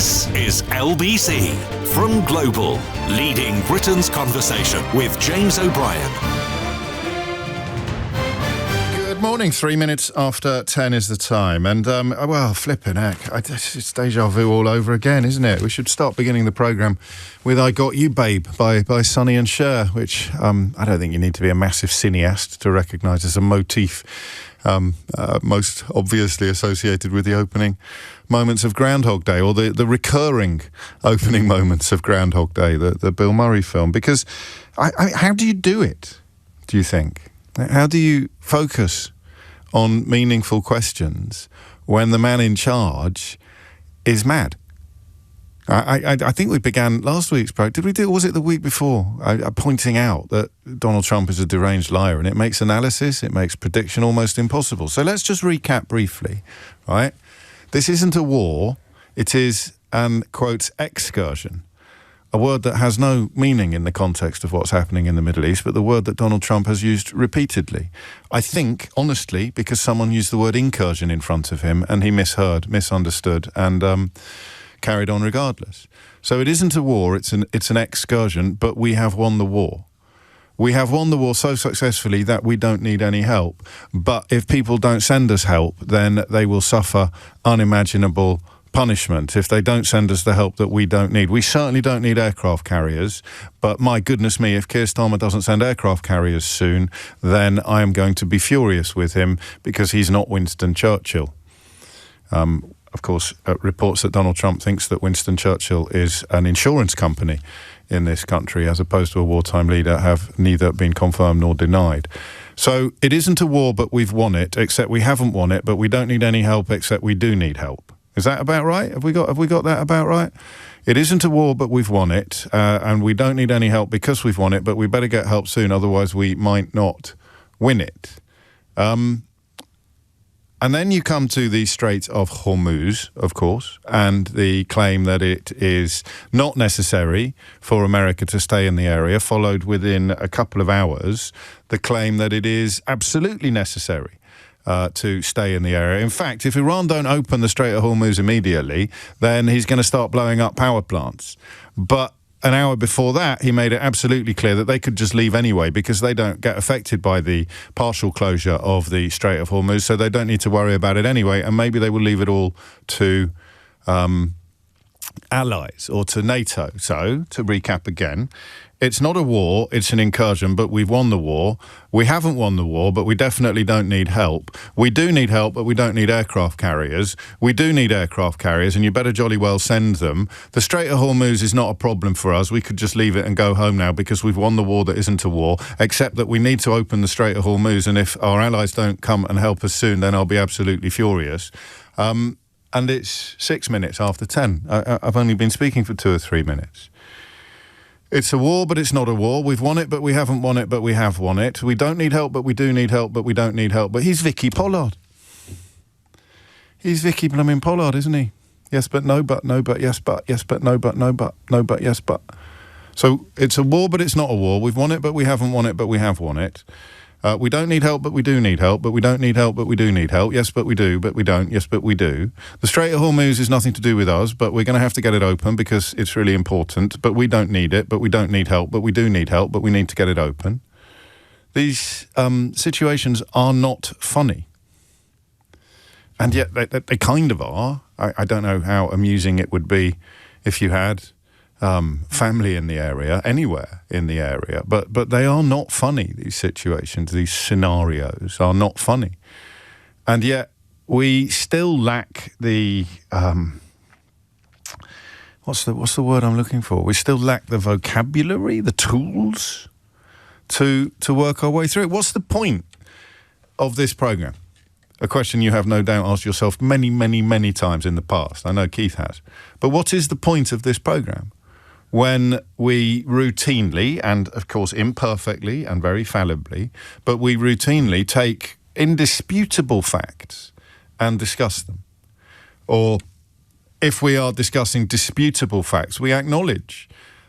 This is LBC from Global, leading Britain's conversation with James O'Brien. Good morning, 3 minutes after 10 is the time. And, well, flipping heck, it's deja vu all over again, isn't it? We should start beginning the programme with I Got You, Babe by Sonny and Cher, which I don't think you need to be a massive cineast to recognise as a motif most obviously associated with the opening moments of Groundhog Day, or the recurring opening moments of Groundhog Day, the Bill Murray film. Because how do you do it, do you think? How do you focus on meaningful questions when the man in charge is mad? I think we began last week's program. Did we do, or was it the week before? Pointing out that Donald Trump is a deranged liar, and it makes analysis, it makes prediction almost impossible. So let's just recap briefly, right? This isn't a war. It is an, quote, excursion. A word that has no meaning in the context of what's happening in the Middle East, but the word that Donald Trump has used repeatedly. I think, honestly, because someone used the word incursion in front of him, and he misheard, misunderstood, and carried on regardless. So it isn't a war, it's an excursion, but we have won the war. We have won the war so successfully that we don't need any help. But if people don't send us help, then they will suffer unimaginable punishment if they don't send us the help that we don't need. We certainly don't need aircraft carriers, but my goodness me, if Keir Starmer doesn't send aircraft carriers soon, then I am going to be furious with him because he's not Winston Churchill. Of course, reports that Donald Trump thinks that Winston Churchill is an insurance company in this country as opposed to a wartime leader have neither been confirmed nor denied. So it isn't a war, but we've won it, except we haven't won it, but we don't need any help, except we do need help. Is that about right? Have we got that about right? It isn't a war, but we've won it, and we don't need any help because we've won it, but we better get help soon, otherwise we might not win it. And then you come to the Strait of Hormuz, of course, and the claim that it is not necessary for America to stay in the area, followed within a couple of hours the claim that it is absolutely necessary to stay in the area. In fact, if Iran don't open the Strait of Hormuz immediately, then he's going to start blowing up power plants. But an hour before that, he made it absolutely clear that they could just leave anyway because they don't get affected by the partial closure of the Strait of Hormuz, so they don't need to worry about it anyway, and maybe they will leave it all to allies or to NATO. So, to recap again, it's not a war, it's an incursion, but we've won the war. We haven't won the war, but we definitely don't need help. We do need help, but we don't need aircraft carriers. We do need aircraft carriers, and you better jolly well send them. The Strait of Hormuz is not a problem for us. We could just leave it and go home now because we've won the war that isn't a war, except that we need to open the Strait of Hormuz, and if our allies don't come and help us soon, then I'll be absolutely furious. And it's 6 minutes after 10. I've only been speaking for 2 or 3 minutes. It's a war, but it's not a war. We've won it, but we haven't won it, but we have won it. We don't need help, but we do need help, but we don't need help. But he's Vicky Pollard. He's Vicky blooming Pollard, isn't he? Yes, but no, but no, but yes, but no, but no, but no, but yes, but. So it's a war, but it's not a war. We've won it, but we haven't won it, but we have won it. We don't need help, but we do need help, but we don't need help, but we do need help. Yes, but we do, but we don't. Yes, but we do. The Strait of Hormuz is nothing to do with us, but we're going to have to get it open because it's really important, but we don't need it, but we don't need help, but we do need help, but we need to get it open. These situations are not funny. And yet they kind of are. I don't know how amusing it would be if you had family in the area, anywhere in the area, but they are not funny. These situations, these scenarios are not funny, and yet we still lack the what's the word I'm looking for? We still lack the vocabulary, the tools to work our way through it. What's the point of this program? A question you have no doubt asked yourself many, many, many times in the past. I know Keith has. But what is the point of this program? When we routinely, and of course imperfectly and very fallibly, but we routinely take indisputable facts and discuss them. Or if we are discussing disputable facts, we acknowledge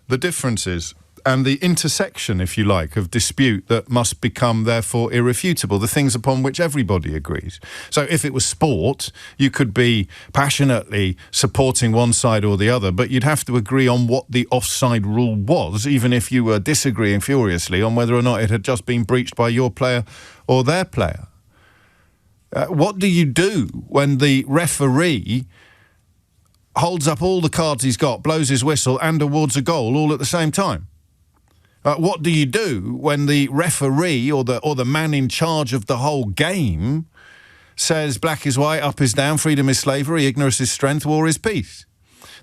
the differences and the intersection, if you like, of dispute that must become, therefore, irrefutable, the things upon which everybody agrees. So if it was sport, you could be passionately supporting one side or the other, but you'd have to agree on what the offside rule was, even if you were disagreeing furiously on whether or not it had just been breached by your player or their player. What do you do when the referee holds up all the cards he's got, blows his whistle and awards a goal all at the same time? What do you do when the referee or the man in charge of the whole game says black is white, up is down, freedom is slavery, ignorance is strength, war is peace?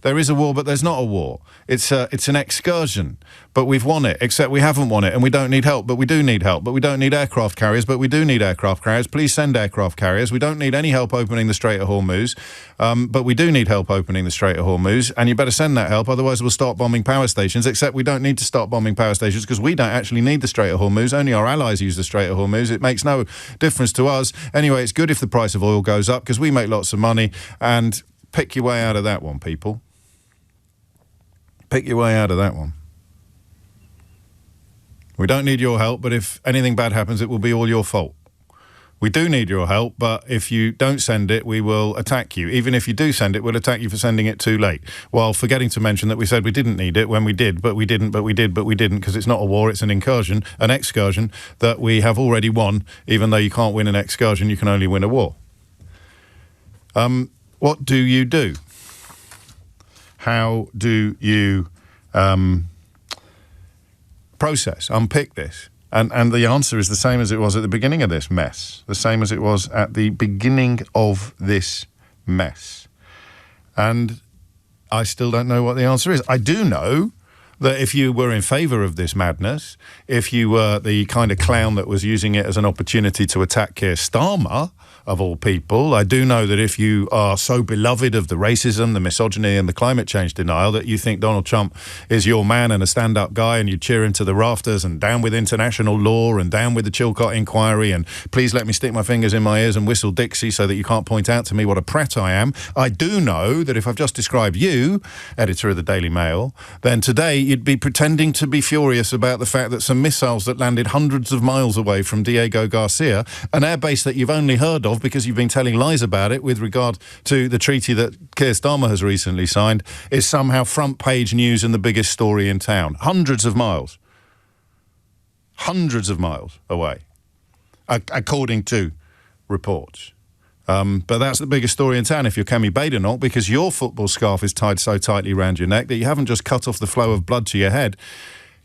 There is a war, but there's not a war. It's an excursion, but we've won it, except we haven't won it, and we don't need help, but we do need help. But we don't need aircraft carriers, but we do need aircraft carriers. Please send aircraft carriers. We don't need any help opening the Strait of Hormuz, but we do need help opening the Strait of Hormuz, and you better send that help, otherwise we'll start bombing power stations, except we don't need to start bombing power stations because we don't actually need the Strait of Hormuz. Only our allies use the Strait of Hormuz. It makes no difference to us. Anyway, it's good if the price of oil goes up because we make lots of money, and pick your way out of that one, people. Pick your way out of that one. We don't need your help, but if anything bad happens, it will be all your fault. We do need your help, but if you don't send it, we will attack you. Even if you do send it, we'll attack you for sending it too late. While forgetting to mention that we said we didn't need it when we did, but we didn't, but we did, but we didn't, because it's not a war, it's an excursion that we have already won. Even though you can't win an excursion, you can only win a war. What do you do? How do you process, unpick this? And the answer is the same as it was at the beginning of this mess. The same as it was at the beginning of this mess. And I still don't know what the answer is. I do know that if you were in favour of this madness, if you were the kind of clown that was using it as an opportunity to attack Keir Starmer, of all people, I do know that if you are so beloved of the racism, the misogyny and the climate change denial that you think Donald Trump is your man and a stand-up guy and you cheer him to the rafters and down with international law and down with the Chilcot inquiry and please let me stick my fingers in my ears and whistle Dixie so that you can't point out to me what a prat I am. I do know that if I've just described you, editor of the Daily Mail, then today you'd be pretending to be furious about the fact that some missiles that landed hundreds of miles away from Diego Garcia, an airbase that you've only heard of because you've been telling lies about it with regard to the treaty that Keir Starmer has recently signed, is somehow front page news and the biggest story in town. Hundreds of miles away, according to reports. But that's the biggest story in town if you're Kemi Badenoch, because your football scarf is tied so tightly around your neck that you haven't just cut off the flow of blood to your head.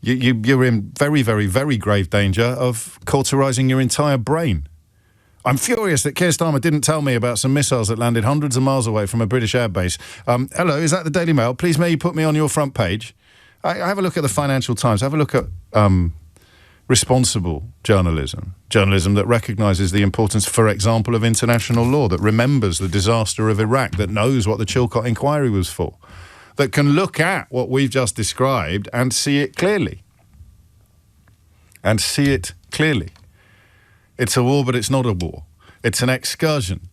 You're in very, very, very grave danger of cauterising your entire brain. I'm furious that Keir Starmer didn't tell me about some missiles that landed hundreds of miles away from a British airbase. Hello, is that the Daily Mail? Please may you put me on your front page. I have a look at the Financial Times. Have a look at responsible journalism that recognises the importance, for example, of international law, that remembers the disaster of Iraq, that knows what the Chilcot inquiry was for, that can look at what we've just described and see it clearly. It's a war, but it's not a war. It's an excursion.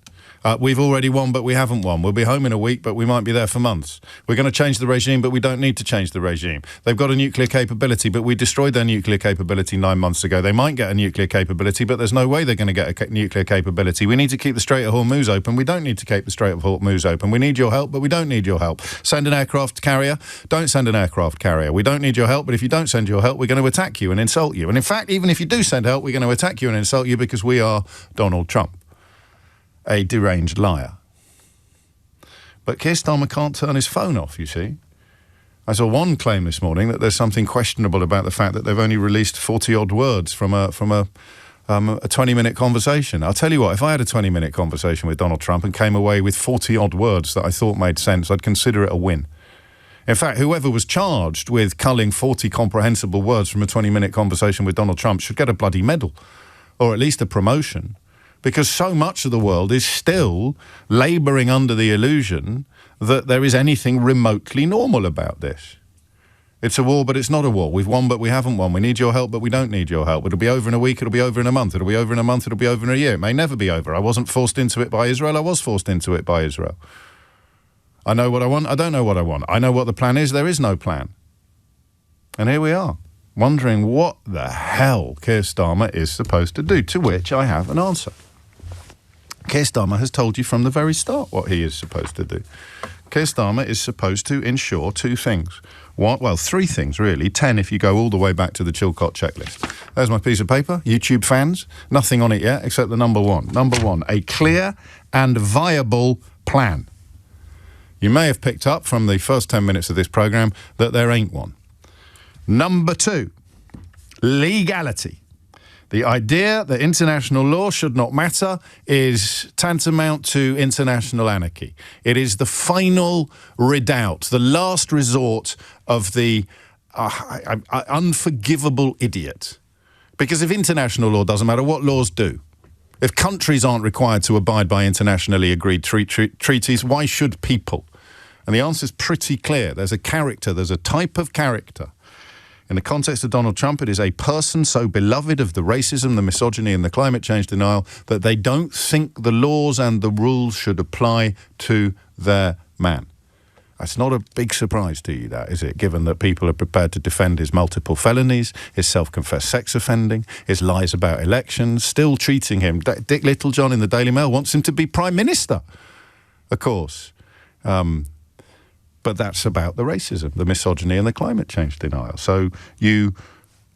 We've already won, but we haven't won. We'll be home in a week, but we might be there for months. We're going to change the regime, but we don't need to change the regime. They've got a nuclear capability, but we destroyed their nuclear capability 9 months ago. They might get a nuclear capability, but there's no way they're going to get a nuclear capability. We need to keep the Strait of Hormuz open. We don't need to keep the Strait of Hormuz open. We need your help, but we don't need your help. Send an aircraft carrier. Don't send an aircraft carrier. We don't need your help, but if you don't send your help, we're going to attack you and insult you. And in fact, even if you do send help, we're going to attack you and insult you because we are Donald Trump, a deranged liar. But Keir Starmer can't turn his phone off, you see. I saw one claim this morning that there's something questionable about the fact that they've only released 40-odd words from a 20-minute conversation. I'll tell you what, if I had a 20-minute conversation with Donald Trump and came away with 40-odd words that I thought made sense, I'd consider it a win. In fact, whoever was charged with culling 40 comprehensible words from a 20-minute conversation with Donald Trump should get a bloody medal, or at least a promotion. Because so much of the world is still labouring under the illusion that there is anything remotely normal about this. It's a war, but it's not a war. We've won, but we haven't won. We need your help, but we don't need your help. It'll be over in a week, it'll be over in a month, it'll be over in a month, it'll be over in a year. It may never be over. I wasn't forced into it by Israel, I was forced into it by Israel. I know what I want, I don't know what I want. I know what the plan is, there is no plan. And here we are. wondering what the hell Keir Starmer is supposed to do, to which I have an answer. Keir Starmer has told you from the very start what he is supposed to do. Keir Starmer is supposed to ensure two things. Three things, really. 10 if you go all the way back to the Chilcot checklist. There's my piece of paper. YouTube fans, nothing on it yet except the number one. Number one, a clear and viable plan. You may have picked up from the first 10 minutes of this programme that there ain't one. Number two, legality. The idea that international law should not matter is tantamount to international anarchy. It is the final redoubt, the last resort of the unforgivable idiot. Because if international law doesn't matter, what laws do? If countries aren't required to abide by internationally agreed treaties, why should people? And the answer is pretty clear. There's a character, there's a type of character. In the context of Donald Trump, it is a person so beloved of the racism, the misogyny and the climate change denial that they don't think the laws and the rules should apply to their man. That's not a big surprise to you, that, is it? Given that people are prepared to defend his multiple felonies, his self-confessed sex offending, his lies about elections, still treating him. Dick Littlejohn in the Daily Mail wants him to be Prime Minister, of course. But that's about the racism, the misogyny and the climate change denial. So you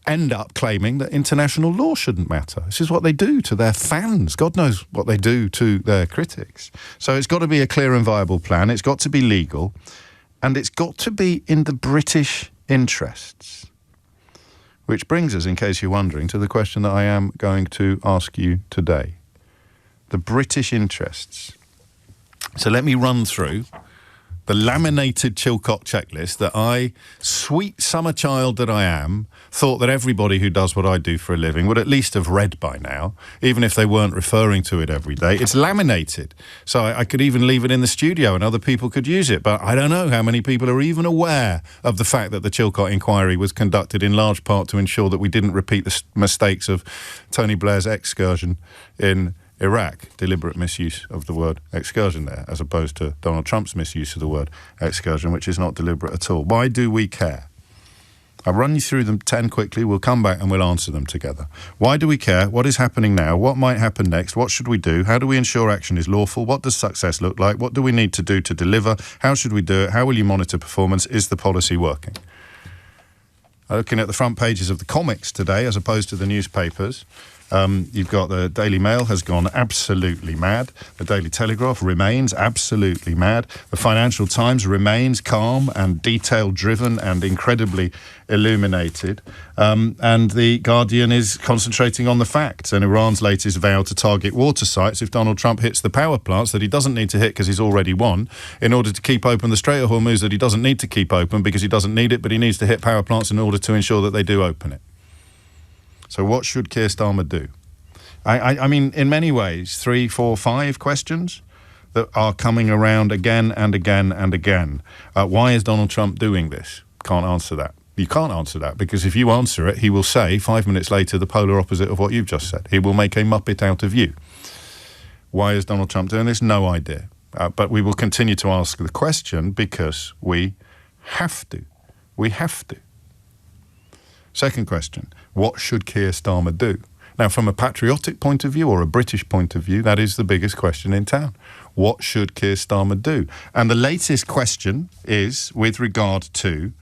end up claiming that international law shouldn't matter. This is what they do to their fans. God knows what they do to their critics. So it's got to be a clear and viable plan. It's got to be legal. And it's got to be in the British interests. Which brings us, in case you're wondering, to the question that I am going to ask you today. The British interests. So let me run through the laminated Chilcot checklist that I, sweet summer child that I am, thought that everybody who does what I do for a living would at least have read by now, even if they weren't referring to it every day. It's laminated, so I could even leave it in the studio and other people could use it, but I don't know how many people are even aware of the fact that the Chilcot inquiry was conducted in large part to ensure that we didn't repeat the mistakes of Tony Blair's excursion in Iraq, deliberate misuse of the word excursion there, as opposed to Donald Trump's misuse of the word excursion, which is not deliberate at all. Why do we care? I'll run you through them 10 quickly. We'll come back and we'll answer them together. Why do we care? What is happening now? What might happen next? What should we do? How do we ensure action is lawful? What does success look like? What do we need to do to deliver? How should we do it? How will you monitor performance? Is the policy working? Looking at the front pages of the comics today, as opposed to the newspapers, you've got the Daily Mail has gone absolutely mad. The Daily Telegraph remains absolutely mad. The Financial Times remains calm and detail-driven and incredibly illuminated. And the Guardian is concentrating on the facts. And Iran's latest vow to target water sites if Donald Trump hits the power plants that he doesn't need to hit because he's already won, in order to keep open the Strait of Hormuz that he doesn't need to keep open because he doesn't need it, but he needs to hit power plants in order to ensure that they do open it. So what should Keir Starmer do? I mean, in many ways, 3, 4, 5 questions that are coming around again and again and again. Why is Donald Trump doing this? Can't answer that. You can't answer that, because if you answer it, he will say 5 minutes later the polar opposite of what you've just said. He will make a muppet out of you. Why is Donald Trump doing this? No idea. But we will continue to ask the question because we have to. We have to. Second question, what should Keir Starmer do? Now, from a patriotic point of view or a British point of view, that is the biggest question in town. What should Keir Starmer do? And the latest question is with regard to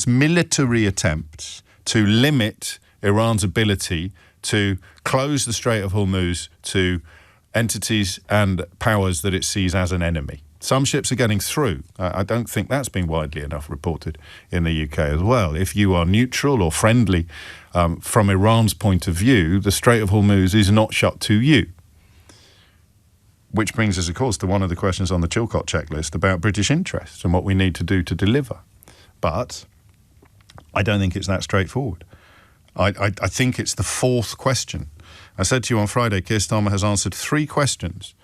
military attempts to limit Iran's ability to close the Strait of Hormuz to entities and powers that it sees as an enemy. Some ships are getting through. I don't think that's been widely enough reported in the UK as well. If you are neutral or friendly from Iran's point of view, the Strait of Hormuz is not shut to you. Which brings us, of course, to one of the questions on the Chilcot checklist about British interests and what we need to do to deliver. But I don't think it's that straightforward. I think it's the fourth question. I said to you on Friday, Keir Starmer has answered 3 questions,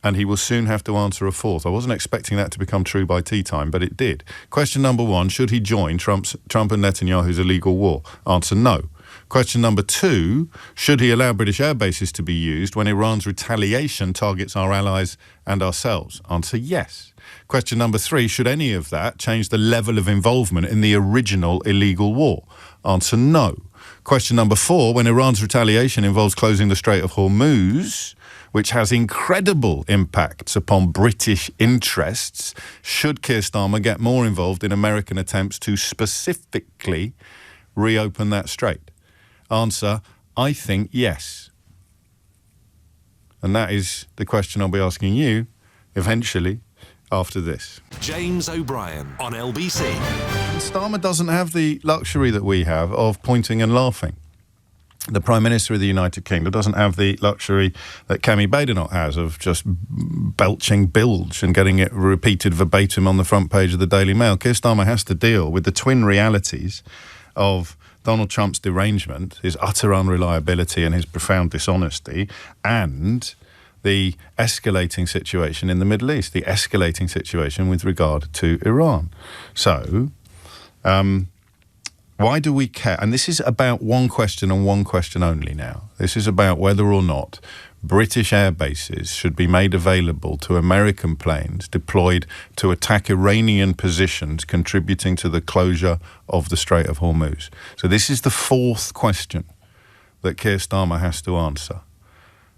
and he will soon have to answer a fourth. I wasn't expecting that to become true by tea time, but it did. Question number 1, should he join Trump and Netanyahu's illegal war? Answer, no. Question number 2, should he allow British air bases to be used when Iran's retaliation targets our allies and ourselves? Answer yes. Question number 3, should any of that change the level of involvement in the original illegal war? Answer no. Question number 4, when Iran's retaliation involves closing the Strait of Hormuz, which has incredible impacts upon British interests, should Keir Starmer get more involved in American attempts to specifically reopen that strait? Answer, I think yes. And that is the question I'll be asking you eventually after this. James O'Brien on LBC. And Starmer doesn't have the luxury that we have of pointing and laughing. The Prime Minister of the United Kingdom doesn't have the luxury that Kemi Badenoch has of just belching bilge and getting it repeated verbatim on the front page of the Daily Mail. Keir Starmer has to deal with the twin realities of Donald Trump's derangement, his utter unreliability and his profound dishonesty, and the escalating situation in the Middle East, the escalating situation with regard to Iran. So, why do we care? And this is about one question and one question only now. This is about whether or not British air bases should be made available to American planes deployed to attack Iranian positions contributing to the closure of the Strait of Hormuz. So this is the 4th question that Keir Starmer has to answer.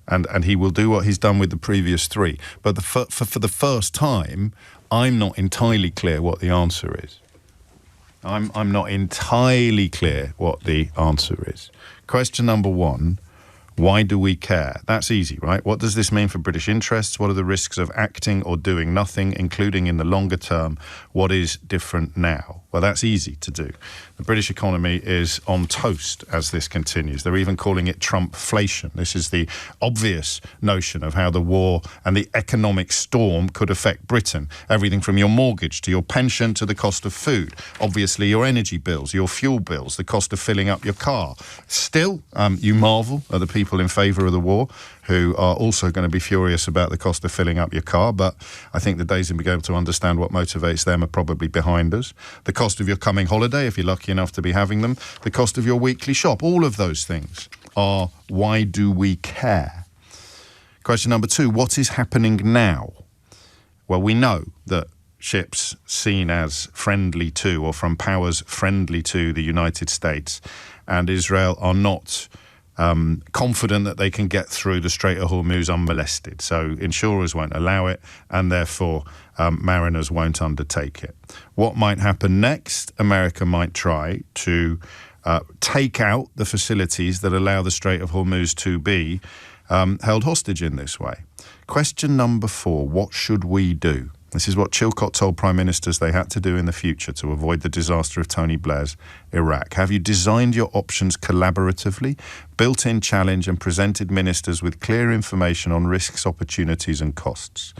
And he will do what he's done with the previous 3. But for the first time, I'm not entirely clear what the answer is. I'm not entirely clear what the answer is. Question number 1, why do we care? That's easy, right? What does this mean for British interests? What are the risks of acting or doing nothing, including in the longer term? What is different now? Well, that's easy to do. The British economy is on toast as this continues. They're even calling it Trumpflation. This is the obvious notion of how the war and the economic storm could affect Britain. Everything from your mortgage to your pension to the cost of food. Obviously, your energy bills, your fuel bills, the cost of filling up your car. Still, you marvel at the people in favour of the war who are also going to be furious about the cost of filling up your car, but I think the days of being able to understand what motivates them are probably behind us. The cost of your coming holiday, if you're lucky enough to be having them, the cost of your weekly shop, all of those things are why do we care? Question number 2, what is happening now? Well, we know that ships seen as friendly to or from powers friendly to the United States and Israel are not confident that they can get through the Strait of Hormuz unmolested. So insurers won't allow it, and therefore mariners won't undertake it. What might happen next? America might try to take out the facilities that allow the Strait of Hormuz to be held hostage in this way. Question number 4, what should we do? This is what Chilcot told prime ministers they had to do in the future to avoid the disaster of Tony Blair's Iraq. Have you designed your options collaboratively, built in challenge and presented ministers with clear information on risks, opportunities and costs?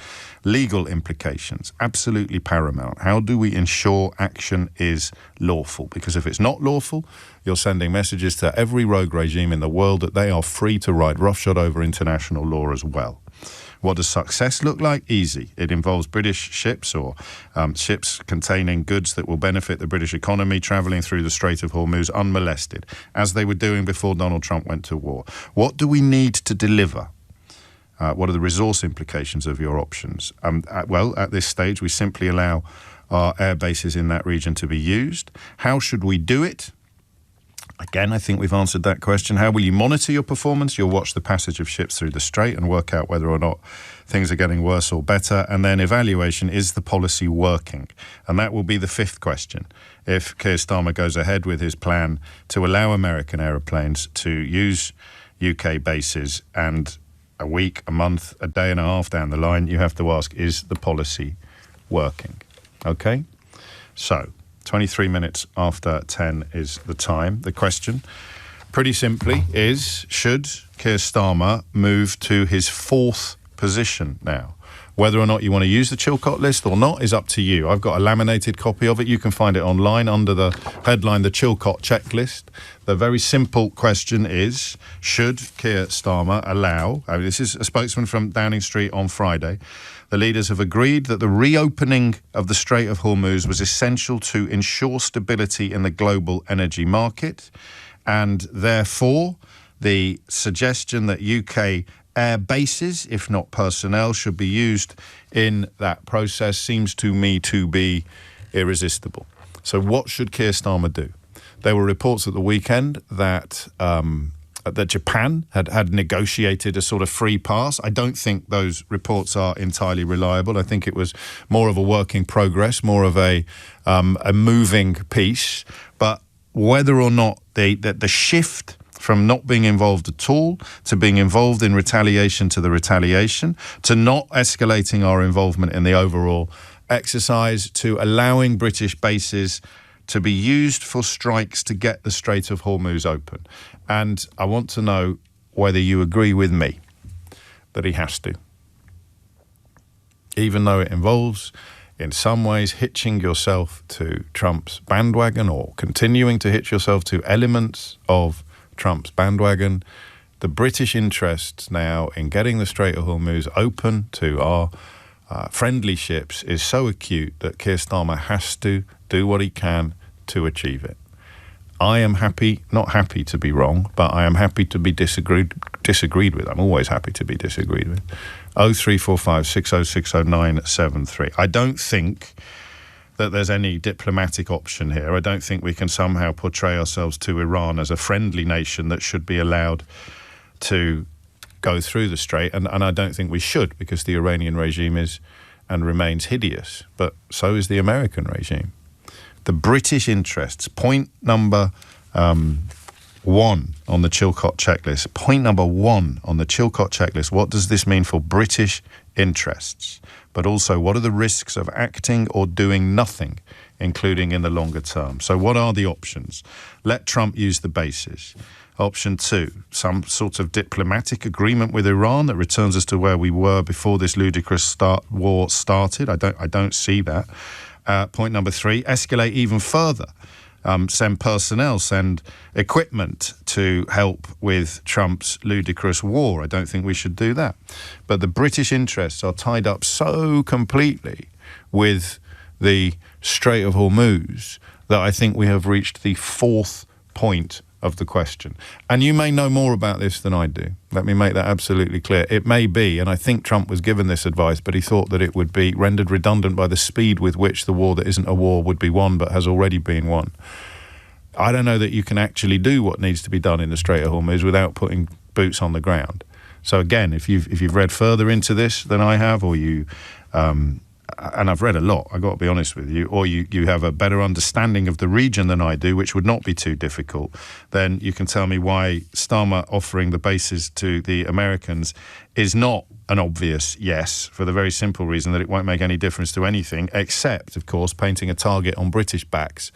Legal implications, absolutely paramount. How do we ensure action is lawful? Because if it's not lawful, you're sending messages to every rogue regime in the world that they are free to ride roughshod over international law as well. What does success look like? Easy. It involves British ships or ships containing goods that will benefit the British economy travelling through the Strait of Hormuz unmolested, as they were doing before Donald Trump went to war. What do we need to deliver? What are the resource implications of your options? At this stage, we simply allow our air bases in that region to be used. How should we do it? Again, I think we've answered that question. How will you monitor your performance? You'll watch the passage of ships through the strait and work out whether or not things are getting worse or better. And then evaluation, is the policy working? And that will be the 5th question. If Keir Starmer goes ahead with his plan to allow American aeroplanes to use UK bases, and a week, a month, a day and a half down the line, you have to ask, is the policy working? Okay? So 23 minutes after 10 is the time. The question, pretty simply, is should Keir Starmer move to his 4th position now? Whether or not you want to use the Chilcot list or not is up to you. I've got a laminated copy of it. You can find it online under the headline, The Chilcot Checklist. The very simple question is, should Keir Starmer allow, this is a spokesman from Downing Street on Friday, the leaders have agreed that the reopening of the Strait of Hormuz was essential to ensure stability in the global energy market And therefore, the suggestion that UK air bases, if not personnel, should be used in that process seems to me to be irresistible. So what should Keir Starmer do? There were reports at the weekend that Japan had negotiated a sort of free pass. I don't think those reports are entirely reliable. I think it was more of a work in progress, more of a moving piece. But whether or not the shift from not being involved at all to being involved in retaliation to the retaliation, to not escalating our involvement in the overall exercise, to allowing British bases to be used for strikes to get the Strait of Hormuz open. And I want to know whether you agree with me that he has to. Even though it involves, in some ways, hitching yourself to Trump's bandwagon or continuing to hitch yourself to elements of Trump's bandwagon, the British interests now in getting the Strait of Hormuz open to our friendly ships is so acute that Keir Starmer has to do what he can to achieve it. I am not happy to be wrong, but I am happy to be disagreed with. I'm always happy to be disagreed with. 0345 6060 973. I don't think that there's any diplomatic option here. I don't think we can somehow portray ourselves to Iran as a friendly nation that should be allowed to go through the strait, and I don't think we should, because the Iranian regime is and remains hideous, but so is the American regime. The British interests, point number 1 on the Chilcot checklist. Point number 1 on the Chilcot checklist. What does this mean for British interests? But also, what are the risks of acting or doing nothing, including in the longer term? So what are the options? Let Trump use the bases. Option 2, some sort of diplomatic agreement with Iran that returns us to where we were before this ludicrous war started. I don't see that. Point number 3, escalate even further. Send personnel, send equipment to help with Trump's ludicrous war. I don't think we should do that. But the British interests are tied up so completely with the Strait of Hormuz that I think we have reached the 4th point of the question. And you may know more about this than I do. Let me make that absolutely clear. It may be, and I think Trump was given this advice, but he thought that it would be rendered redundant by the speed with which the war that isn't a war would be won, but has already been won. I don't know that you can actually do what needs to be done in the Strait of Hormuz without putting boots on the ground. So again, if you've read further into this than I have, or you and I've read a lot, I've got to be honest with you, or you have a better understanding of the region than I do, which would not be too difficult, then you can tell me why Starmer offering the bases to the Americans is not an obvious yes, for the very simple reason that it won't make any difference to anything, except, of course, painting a target on British backs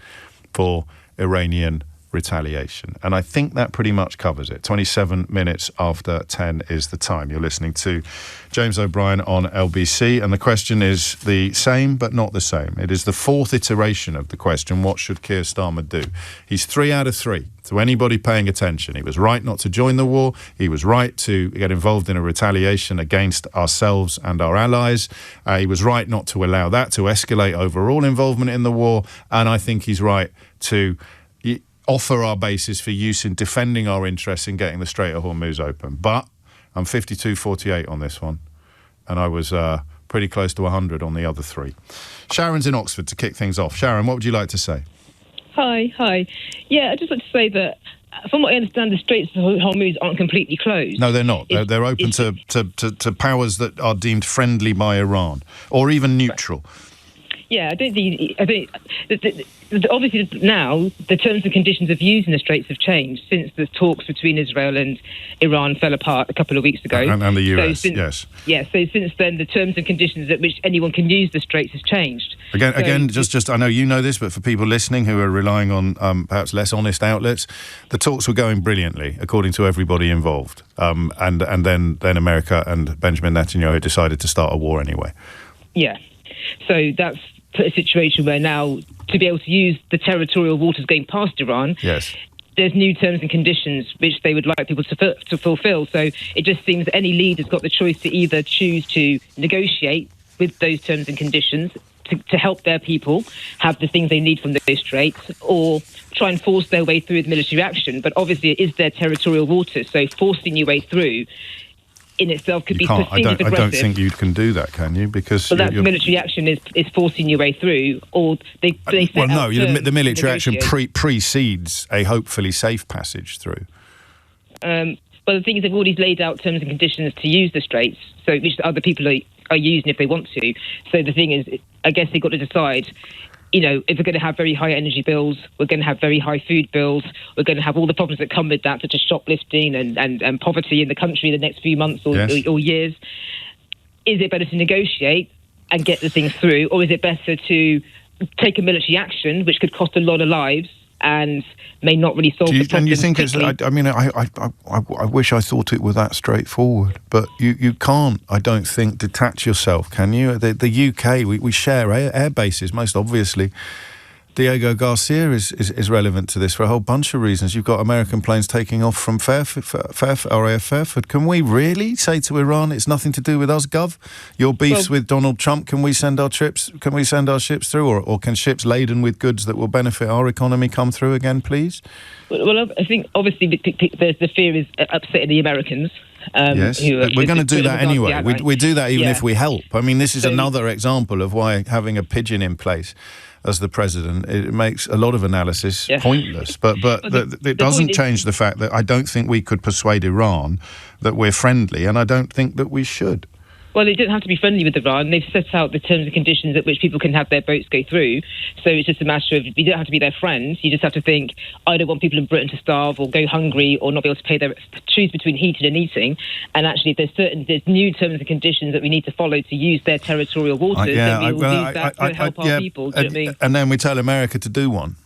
for Iranian retaliation. And I think that pretty much covers it. 27 minutes after 10 is the time. You're listening to James O'Brien on LBC, and the question is the same but not the same. It is the 4th iteration of the question, what should Keir Starmer do? He's 3 out of 3. To anybody paying attention, he was right not to join the war. He was right to get involved in a retaliation against ourselves and our allies. He was right not to allow that to escalate overall involvement in the war. And I think he's right to offer our bases for use in defending our interests in getting the Strait of Hormuz open. But I'm 52-48 on this one, and I was pretty close to 100 on the other 3. Sharon's in Oxford to kick things off. Sharon, what would you like to say? Hi. Yeah, I'd just like to say that, from what I understand, the Straits of Hormuz aren't completely closed. No, they're not. They're open to powers that are deemed friendly by Iran, or even neutral. Yeah, I think obviously now the terms and conditions of use in the Straits have changed since the talks between Israel and Iran fell apart a couple of weeks ago. And the US, yes. Yeah, so since then the terms and conditions at which anyone can use the Straits has changed. Again, just I know you know this, but for people listening who are relying on perhaps less honest outlets, the talks were going brilliantly, according to everybody involved. And then America and Benjamin Netanyahu decided to start a war anyway. Yeah, so that's put a situation where now, to be able to use the territorial waters going past Iran, yes, there's new terms and conditions which they would like people to fulfil. So it just seems that any leader's got the choice to either choose to negotiate with those terms and conditions to help their people have the things they need from those straits, or try and force their way through with military action. But obviously it is their territorial waters, so forcing your way through in itself could be perceived as aggressive. I don't think you can do that, can you? Because military action is forcing your way through, or they the military action precedes a hopefully safe passage through. Well, the thing is, they've already laid out terms and conditions to use the straits, so which other people are using if they want to. So the thing is, I guess they've got to decide, if we're going to have very high energy bills, we're going to have very high food bills, we're going to have all the problems that come with that, such as shoplifting and poverty in the country in the next few months or years. Is it better to negotiate and get the things through, or is it better to take a military action, which could cost a lot of lives and may not really solve the problem? And you think it's? I wish I thought it were that straightforward, but you can't. I don't think detach yourself, can you? The UK, we share air bases, most obviously. Diego Garcia is relevant to this for a whole bunch of reasons. You've got American planes taking off from Fairford. Can we really say to Iran, it's nothing to do with us, Gov? Your beefs with Donald Trump, can we send our ships through, or can ships laden with goods that will benefit our economy come through again, please? Well, I think obviously the fear is upsetting the Americans. Yes, but we're going to do that anyway. We do that even if we help. I mean, this is another example of why having a pigeon in place as the president, it makes a lot of analysis pointless. But it doesn't change the fact that I don't think we could persuade Iran that we're friendly, and I don't think that we should. Well, they don't have to be friendly with Iran. They've set out the terms and conditions at which people can have their boats go through. So it's just a matter of, you don't have to be their friends. You just have to think, I don't want people in Britain to starve or go hungry or not be able to pay choose between heating and eating. And actually, if there's new terms and conditions that we need to follow to use their territorial waters, then we will use that to help our people. Do you know what I mean? And then we tell America to do one.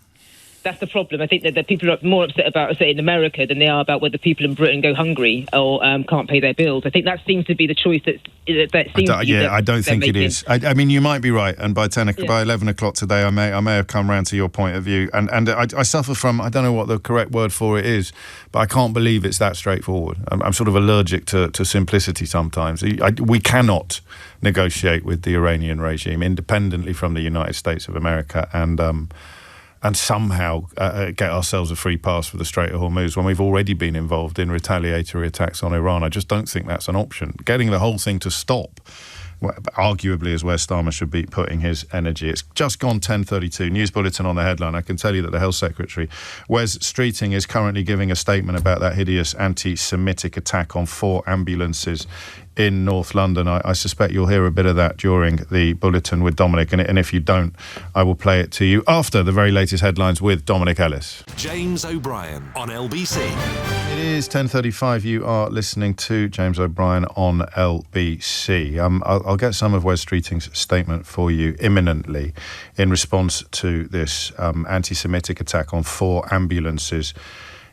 That's the problem. I think that the people are more upset about, say, in America than they are about whether people in Britain go hungry or can't pay their bills. I think that seems to be the choice that seems to be I don't think it is. I mean, you might be right, and by 11 o'clock today, I may have come round to your point of view. And I suffer from, I don't know what the correct word for it is, but I can't believe it's that straightforward. I'm sort of allergic to simplicity sometimes. We cannot negotiate with the Iranian regime independently from the United States of America and somehow get ourselves a free pass for the Strait of Hormuz when we've already been involved in retaliatory attacks on Iran. I just don't think that's an option. Getting the whole thing to stop, arguably, is where Starmer should be putting his energy. It's just gone 10:32. News bulletin on the headline. I can tell you that the Health Secretary, Wes Streeting, is currently giving a statement about that hideous anti-Semitic attack on 4 ambulances in North London. I suspect you'll hear a bit of that during the bulletin with Dominic, and if you don't, I will play it to you after the very latest headlines with Dominic Ellis. James O'Brien on LBC. It is 10:35. You are listening to James O'Brien on LBC. I'll get some of Wes Streeting's statement for you imminently in response to this anti-Semitic attack on 4 ambulances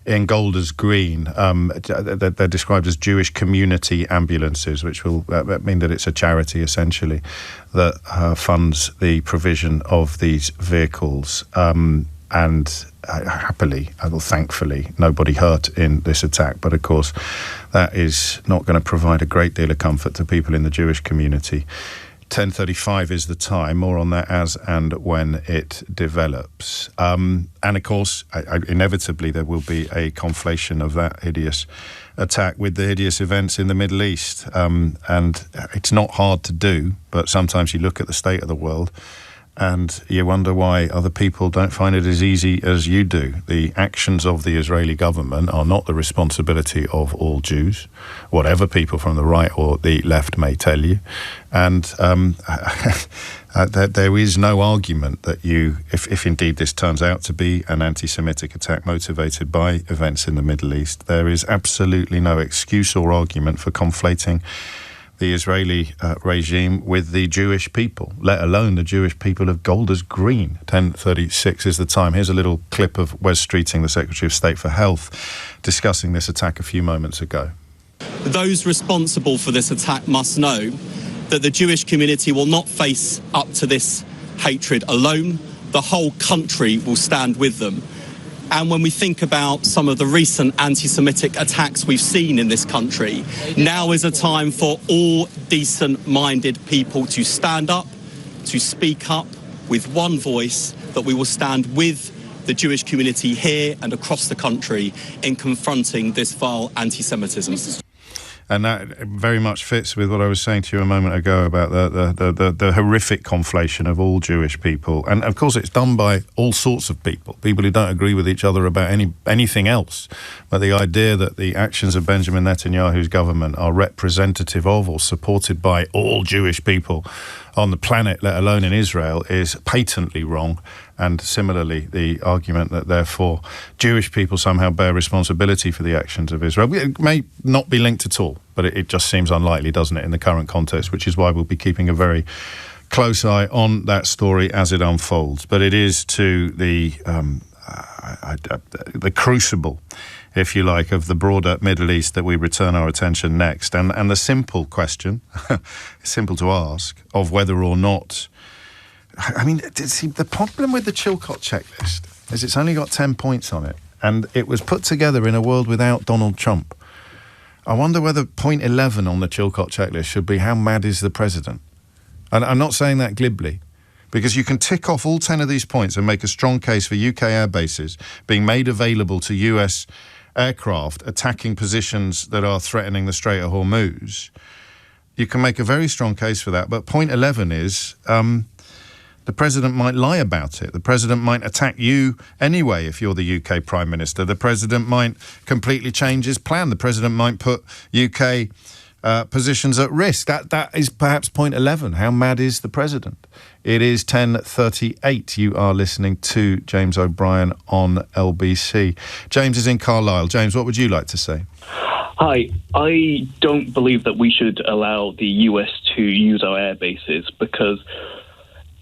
in Golders Green. They're described as Jewish community ambulances, which will mean that it's a charity, essentially, that funds the provision of these vehicles. And thankfully, nobody hurt in this attack. But of course, that is not going to provide a great deal of comfort to people in the Jewish community. 10:35 is the time. More on that as and when it develops. And of course, inevitably, there will be a conflation of that hideous attack with the hideous events in the Middle East. And it's not hard to do, but sometimes you look at the state of the world and you wonder why other people don't find it as easy as you do. The actions of the Israeli government are not the responsibility of all Jews, whatever people from the right or the left may tell you. And there is no argument that if indeed this turns out to be an anti-Semitic attack motivated by events in the Middle East, there is absolutely no excuse or argument for conflating the Israeli regime with the Jewish people, let alone the Jewish people of Golders Green. 10:36 is the time. Here's a little clip of Wes Streeting, the Secretary of State for Health, discussing this attack a few moments ago. Those responsible for this attack must know that the Jewish community will not face up to this hatred alone. The whole country will stand with them. And when we think about some of the recent anti-Semitic attacks we've seen in this country, now is a time for all decent-minded people to stand up, to speak up with one voice that we will stand with the Jewish community here and across the country in confronting this vile anti-Semitism. And that very much fits with what I was saying to you a moment ago about the horrific conflation of all Jewish people. And, of course, it's done by all sorts of people who don't agree with each other about anything else. But the idea that the actions of Benjamin Netanyahu's government are representative of or supported by all Jewish people on the planet, let alone in Israel, is patently wrong. And similarly, the argument that, therefore, Jewish people somehow bear responsibility for the actions of Israel. It may not be linked at all, but it just seems unlikely, doesn't it, in the current context, which is why we'll be keeping a very close eye on that story as it unfolds. But it is to the crucible, if you like, of the broader Middle East that we return our attention next. And the simple question, simple to ask, of whether or not... I mean, see, the problem with the Chilcot checklist is it's only got 10 points on it, and it was put together in a world without Donald Trump. I wonder whether point 11 on the Chilcot checklist should be how mad is the president? And I'm not saying that glibly, because you can tick off all 10 of these points and make a strong case for UK air bases being made available to US aircraft attacking positions that are threatening the Strait of Hormuz. You can make a very strong case for that, but point 11 is... the president might lie about it. The president might attack you anyway if you're the UK Prime Minister. The president might completely change his plan. The president might put UK positions at risk. That is perhaps point 11. How mad is the president? It is 10:38. You are listening to James O'Brien on LBC. James is in Carlisle. James, what would you like to say? Hi. I don't believe that we should allow the US to use our air bases because...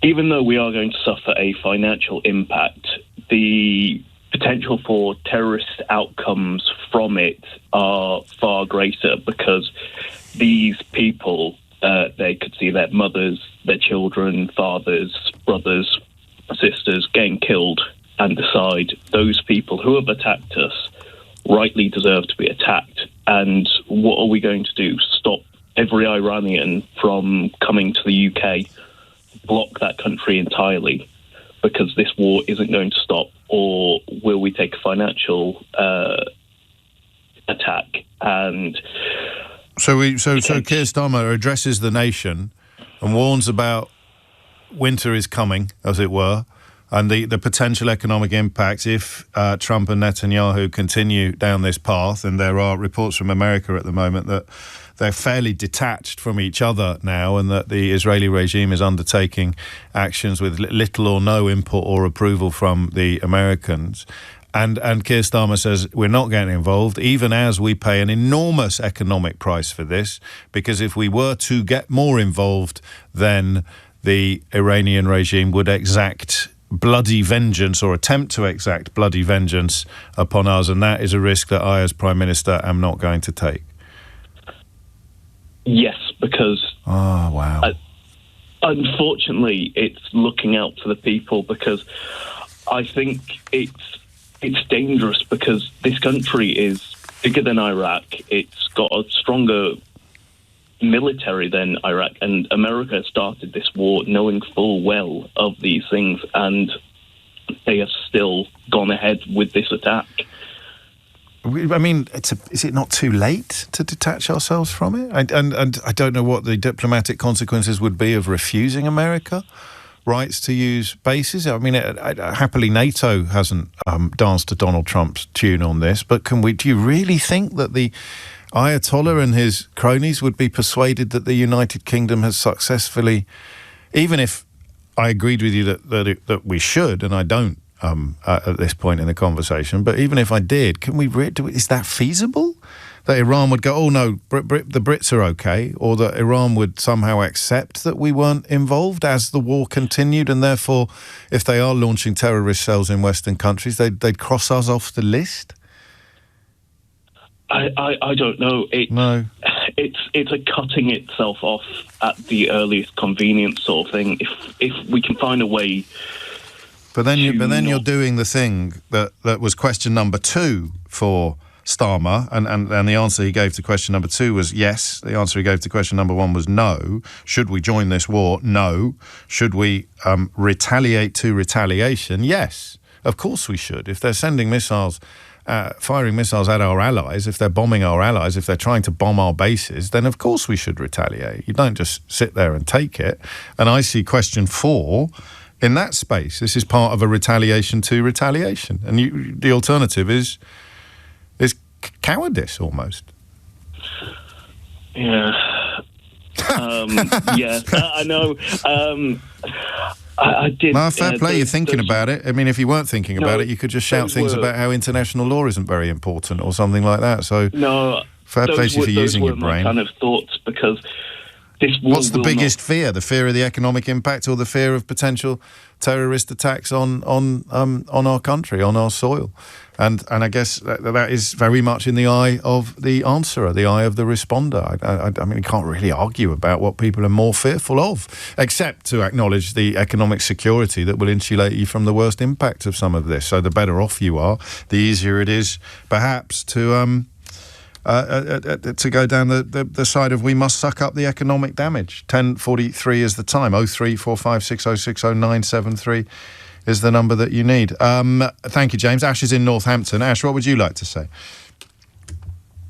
even though we are going to suffer a financial impact, the potential for terrorist outcomes from it are far greater because these people, they could see their mothers, their children, fathers, brothers, sisters getting killed and decide those people who have attacked us rightly deserve to be attacked. And what are we going to do? Stop every Iranian from coming to the UK? Block that country entirely because this war isn't going to stop, or will we take a financial attack? And so Keir Starmer addresses the nation and warns about winter is coming, as it were, and the potential economic impacts if Trump and Netanyahu continue down this path. And there are reports from America at the moment that they're fairly detached from each other now, and that the Israeli regime is undertaking actions with little or no input or approval from the Americans. And Keir Starmer says we're not getting involved, even as we pay an enormous economic price for this, because if we were to get more involved, then the Iranian regime would exact bloody vengeance or attempt to exact bloody vengeance upon us, and that is a risk that I, as Prime Minister, am not going to take. Yes, because unfortunately it's looking out for the people, because I think it's dangerous because this country is bigger than Iraq. It's got a stronger military than Iraq, and America started this war knowing full well of these things, and they have still gone ahead with this attack. I mean, is it not too late to detach ourselves from it? And I don't know what the diplomatic consequences would be of refusing America rights to use bases. I mean, happily, NATO hasn't danced to Donald Trump's tune on this, but do you really think that the Ayatollah and his cronies would be persuaded that the United Kingdom has successfully, even if I agreed with you that we should, and I don't, at this point in the conversation, but even if I did, is that feasible? That Iran would go, oh no, the Brits are okay, or that Iran would somehow accept that we weren't involved as the war continued, and therefore, if they are launching terrorist cells in Western countries, they'd cross us off the list? I don't know. It's a cutting itself off at the earliest convenience sort of thing. If we can find a way. But then you're doing the thing that was question number 2 for Starmer, and the answer he gave to question number 2 was yes. The answer he gave to question number 1 was no. Should we join this war? No. Should we retaliate to retaliation? Yes. Of course we should. If they're sending missiles, firing missiles at our allies, if they're bombing our allies, if they're trying to bomb our bases, then of course we should retaliate. You don't just sit there and take it. And I see question 4 in that space. This is part of a retaliation to retaliation. And the alternative is cowardice, almost. Yeah. Yeah, I know. I did. Well, fair play, you're thinking about it. I mean, if you weren't thinking about it, you could just shout things about how international law isn't very important or something like that. So, fair play to you for using your brain. Kind of thoughts, because this war. What's the biggest fear? The fear of the economic impact, or the fear of potential terrorist attacks on our country, on our soil? And I guess that is very much in the eye of the answerer, the eye of the responder. I mean, you can't really argue about what people are more fearful of, except to acknowledge the economic security that will insulate you from the worst impact of some of this. So the better off you are, the easier it is, perhaps, to go down the side of we must suck up the economic damage. 10:43 is the time. 03456060973 is the number that you need. Thank you, James. Ash is in Northampton. Ash, what would you like to say?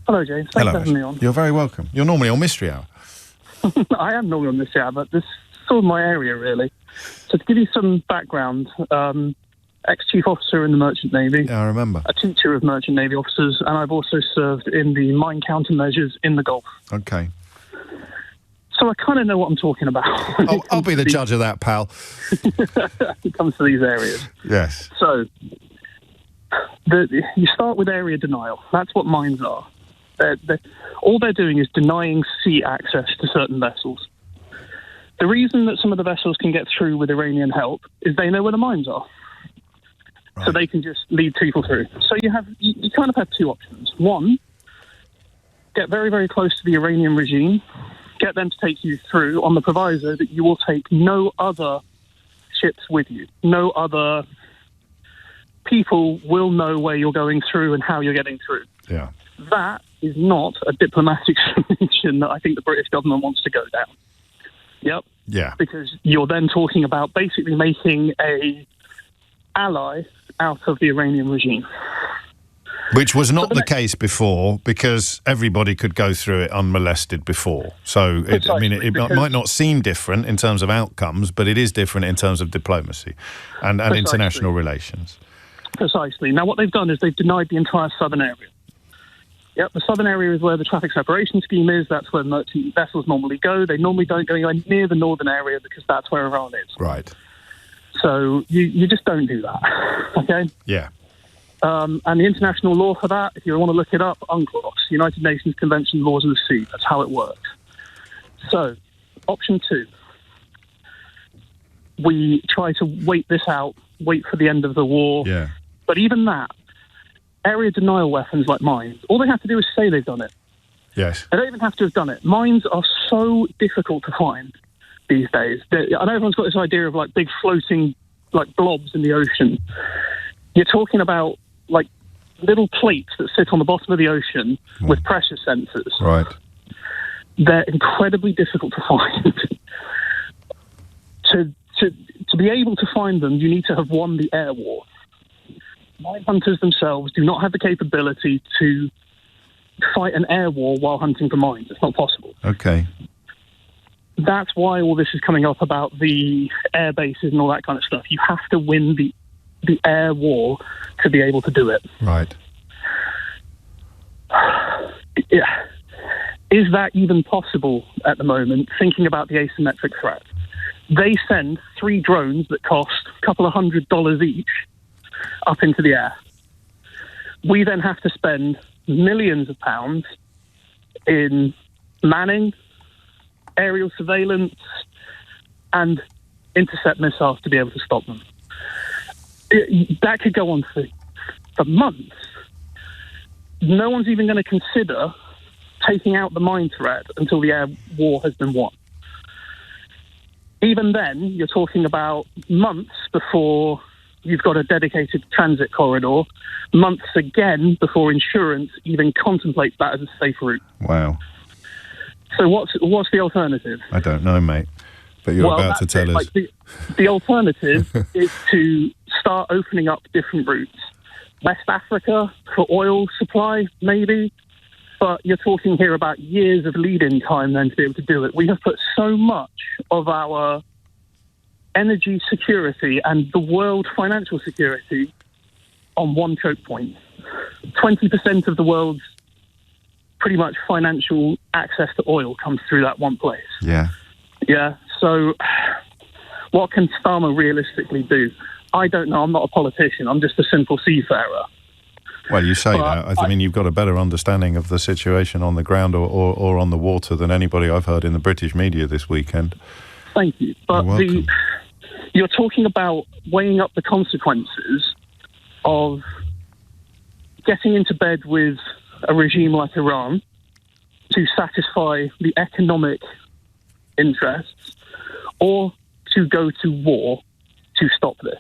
Hello, James. Thanks for having me on. You're very welcome. You're normally on Mystery Hour. I am normally on Mystery Hour, but this is sort of my area, really. So to give you some background, ex-chief officer in the Merchant Navy. Yeah, I remember. A teacher of Merchant Navy officers, and I've also served in the mine countermeasures in the Gulf. Okay. So I kind of know what I'm talking about. I'll be the judge of that, pal. It comes to these areas. Yes. So you start with area denial. That's what mines are. All they're doing is denying sea access to certain vessels. The reason that some of the vessels can get through with Iranian help is they know where the mines are. Right. So they can just lead people through. So you kind of have 2 options. One, get very, very close to the Iranian regime, get them to take you through on the proviso that you will take no other ships with you. No other people will know where you're going through and how you're getting through. Yeah. That is not a diplomatic solution that I think the British government wants to go down. Yep. Yeah. Because you're then talking about basically making a ally out of the Iranian regime. Which was not the case before, because everybody could go through it unmolested before. So, it might not seem different in terms of outcomes, but it is different in terms of diplomacy and international relations. Precisely. Now, what they've done is they've denied the entire southern area. Yep, the southern area is where the traffic separation scheme is. That's where merchant vessels normally go. They normally don't go anywhere near the northern area because that's where Iran is. Right. So you just don't do that, okay? Yeah. And the international law for that, if you want to look it up, UNCLOS, United Nations Convention Laws of the Sea. That's how it works. So, option 2. We try to wait this out, wait for the end of the war. Yeah. But even that, area denial weapons like mines, all they have to do is say they've done it. Yes. They don't even have to have done it. Mines are so difficult to find these days. I know everyone's got this idea of like big floating like blobs in the ocean. You're talking about like little plates that sit on the bottom of the ocean with pressure sensors. Right. They're incredibly difficult to find. To be able to find them, you need to have won the air war. Mine hunters themselves do not have the capability to fight an air war while hunting for mines. It's not possible. Okay. That's why all this is coming up about the air bases and all that kind of stuff. You have to win the air war to be able to do it. Right. Yeah. Is that even possible at the moment, thinking about the asymmetric threat? They send 3 drones that cost a couple of $100 each up into the air. We then have to spend millions of pounds in manning, aerial surveillance, and intercept missiles to be able to stop them. That could go on for months. No one's even going to consider taking out the mine threat until the air war has been won. Even then, you're talking about months before you've got a dedicated transit corridor, months again before insurance even contemplates that as a safe route. Wow. So what's the alternative? I don't know, mate. But you're about to tell us. Like the alternative is to start opening up different routes. West Africa for oil supply, maybe. But you're talking here about years of lead-in time then to be able to do it. We have put so much of our energy security and the world financial security on one choke point. 20% of the world's pretty much financial access to oil comes through that one place. Yeah. Yeah, so what can Starmer realistically do? I don't know. I'm not a politician. I'm just a simple seafarer. Well, you say that. I mean, you've got a better understanding of the situation on the ground or on the water than anybody I've heard in the British media this weekend. Thank you. But you're talking about weighing up the consequences of getting into bed with a regime like Iran to satisfy the economic interests or to go to war to stop this.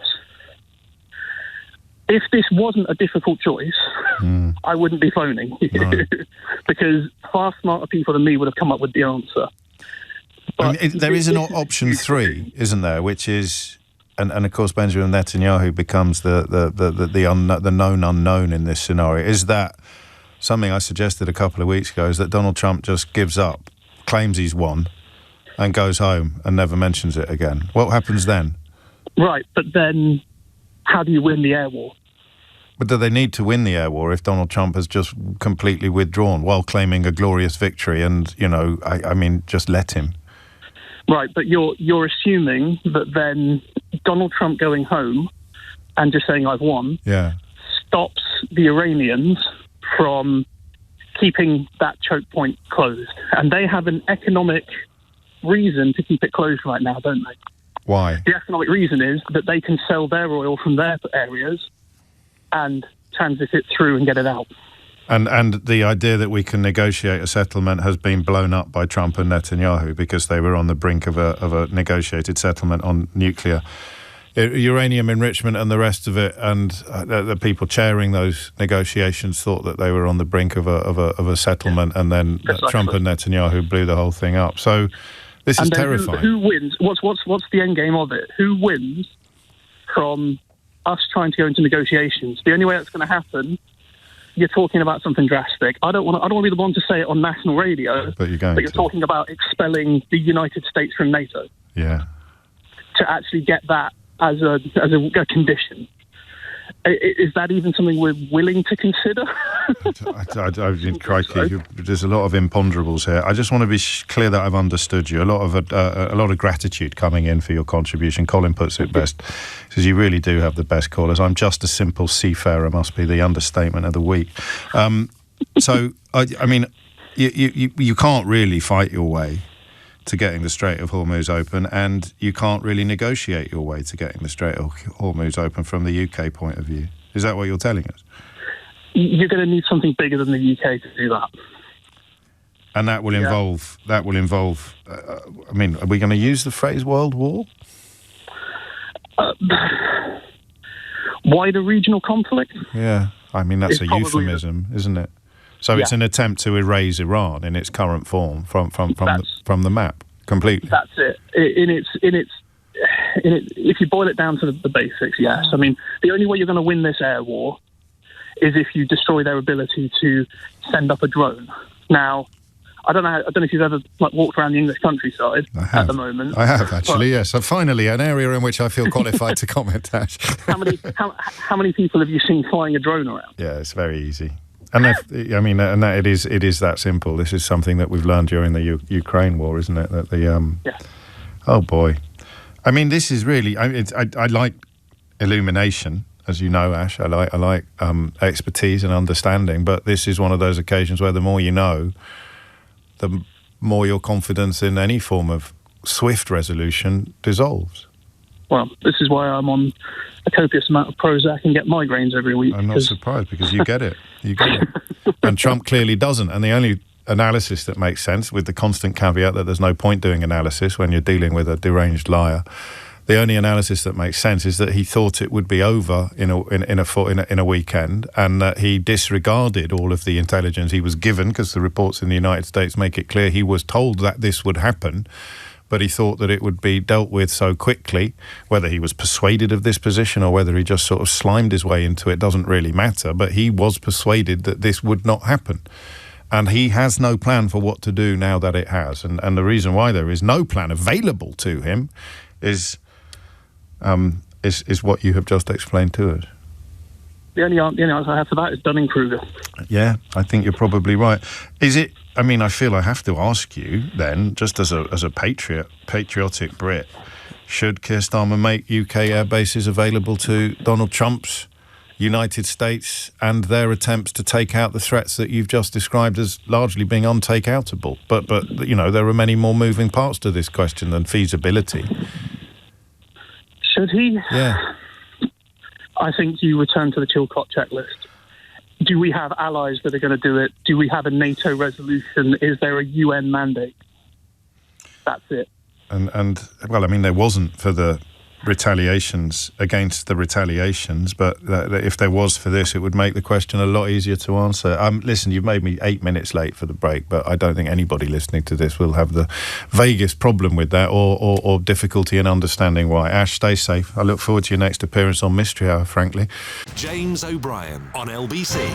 If this wasn't a difficult choice, I wouldn't be phoning. No. Because far smarter people than me would have come up with the answer. But there is an option 3, isn't there, which is, and of course Benjamin Netanyahu becomes the known unknown in this scenario. Is that something I suggested a couple of weeks ago, is that Donald Trump just gives up, claims he's won, and goes home and never mentions it again? What happens then? Right, but then how do you win the air war? But do they need to win the air war if Donald Trump has just completely withdrawn while claiming a glorious victory and, I mean, just let him? Right, but you're assuming that then Donald Trump going home and just saying I've won stops the Iranians from keeping that choke point closed. And they have an economic reason to keep it closed right now, don't they? Why? The economic reason is that they can sell their oil from their areas and transit it through and get it out. And the idea that we can negotiate a settlement has been blown up by Trump and Netanyahu because they were on the brink of a negotiated settlement on nuclear uranium enrichment and the rest of it. And the people chairing those negotiations thought that they were on the brink of a settlement, and then Trump and Netanyahu blew the whole thing up. So this is terrifying. Who wins? What's the end game of it? Who wins from us trying to go into negotiations? The only way that's going to happen, you're talking about something drastic. I don't want to be the one to say it on national radio, but you're talking about expelling the United States from NATO. Yeah. To actually get that as a condition. Is that even something we're willing to consider? Crikey, there's a lot of imponderables here. I just want to be clear that I've understood you. A lot of gratitude coming in for your contribution. Colin puts it best. He says, you really do have the best callers. I'm just a simple seafarer, must be the understatement of the week. So, I mean, you can't really fight your way to getting the Strait of Hormuz open, and you can't really negotiate your way to getting the Strait of Hormuz open from the UK point of view. Is that what you're telling us? You're going to need something bigger than the UK to do that. And that will involve, I mean, are we going to use the phrase world war? Wider regional conflict? Yeah, I mean, that's a euphemism, isn't it? So it's an attempt to erase Iran in its current form from the map completely. That's it. If you boil it down to the basics, yes. I mean, the only way you're going to win this air war is if you destroy their ability to send up a drone. Now, I don't know if you've ever walked around the English countryside at the moment. I have actually, yes. So finally, an area in which I feel qualified to comment. Ash. How many people have you seen flying a drone around? Yeah, it's very easy. And it is that simple. This is something that we've learned during the Ukraine war, isn't it? That oh boy, I mean, this is really. I like illumination, as you know, Ash. I like expertise and understanding. But this is one of those occasions where the more you know, the more your confidence in any form of swift resolution dissolves. Well, this is why I'm on a copious amount of Prozac and get migraines every week. I'm not surprised, because you get it. You get it. And Trump clearly doesn't. And the only analysis that makes sense, with the constant caveat that there's no point doing analysis when you're dealing with a deranged liar, The only analysis that makes sense is that he thought it would be over in a weekend, and that he disregarded all of the intelligence he was given, because the reports in the United States make it clear he was told that this would happen, but he thought that it would be dealt with so quickly. Whether he was persuaded of this position or whether he just sort of slimed his way into it doesn't really matter, but he was persuaded that this would not happen. And he has no plan for what to do now that it has. And the reason why there is no plan available to him is what you have just explained to us. The only answer I have for that is Dunning-Kruger. Yeah, I think you're probably right. Is it? I mean, I feel I have to ask you then, just as a patriotic Brit, should Keir Starmer make UK air bases available to Donald Trump's United States and their attempts to take out the threats that you've just described as largely being untakeoutable? But you know, there are many more moving parts to this question than feasibility. Should he? Yeah. I think you return to the Chilcot checklist. Do we have allies that are going to do it? Do we have a NATO resolution? Is there a UN mandate? That's it. And well, I mean, there wasn't for the retaliations against the retaliations, but if there was for this, it would make the question a lot easier to answer. Listen, you've made me 8 minutes late for the break, but I don't think anybody listening to this will have the vaguest problem with that or difficulty in understanding why. Ash, stay safe. I look forward to your next appearance on Mystery Hour, frankly. James O'Brien on LBC.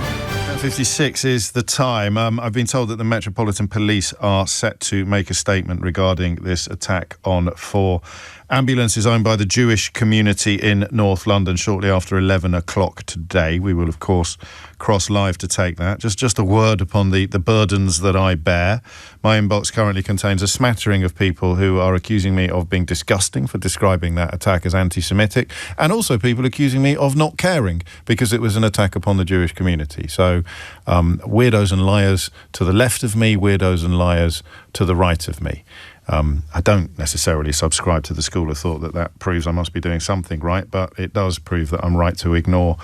56 is the time. I've been told that the Metropolitan Police are set to make a statement regarding this attack on 4 ambulances owned by the Jewish community in North London shortly after 11 o'clock today. We will, of course, cross live to take that. Just a word upon the burdens that I bear. My inbox currently contains a smattering of people who are accusing me of being disgusting for describing that attack as anti-Semitic, and also people accusing me of not caring because it was an attack upon the Jewish community. So weirdos and liars to the left of me, weirdos and liars to the right of me. I don't necessarily subscribe to the school of thought that proves I must be doing something right, but it does prove that I'm right to ignore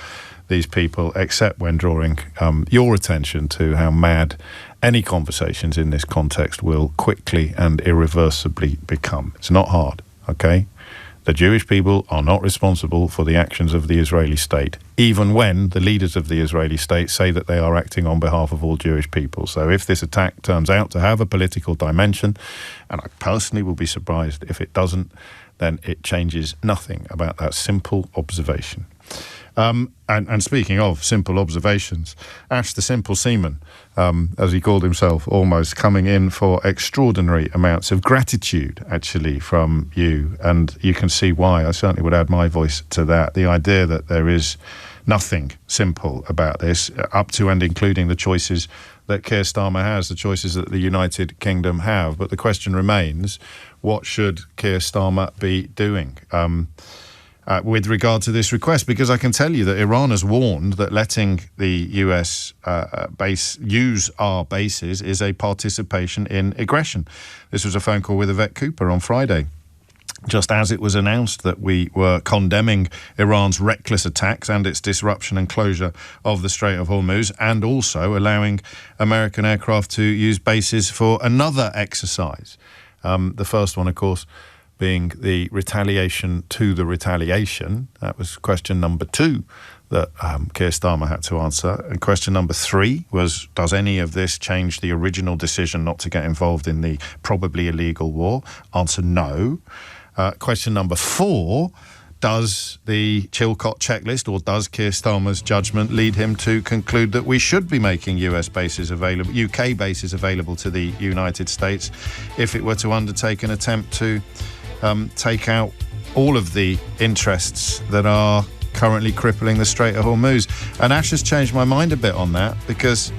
these people, except when drawing your attention to how mad any conversations in this context will quickly and irreversibly become. It's not hard, okay? The Jewish people are not responsible for the actions of the Israeli state, even when the leaders of the Israeli state say that they are acting on behalf of all Jewish people. So if this attack turns out to have a political dimension, and I personally will be surprised if it doesn't, then it changes nothing about that simple observation. And speaking of simple observations, Ash the Simple Seaman, as he called himself, almost coming in for extraordinary amounts of gratitude, actually, from you. And you can see why. I certainly would add my voice to that. The idea that there is nothing simple about this, up to and including the choices that Keir Starmer has, the choices that the United Kingdom have. But the question remains, what should Keir Starmer be doing? With regard to this request, because I can tell you that Iran has warned that letting the US base use our bases is a participation in aggression. This was a phone call with Yvette Cooper on Friday, just as it was announced that we were condemning Iran's reckless attacks and its disruption and closure of the Strait of Hormuz, and also allowing American aircraft to use bases for another exercise. The first one, of course, being the retaliation to the retaliation. That was question number 2 that Keir Starmer had to answer. And question number 3 was, does any of this change the original decision not to get involved in the probably illegal war? Answer, no. Question number 4, does the Chilcot checklist, or does Keir Starmer's judgment lead him to conclude that we should be making UK bases available to the United States if it were to undertake an attempt to take out all of the interests that are currently crippling the Strait of Hormuz? And Ash has changed my mind a bit on that, because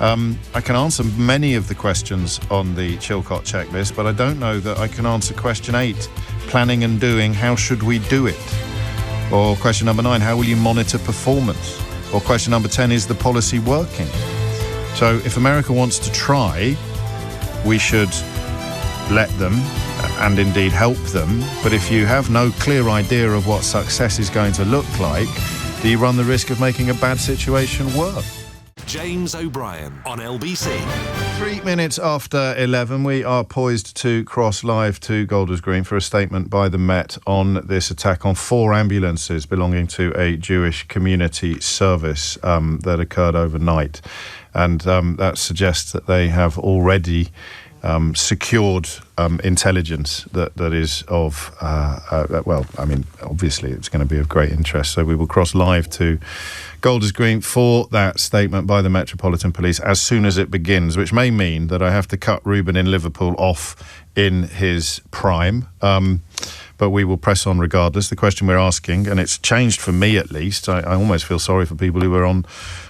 I can answer many of the questions on the Chilcot checklist, but I don't know that I can answer question 8, planning and doing, how should we do it? Or question number 9, how will you monitor performance? Or question number 10, is the policy working? So if America wants to try, we should let them and indeed help them. But if you have no clear idea of what success is going to look like, do you run the risk of making a bad situation worse? James O'Brien on LBC. 3 minutes after 11, we are poised to cross live to Golders Green for a statement by the Met on this attack on 4 ambulances belonging to a Jewish community service that occurred overnight. And that suggests that they have already secured intelligence that is of, well, I mean, obviously it's going to be of great interest. So we will cross live to Golders Green for that statement by the Metropolitan Police as soon as it begins, which may mean that I have to cut Ruben in Liverpool off in his prime. But we will press on regardless. The question we're asking, and it's changed for me at least, I almost feel sorry for people who were on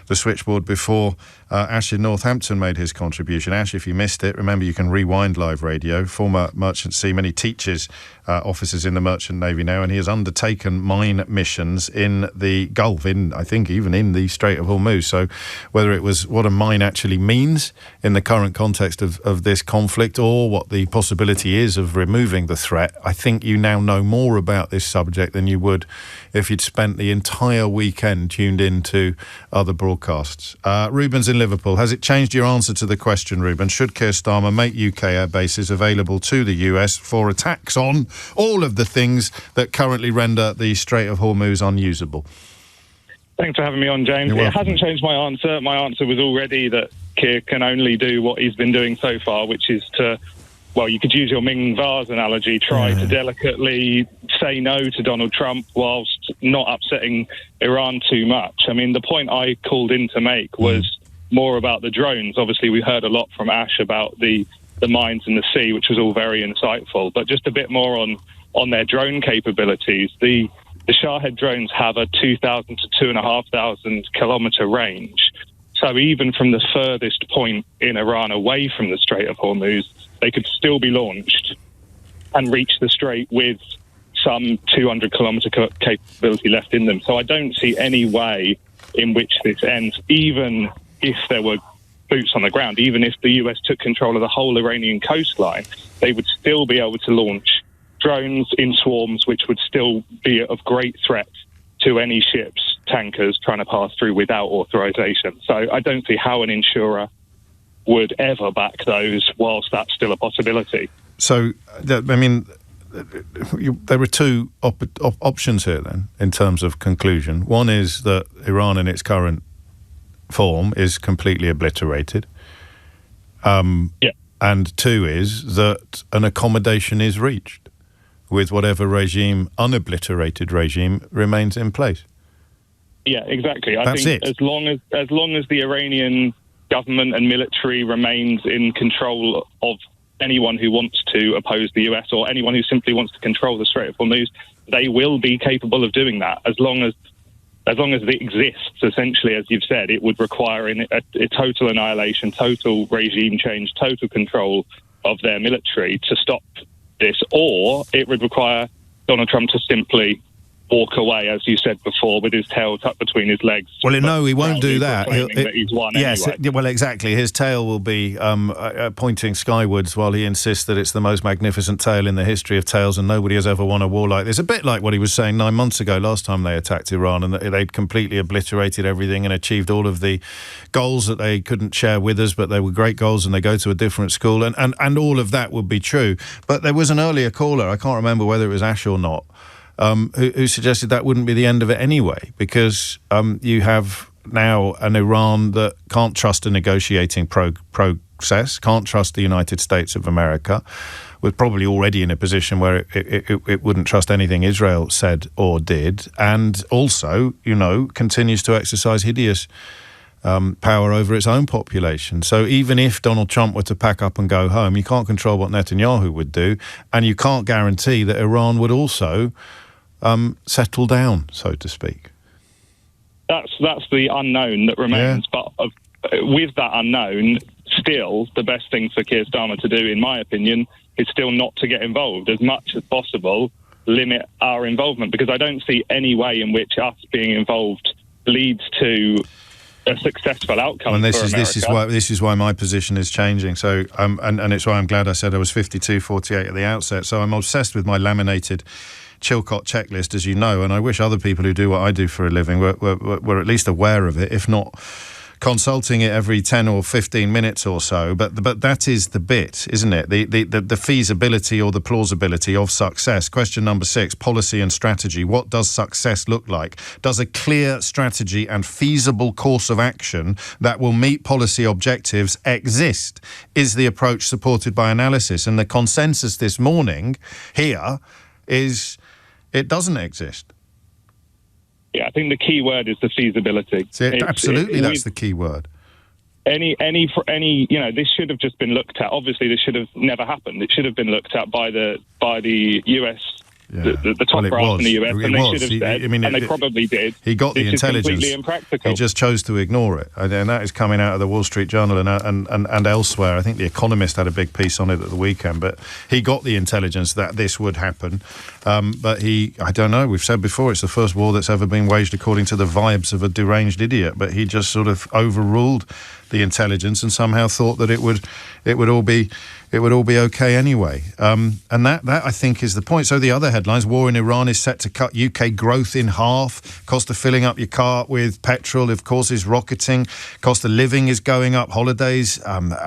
the switchboard before Ash in Northampton made his contribution. Ash, if you missed it, remember you can rewind live radio. Former Merchant Seaman, he teaches officers in the Merchant Navy now, and he has undertaken mine missions in the Gulf, I think even in the Strait of Hormuz. So whether it was what a mine actually means in the current context of this conflict, or what the possibility is of removing the threat, I think you now know more about this subject than you would if you'd spent the entire weekend tuned into other broadcasts. Ruben's in Liverpool. Has it changed your answer to the question, Ruben? Should Keir Starmer make UK air bases available to the US for attacks on all of the things that currently render the Strait of Hormuz unusable? Thanks for having me on, James. It hasn't changed my answer. My answer was already that Keir can only do what he's been doing so far, which is to, well, you could use your Ming vase analogy, try to delicately say no to Donald Trump whilst not upsetting Iran too much. I mean, the point I called in to make was more about the drones. Obviously, we heard a lot from Ash about the mines in the sea, which was all very insightful, but just a bit more on their drone capabilities. The Shahed drones have a 2,000 to 2,500 kilometre range. So even from the furthest point in Iran away from the Strait of Hormuz, they could still be launched and reach the Strait with some 200 kilometre capability left in them. So I don't see any way in which this ends, even if there were boots on the ground. Even if the US took control of the whole Iranian coastline, they would still be able to launch drones in swarms, which would still be of great threat to any ships, tankers trying to pass through without authorization. So I don't see how an insurer would ever back those whilst that's still a possibility. So, I mean, there are two options here then, in terms of conclusion. One is that Iran in its current form is completely obliterated. And two is that an accommodation is reached with whatever regime, unobliterated regime, remains in place. Yeah, exactly. I That's think it. as long as the Iranian government and military remains in control of anyone who wants to oppose the US or anyone who simply wants to control the Strait of Hormuz, they will be capable of doing that as long as it exists. Essentially, as you've said, it would require a total annihilation, total regime change, total control of their military to stop this, or it would require Donald Trump to simply walk away, as you said before, with his tail tucked between his legs. Well, no, he won't do that. He's won yes, anyway. Well, exactly. His tail will be pointing skywards while he insists that it's the most magnificent tail in the history of tails and nobody has ever won a war like this. A bit like what he was saying 9 months ago, last time they attacked Iran, and that they'd completely obliterated everything and achieved all of the goals that they couldn't share with us, but they were great goals and they go to a different school, and all of that would be true. But there was an earlier caller, I can't remember whether it was Ash or not, who suggested that wouldn't be the end of it anyway, because you have now an Iran that can't trust a negotiating process, can't trust the United States of America, was probably already in a position where it wouldn't trust anything Israel said or did, and also, continues to exercise hideous power over its own population. So even if Donald Trump were to pack up and go home, you can't control what Netanyahu would do, and you can't guarantee that Iran would also settle down, so to speak. That's the unknown that remains. Yeah. But with that unknown, still the best thing for Keir Starmer to do, in my opinion, is still not to get involved. As much as possible, limit our involvement, because I don't see any way in which us being involved leads to a successful outcome. And for America. this is why my position is changing. So and it's why I'm glad I said I was 52-48 at the outset. So I'm obsessed with my laminated Chilcot checklist, as you know, and I wish other people who do what I do for a living were at least aware of it, if not consulting it every 10 or 15 minutes or so. But that is the bit, isn't it? The feasibility or the plausibility of success. Question number 6, policy and strategy. What does success look like? Does a clear strategy and feasible course of action that will meet policy objectives exist? Is the approach supported by analysis? And the consensus this morning here is it doesn't exist. Yeah, I think the key word is the feasibility. Absolutely, that's the key word. Any, this should have just been looked at. Obviously, this should have never happened. It should have been looked at by the US. Yeah. The top brass in the US, and they should have said, and they probably did. He got the intelligence. Is completely impractical. He just chose to ignore it, and that is coming out of the Wall Street Journal and elsewhere. I think The Economist had a big piece on it at the weekend, but he got the intelligence that this would happen. But I don't know. We've said before, it's the first war that's ever been waged according to the vibes of a deranged idiot. But he just sort of overruled the intelligence and somehow thought that it would all be okay anyway. And that I think is the point. So the other headlines: war in Iran is set to cut UK growth in half. Cost of filling up your car with petrol, of course, is rocketing. Cost of living is going up. Holidays,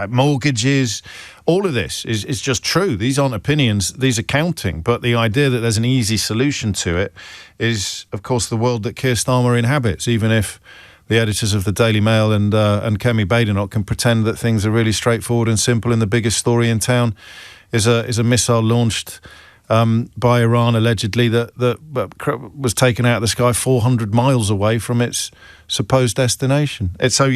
mortgages. All of this is just true. These aren't opinions. These are counting. But the idea that there's an easy solution to it is, of course, the world that Keir Starmer inhabits, even if the editors of the Daily Mail and Kemi Badenoch can pretend that things are really straightforward and simple, and the biggest story in town is a missile launched by Iran, allegedly, that was taken out of the sky 400 miles away from its supposed destination. So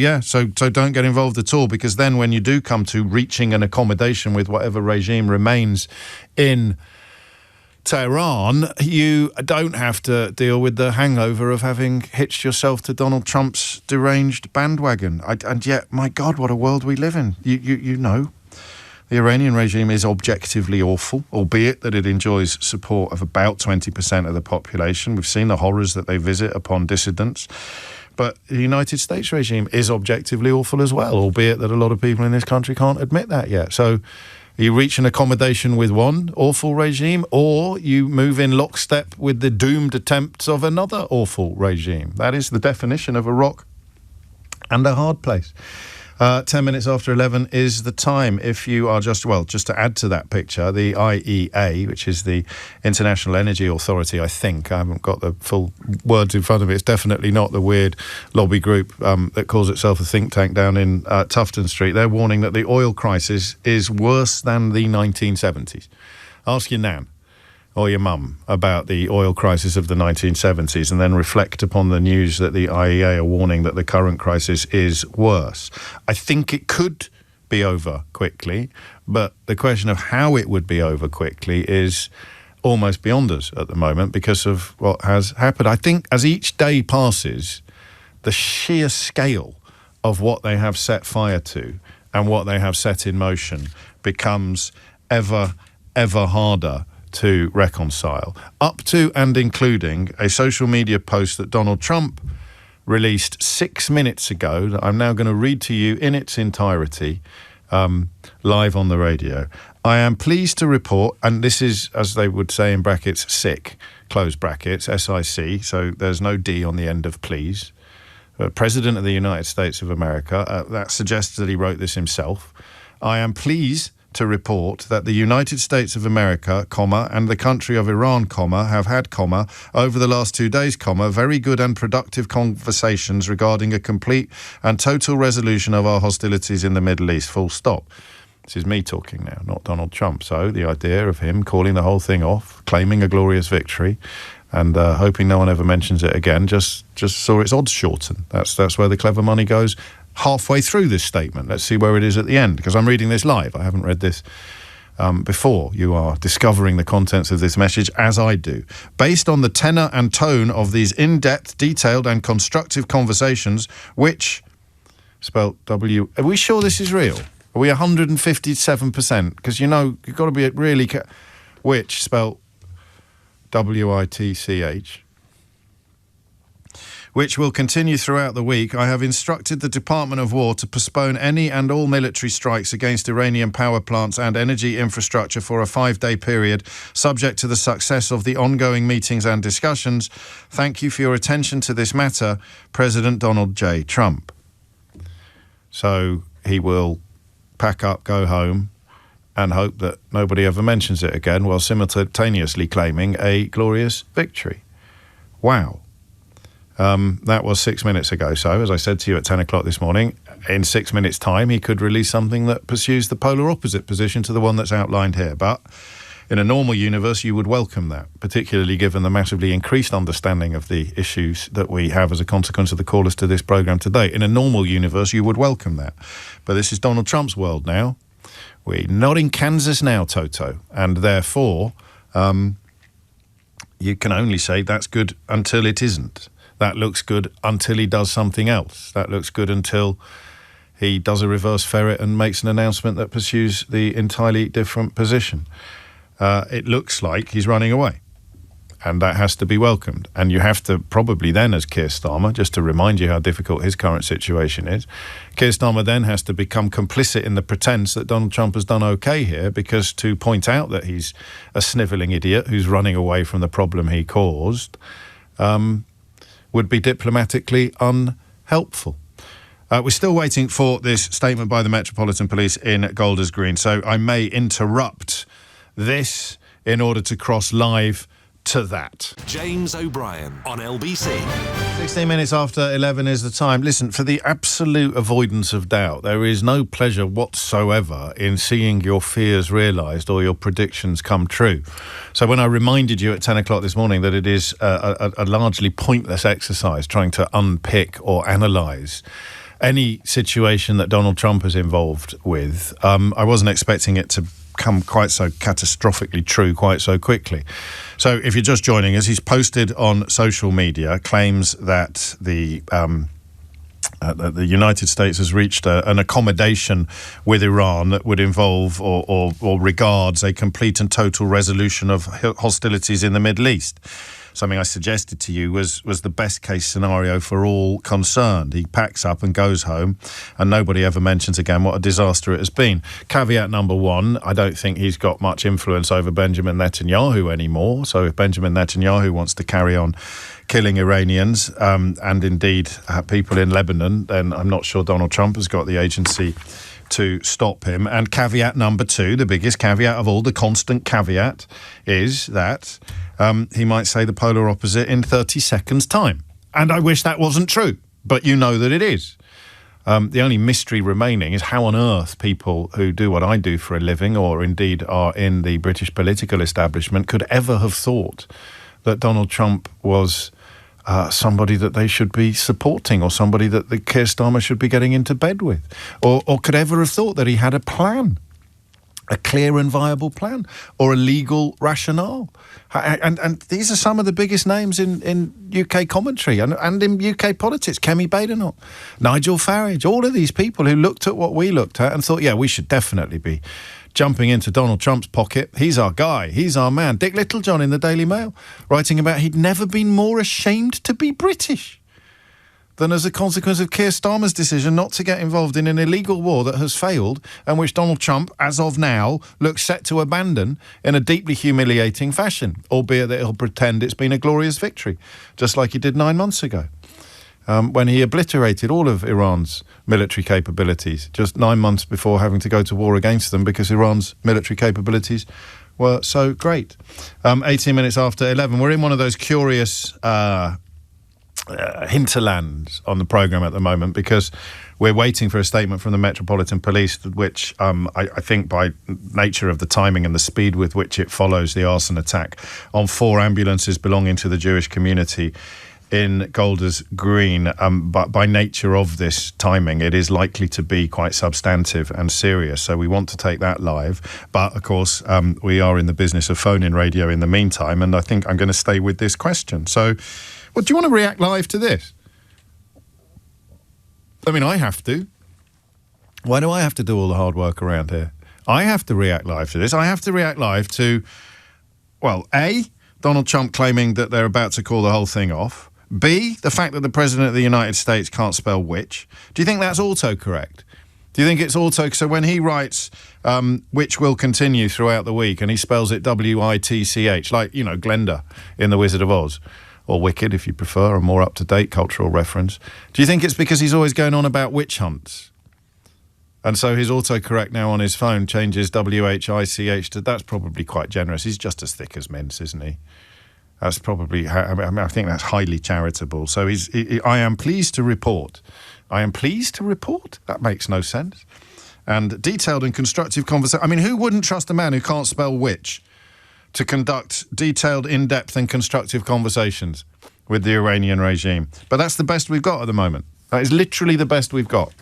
don't get involved at all, because then when you do come to reaching an accommodation with whatever regime remains in Tehran, you don't have to deal with the hangover of having hitched yourself to Donald Trump's deranged bandwagon. And yet, my God, what a world we live in. You know, the Iranian regime is objectively awful, albeit that it enjoys support of about 20% of the population. We've seen the horrors that they visit upon dissidents. But the United States regime is objectively awful as well, albeit that a lot of people in this country can't admit that yet. So you reach an accommodation with one awful regime, or you move in lockstep with the doomed attempts of another awful regime. That is the definition of a rock and a hard place. 10 minutes after 11 is the time. If you are just to add to that picture, the IEA, which is the International Energy Authority, I think, I haven't got the full words in front of it, it's definitely not the weird lobby group that calls itself a think tank down in Tufton Street. They're warning that the oil crisis is worse than the 1970s. Ask your nan or your mum about the oil crisis of the 1970s, and then reflect upon the news that the IEA are warning that the current crisis is worse. I think it could be over quickly, but the question of how it would be over quickly is almost beyond us at the moment because of what has happened. I think as each day passes, the sheer scale of what they have set fire to and what they have set in motion becomes ever harder to reconcile, up to and including a social media post that Donald Trump released 6 minutes ago that I'm now going to read to you in its entirety, live on the radio. I am pleased to report, and this is, as they would say in brackets, sick, close brackets, SIC, so there's no D on the end of please. President of the United States of America, that suggests that he wrote this himself. I am pleased to report that the United States of America, and the country of Iran, have had, over the last 2 days, very good and productive conversations regarding a complete and total resolution of our hostilities in the Middle East, full stop. This is me talking now, not Donald Trump. So the idea of him calling the whole thing off, claiming a glorious victory, and hoping no one ever mentions it again, just saw its odds shorten. That's where the clever money goes. Halfway through this statement, let's see where it is at the end, because I'm reading this live. I haven't read this before. You are discovering the contents of this message as I do. Based on the tenor and tone of these in-depth, detailed and constructive conversations, which, spelled W... Are we sure this is real? Are we 157%? Because, you've got to be really... which, spelled WITCH... which will continue throughout the week, I have instructed the Department of War to postpone any and all military strikes against Iranian power plants and energy infrastructure for a 5-day period, subject to the success of the ongoing meetings and discussions. Thank you for your attention to this matter, President Donald J. Trump. So he will pack up, go home, and hope that nobody ever mentions it again, while simultaneously claiming a glorious victory. Wow. That was 6 minutes ago. So, as I said to you at 10 o'clock this morning, in 6 minutes' time, he could release something that pursues the polar opposite position to the one that's outlined here. But in a normal universe, you would welcome that, particularly given the massively increased understanding of the issues that we have as a consequence of the callers to this programme today. In a normal universe, you would welcome that. But this is Donald Trump's world now. We're not in Kansas now, Toto, and therefore you can only say that's good until it isn't. That looks good until he does something else. That looks good until he does a reverse ferret and makes an announcement that pursues the entirely different position. It looks like he's running away, and that has to be welcomed. And you have to probably then, as Keir Starmer, just to remind you how difficult his current situation is, Keir Starmer then has to become complicit in the pretense that Donald Trump has done okay here, because to point out that he's a snivelling idiot who's running away from the problem he caused would be diplomatically unhelpful. We're still waiting for this statement by the Metropolitan Police in Golders Green, so I may interrupt this in order to cross live to that. James O'Brien on LBC. 16 minutes after 11 is the time. Listen, for the absolute avoidance of doubt, there is no pleasure whatsoever in seeing your fears realised or your predictions come true. So when I reminded you at 10 o'clock this morning that it is a largely pointless exercise trying to unpick or analyse any situation that Donald Trump is involved with, I wasn't expecting it to come quite so catastrophically true quite so quickly. So if you're just joining us, he's posted on social media claims that the United States has reached an accommodation with Iran that would involve or regards a complete and total resolution of hostilities in the Middle East. Something I suggested to you was the best case scenario for all concerned. He packs up and goes home, and nobody ever mentions again what a disaster it has been. Caveat number one, I don't think he's got much influence over Benjamin Netanyahu anymore. So if Benjamin Netanyahu wants to carry on killing Iranians and indeed people in Lebanon, then I'm not sure Donald Trump has got the agency to stop him. And caveat number two, the biggest caveat of all, the constant caveat, is that he might say the polar opposite in 30 seconds' time. And I wish that wasn't true, but you know that it is. The only mystery remaining is how on earth people who do what I do for a living, or indeed are in the British political establishment, could ever have thought that Donald Trump was somebody that they should be supporting, or somebody that the Keir Starmer should be getting into bed with, or could ever have thought that he had a plan, a clear and viable plan, or a legal rationale. And these are some of the biggest names in UK commentary and in UK politics. Kemi Badenoch, Nigel Farage, all of these people who looked at what we looked at and thought, yeah, we should definitely be jumping into Donald Trump's pocket. He's our guy. He's our man. Dick Littlejohn in the Daily Mail, writing about he'd never been more ashamed to be British than as a consequence of Keir Starmer's decision not to get involved in an illegal war that has failed and which Donald Trump, as of now, looks set to abandon in a deeply humiliating fashion, albeit that he'll pretend it's been a glorious victory, just like he did 9 months ago, when he obliterated all of Iran's military capabilities just 9 months before having to go to war against them because Iran's military capabilities were so great. 18 minutes after 11, we're in one of those curious hinterlands on the programme at the moment, because we're waiting for a statement from the Metropolitan Police, which I think by nature of the timing and the speed with which it follows the arson attack on 4 ambulances belonging to the Jewish community in Golders Green, but by nature of this timing, it is likely to be quite substantive and serious. So we want to take that live. But, of course, we are in the business of phone-in radio in the meantime, and I think I'm going to stay with this question. So, well, do you want to react live to this? I mean, I have to. Why do I have to do all the hard work around here? I have to react live to this. I have to react live to, well, A, Donald Trump claiming that they're about to call the whole thing off. B, the fact that the President of the United States can't spell which. Do you think that's autocorrect? Do you think it's so when he writes which will continue throughout the week and he spells it W-I-T-C-H, like, you know, Glenda in The Wizard of Oz, or Wicked if you prefer, a more up-to-date cultural reference. Do you think it's because he's always going on about witch hunts? And so his autocorrect now on his phone changes WHICH to, that's probably quite generous. He's just as thick as mince, isn't he? That's probably, I think that's highly charitable. So I am pleased to report. I am pleased to report? That makes no sense. And detailed and constructive conversation. I mean, who wouldn't trust a man who can't spell which to conduct detailed, in-depth and constructive conversations with the Iranian regime? But that's the best we've got at the moment. That is literally the best we've got,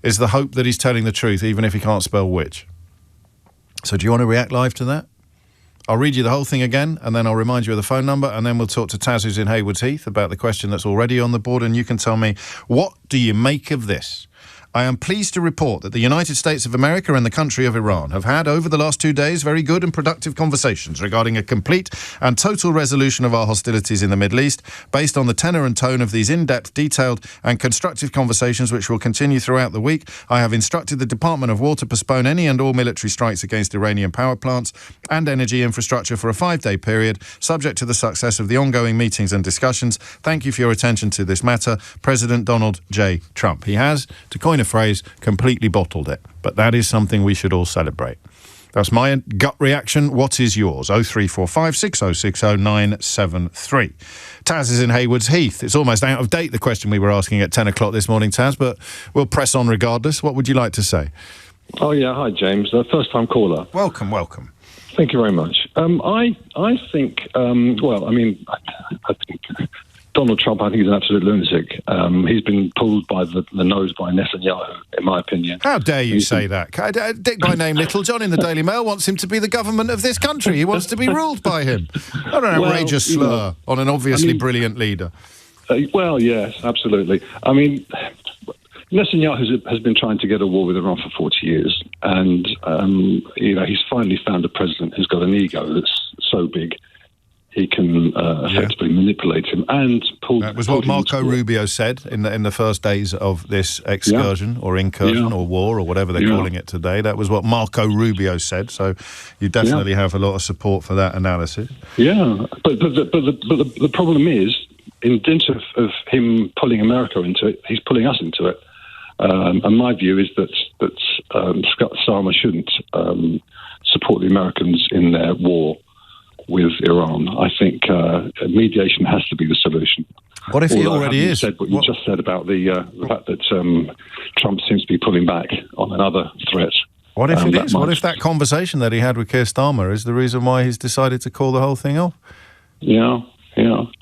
is the hope that he's telling the truth, even if he can't spell which. So do you want to react live to that? I'll read you the whole thing again, and then I'll remind you of the phone number, and then we'll talk to Taz, who's in Haywards Heath, about the question that's already on the board, and you can tell me, what do you make of this? I am pleased to report that the United States of America and the country of Iran have had, over the last 2 days, very good and productive conversations regarding a complete and total resolution of our hostilities in the Middle East, based on the tenor and tone of these in-depth, detailed and constructive conversations, which will continue throughout the week. I have instructed the Department of War to postpone any and all military strikes against Iranian power plants and energy infrastructure for a 5-day period, subject to the success of the ongoing meetings and discussions. Thank you for your attention to this matter. President Donald J. Trump. He has, to coin a phrase, completely bottled it. But that is something we should all celebrate. That's my gut reaction. What is yours? 0345 6060 973. Taz is in Haywards Heath. It's almost out of date, the question we were asking at 10 o'clock this morning, Taz, but we'll press on regardless. What would you like to say? Oh, yeah. Hi, James. First-time caller. Welcome, welcome. Thank you very much. I think, I think Donald Trump, I think, is an absolute lunatic. He's been pulled by the nose by Netanyahu, in my opinion. How dare you say that? Dick by name Little John in the Daily Mail wants him to be the government of this country. He wants to be ruled by him. What an outrageous slur on an obviously brilliant leader. Well, yes, absolutely. I mean, Netanyahu has been trying to get a war with Iran for 40 years, and he's finally found a president who's got an ego that's so big he can effectively manipulate him and pull. That was what Marco Rubio said in the first days of this excursion or incursion or war or whatever they're calling it today. That was what Marco Rubio said. So you definitely have a lot of support for that analysis. Yeah, but the problem is, in dint of him pulling America into it, he's pulling us into it. And my view is that Starmer shouldn't support the Americans in their war with Iran. I think mediation has to be the solution. What if he already is? Said what you just said about the fact that Trump seems to be pulling back on another threat. What if it is? What if that conversation that he had with Keir Starmer is the reason why he's decided to call the whole thing off? Yeah.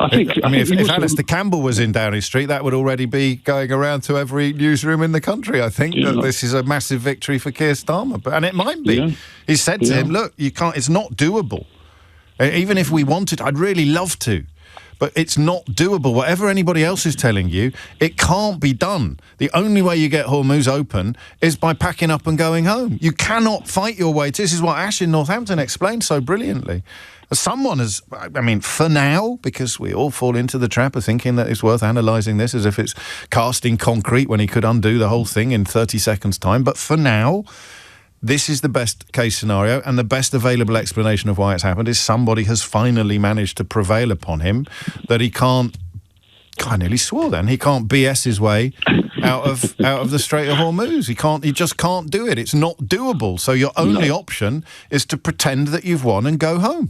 I think if Alistair Campbell was in Downing Street, that would already be going around to every newsroom in the country. I think that this is a massive victory for Keir Starmer, and it might be. Yeah. He said to him, "Look, you can't. It's not doable. Even if we wanted, I'd really love to, but it's not doable. Whatever anybody else is telling you, it can't be done. The only way you get Hormuz open is by packing up and going home. You cannot fight your way to this." Is what Ash in Northampton explained so brilliantly. Someone has, for now, because we all fall into the trap of thinking that it's worth analysing this as if it's casting concrete when he could undo the whole thing in 30 seconds' time. But for now, this is the best case scenario, and the best available explanation of why it's happened is somebody has finally managed to prevail upon him that he can't, I nearly swore then, he can't BS his way out of the Strait of Hormuz. He just can't do it. It's not doable. So your only option is to pretend that you've won and go home.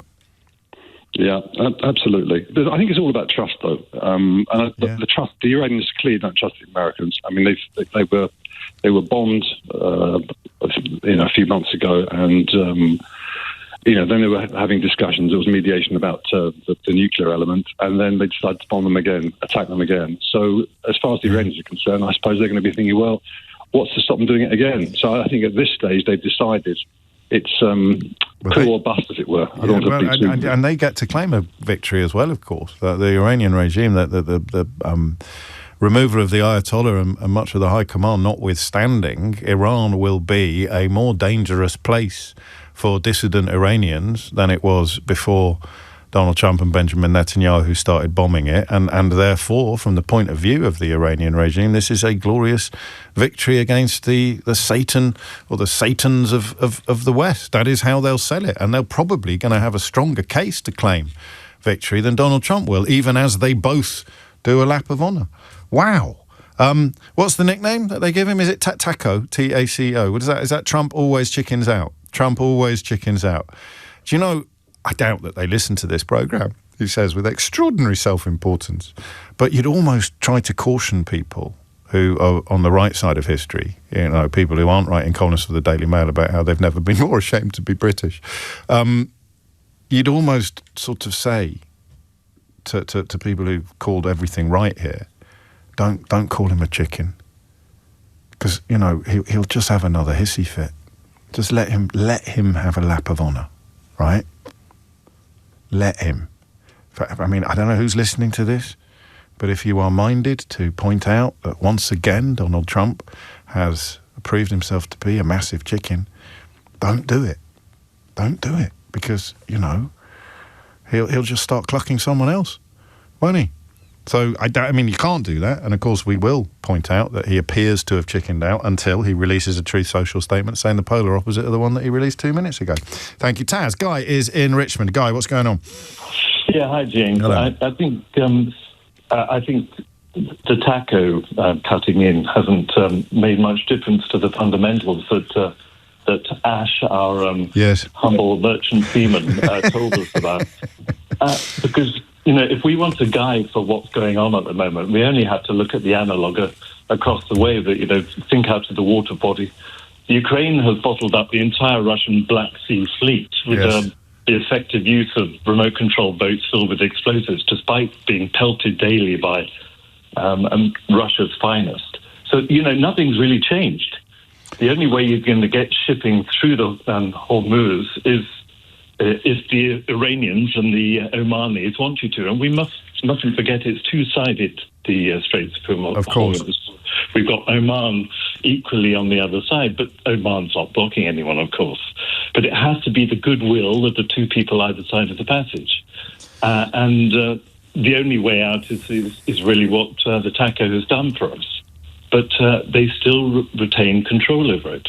Yeah, absolutely. I think it's all about trust, though. The trust, the Iranians clearly don't trust the Americans. I mean, they were bombed, a few months ago, and then they were having discussions. There was mediation about the nuclear element, and then they decided to bomb them again, attack them again. So, as far as the Iranians are concerned, I suppose they're going to be thinking, well, what's to stop them doing it again? So, I think at this stage they've decided it's coup or bust, as it were. And they get to claim a victory as well, of course. The Iranian regime, the removal of the Ayatollah and much of the high command notwithstanding, Iran will be a more dangerous place for dissident Iranians than it was before Donald Trump and Benjamin Netanyahu started bombing it, and therefore, from the point of view of the Iranian regime, this is a glorious victory against the Satan or the Satans of the West. That is how they'll sell it, and they're probably going to have a stronger case to claim victory than Donald Trump will, even as they both do a lap of honour. Wow. What's the nickname that they give him? Is it Taco? T-A-C-O. What is that? Is that Trump always chickens out? Trump always chickens out. Do you know, I doubt that they listen to this programme, he says, with extraordinary self-importance. But you'd almost try to caution people who are on the right side of history, people who aren't writing columnists for the Daily Mail about how they've never been more ashamed to be British. You'd almost sort of say to people who've called everything right here, don't call him a chicken, because he'll just have another hissy fit. Just let him have a lap of honour, right? Let him. I mean, I don't know who's listening to this, but if you are minded to point out that once again Donald Trump has proved himself to be a massive chicken, don't do it. Don't do it, because he'll just start clucking someone else, won't he? So, you can't do that. And, of course, we will point out that he appears to have chickened out until he releases a Truth Social statement saying the polar opposite of the one that he released 2 minutes ago. Thank you, Taz. Guy is in Richmond. Guy, what's going on? Yeah, hi, James. Hello. I think the taco cutting in hasn't made much difference to the fundamentals that Ash, our humble merchant seaman, told us about. Because, if we want a guide for what's going on at the moment, we only have to look at the analogue across the way that, think out of the water body. Ukraine has bottled up the entire Russian Black Sea fleet with the effective use of remote-controlled boats filled with explosives, despite being pelted daily by Russia's finest. So, nothing's really changed. The only way you're going to get shipping through the Hormuz is the Iranians and the Omanis want you to. And we mustn't forget it's two-sided, the Straits of Hormuz. Of course. We've got Oman equally on the other side, but Oman's not blocking anyone, of course. But it has to be the goodwill of the two people either side of the passage. And the only way out is really what the taco has done for us. But they still retain control over it.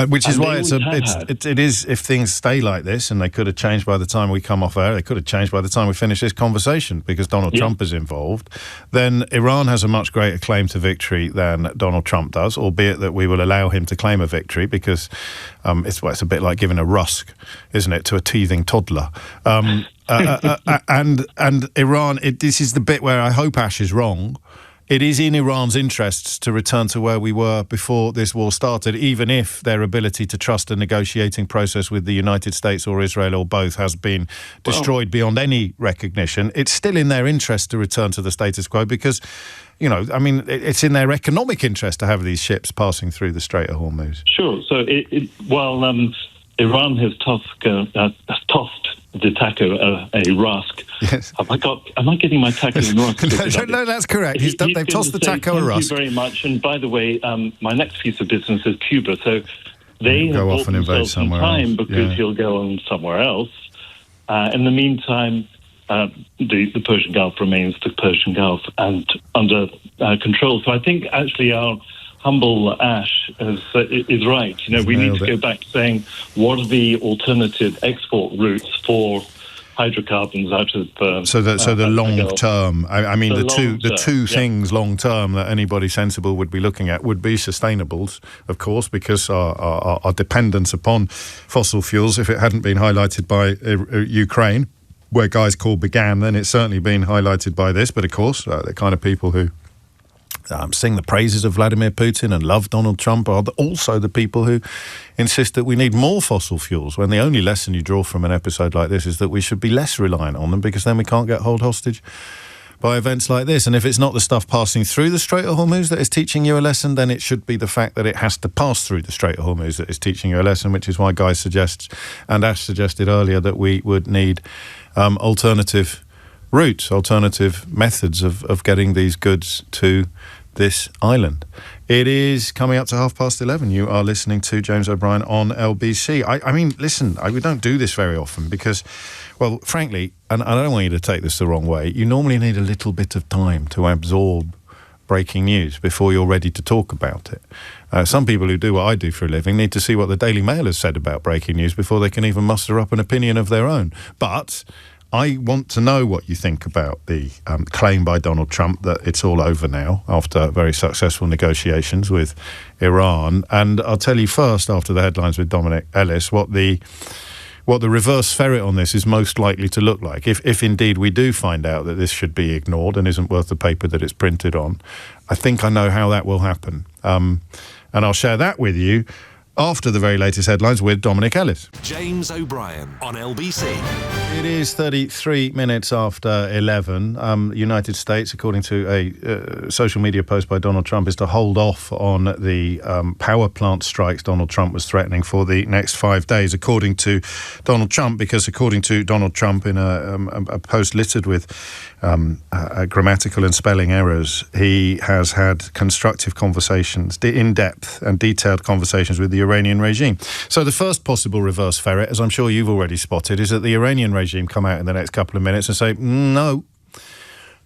Which is why it is, if things stay like this, and they could have changed by the time we come off air, they could have changed by the time we finish this conversation, because Donald Trump is involved, then Iran has a much greater claim to victory than Donald Trump does, albeit that we will allow him to claim a victory, because it's a bit like giving a rusk, isn't it, to a teething toddler. And Iran, this is the bit where I hope Ash is wrong. It is in Iran's interests to return to where we were before this war started, even if their ability to trust a negotiating process with the United States or Israel or both has been destroyed beyond any recognition. It's still in their interest to return to the status quo because, it's in their economic interest to have these ships passing through the Strait of Hormuz. Sure. So while Iran has tossed the taco a rusk. Yes. Am I getting my taco and rusk? No, that's correct. They've tossed the taco a rusk. Thank you very much. And by the way, my next piece of business is Cuba. So they have bought themselves some time because he'll go on somewhere else. In the meantime, the Persian Gulf remains the Persian Gulf and under control. So I think actually our humble Ash is right. We need to go back to saying, what are the alternative export routes for hydrocarbons out of so the long term. The two things long term that anybody sensible would be looking at would be sustainables, of course, because our dependence upon fossil fuels, if it hadn't been highlighted by Ukraine, where Guy's call began, then it's certainly been highlighted by this. But of course, the kind of people who sing the praises of Vladimir Putin and love Donald Trump are also the people who insist that we need more fossil fuels, when the only lesson you draw from an episode like this is that we should be less reliant on them, because then we can't get held hostage by events like this. And if it's not the stuff passing through the Strait of Hormuz that is teaching you a lesson, then it should be the fact that it has to pass through the Strait of Hormuz that is teaching you a lesson, which is why Guy suggests, and Ash suggested earlier, that we would need alternative routes, alternative methods of getting these goods to this island. It is coming up to 11:30. You are listening to James O'Brien on LBC. Listen, we don't do this very often because, well, frankly, and I don't want you to take this the wrong way, you normally need a little bit of time to absorb breaking news before you're ready to talk about it. Some people who do what I do for a living need to see what the Daily Mail has said about breaking news before they can even muster up an opinion of their own. But I want to know what you think about the claim by Donald Trump that it's all over now after very successful negotiations with Iran. And I'll tell you first, after the headlines with Dominic Ellis, what the reverse ferret on this is most likely to look like. If indeed we do find out that this should be ignored and isn't worth the paper that it's printed on, I think I know how that will happen. And I'll share that with you after the very latest headlines with Dominic Ellis. James O'Brien on LBC. It is 33 minutes after 11. The United States, according to a social media post by Donald Trump, is to hold off on the power plant strikes Donald Trump was threatening for the next 5 days, according to Donald Trump, because according to Donald Trump in a post littered with grammatical and spelling errors, he has had constructive conversations, in-depth and detailed conversations with the Iranian regime. So the first possible reverse ferret, as I'm sure you've already spotted, is that the Iranian regime come out in the next couple of minutes and say, no,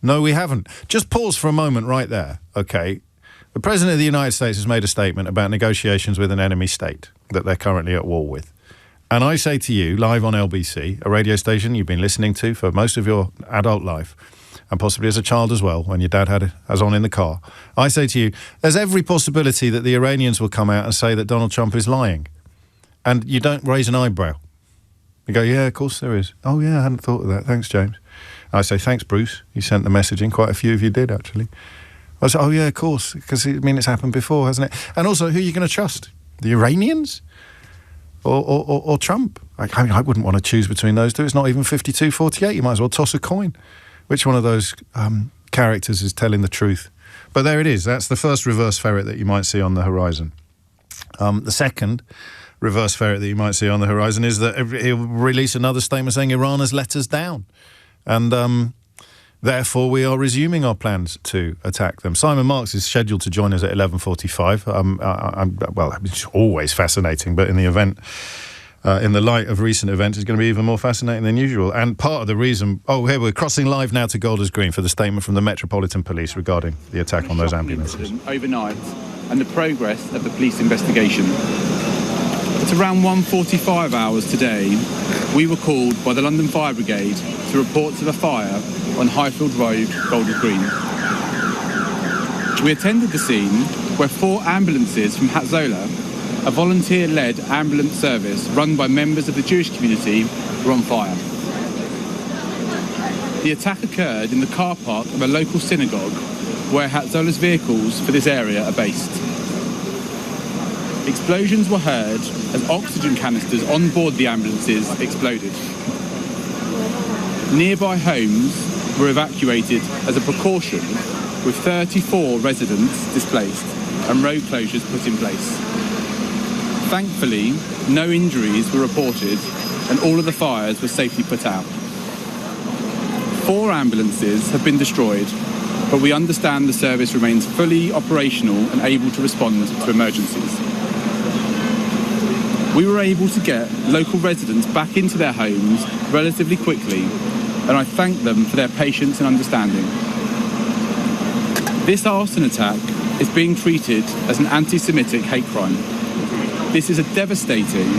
we haven't. Just pause for a moment right there, okay? The President of the United States has made a statement about negotiations with an enemy state that they're currently at war with. And I say to you, live on LBC, a radio station you've been listening to for most of your adult life, and possibly as a child as well, when your dad had us on in the car, I say to you, there's every possibility that the Iranians will come out and say that Donald Trump is lying. And you don't raise an eyebrow. You go, yeah, of course there is. Oh, yeah, I hadn't thought of that. Thanks, James. I say, thanks, Bruce. You sent the message in. Quite a few of you did, actually. I say, oh, yeah, of course, because it's happened before, hasn't it? And also, who are you going to trust? The Iranians? Or Trump? I mean, I wouldn't want to choose between those two. It's not even 52-48. You might as well toss a coin. Which one of those characters is telling the truth? But there it is. That's the first reverse ferret that you might see on the horizon. The second reverse ferret that you might see on the horizon is that he'll release another statement saying Iran has let us down. And therefore, we are resuming our plans to attack them. Simon Marks is scheduled to join us at 11:45. Well, it's always fascinating, but in the event... in the light of recent events, is going to be even more fascinating than usual. And part of the reason... Oh, here we're crossing live now to Golders Green for the statement from the Metropolitan Police regarding the attack on those ambulances. Overnight, and the progress of the police investigation. At around 1:45 hours today, we were called by the London Fire Brigade to reports of a fire on Highfield Road, Golders Green. We attended the scene where 4 ambulances from Hatzola, a volunteer-led ambulance service run by members of the Jewish community, were on fire. The attack occurred in the car park of a local synagogue where Hatzola's vehicles for this area are based. Explosions were heard as oxygen canisters on board the ambulances exploded. Nearby homes were evacuated as a precaution, with 34 residents displaced and road closures put in place. Thankfully, no injuries were reported and all of the fires were safely put out. 4 ambulances have been destroyed, but we understand the service remains fully operational and able to respond to emergencies. We were able to get local residents back into their homes relatively quickly, and I thank them for their patience and understanding. This arson attack is being treated as an antisemitic hate crime. This is a devastating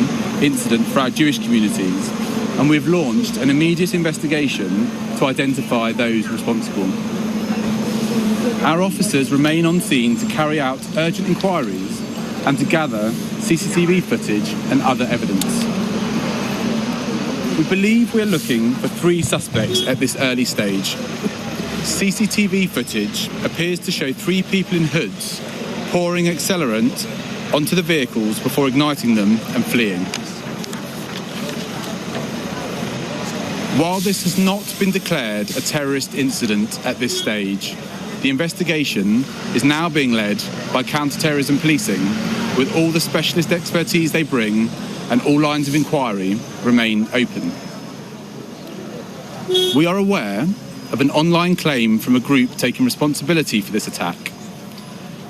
incident for our Jewish communities, and we've launched an immediate investigation to identify those responsible. Our officers remain on scene to carry out urgent inquiries and to gather CCTV footage and other evidence. We believe we are looking for 3 suspects at this early stage. CCTV footage appears to show 3 people in hoods pouring accelerant onto the vehicles before igniting them and fleeing. While this has not been declared a terrorist incident at this stage, the investigation is now being led by counter-terrorism policing, with all the specialist expertise they bring and all lines of inquiry remain open. We are aware of an online claim from a group taking responsibility for this attack.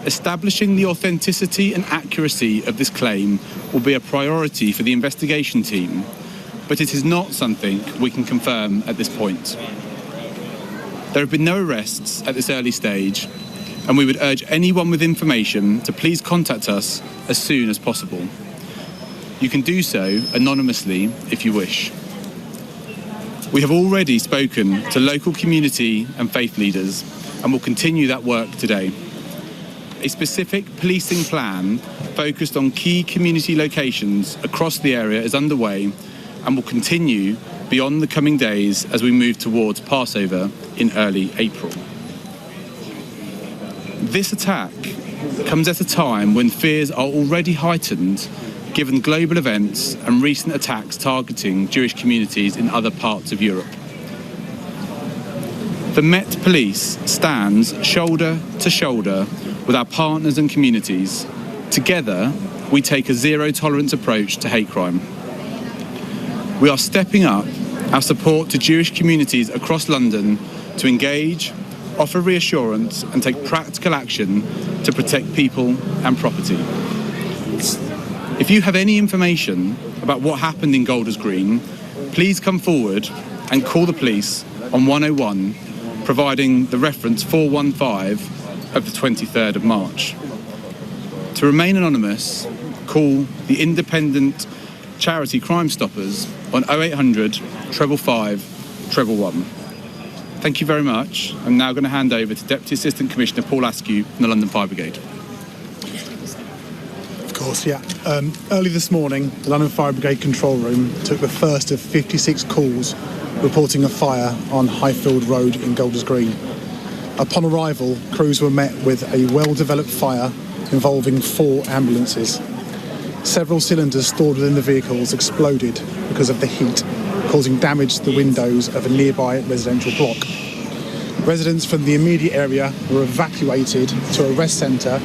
Establishing the authenticity and accuracy of this claim will be a priority for the investigation team, but it is not something we can confirm at this point. There have been no arrests at this early stage, and we would urge anyone with information to please contact us as soon as possible. You can do so anonymously if you wish. We have already spoken to local community and faith leaders and will continue that work today. A specific policing plan focused on key community locations across the area is underway and will continue beyond the coming days as we move towards Passover in early April. This attack comes at a time when fears are already heightened given global events and recent attacks targeting Jewish communities in other parts of Europe. The Met Police stands shoulder to shoulder with our partners and communities. Together, we take a zero-tolerance approach to hate crime. We are stepping up our support to Jewish communities across London to engage, offer reassurance and take practical action to protect people and property. If you have any information about what happened in Golders Green, please come forward and call the police on 101, providing the reference 415 of the 23rd of March. To remain anonymous, call the independent charity Crime Stoppers on 0800 555 111. Thank you very much. I'm now going to hand over to Deputy Assistant Commissioner Paul Askew from the London Fire Brigade. Of course, yeah. Early this morning, the London Fire Brigade control room took the first of 56 calls reporting a fire on Highfield Road in Golders Green. Upon arrival, crews were met with a well-developed fire involving 4 ambulances. Several cylinders stored within the vehicles exploded because of the heat, causing damage to the windows of a nearby residential block. Residents from the immediate area were evacuated to a rest centre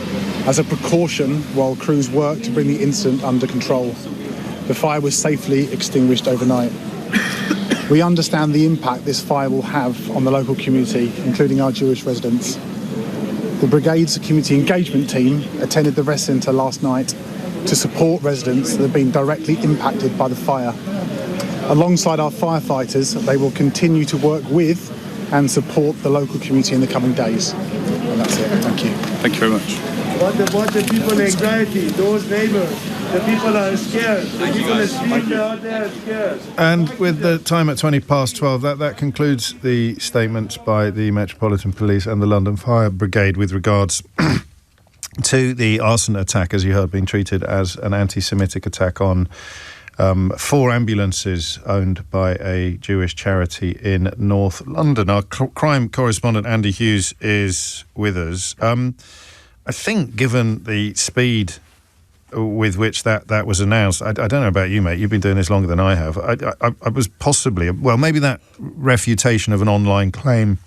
as a precaution while crews worked to bring the incident under control. The fire was safely extinguished overnight. We understand the impact this fire will have on the local community, including our Jewish residents. The Brigade's community engagement team attended the rest centre last night to support residents that have been directly impacted by the fire. Alongside our firefighters, they will continue to work with and support the local community in the coming days. And that's it. Thank you. Thank you very much. What about the people anxiety, those neighbours? The people are scared. The people are sleeping out there scared. And with the time at 12:20, that concludes the statement by the Metropolitan Police and the London Fire Brigade with regards to the arson attack, as you heard, being treated as an anti-Semitic attack on 4 ambulances owned by a Jewish charity in North London. Our crime correspondent Andy Hughes is with us. I think, given the speed with which that was announced, I don't know about you, mate. You've been doing this longer than I have. I was possibly, well, maybe that refutation of an online claim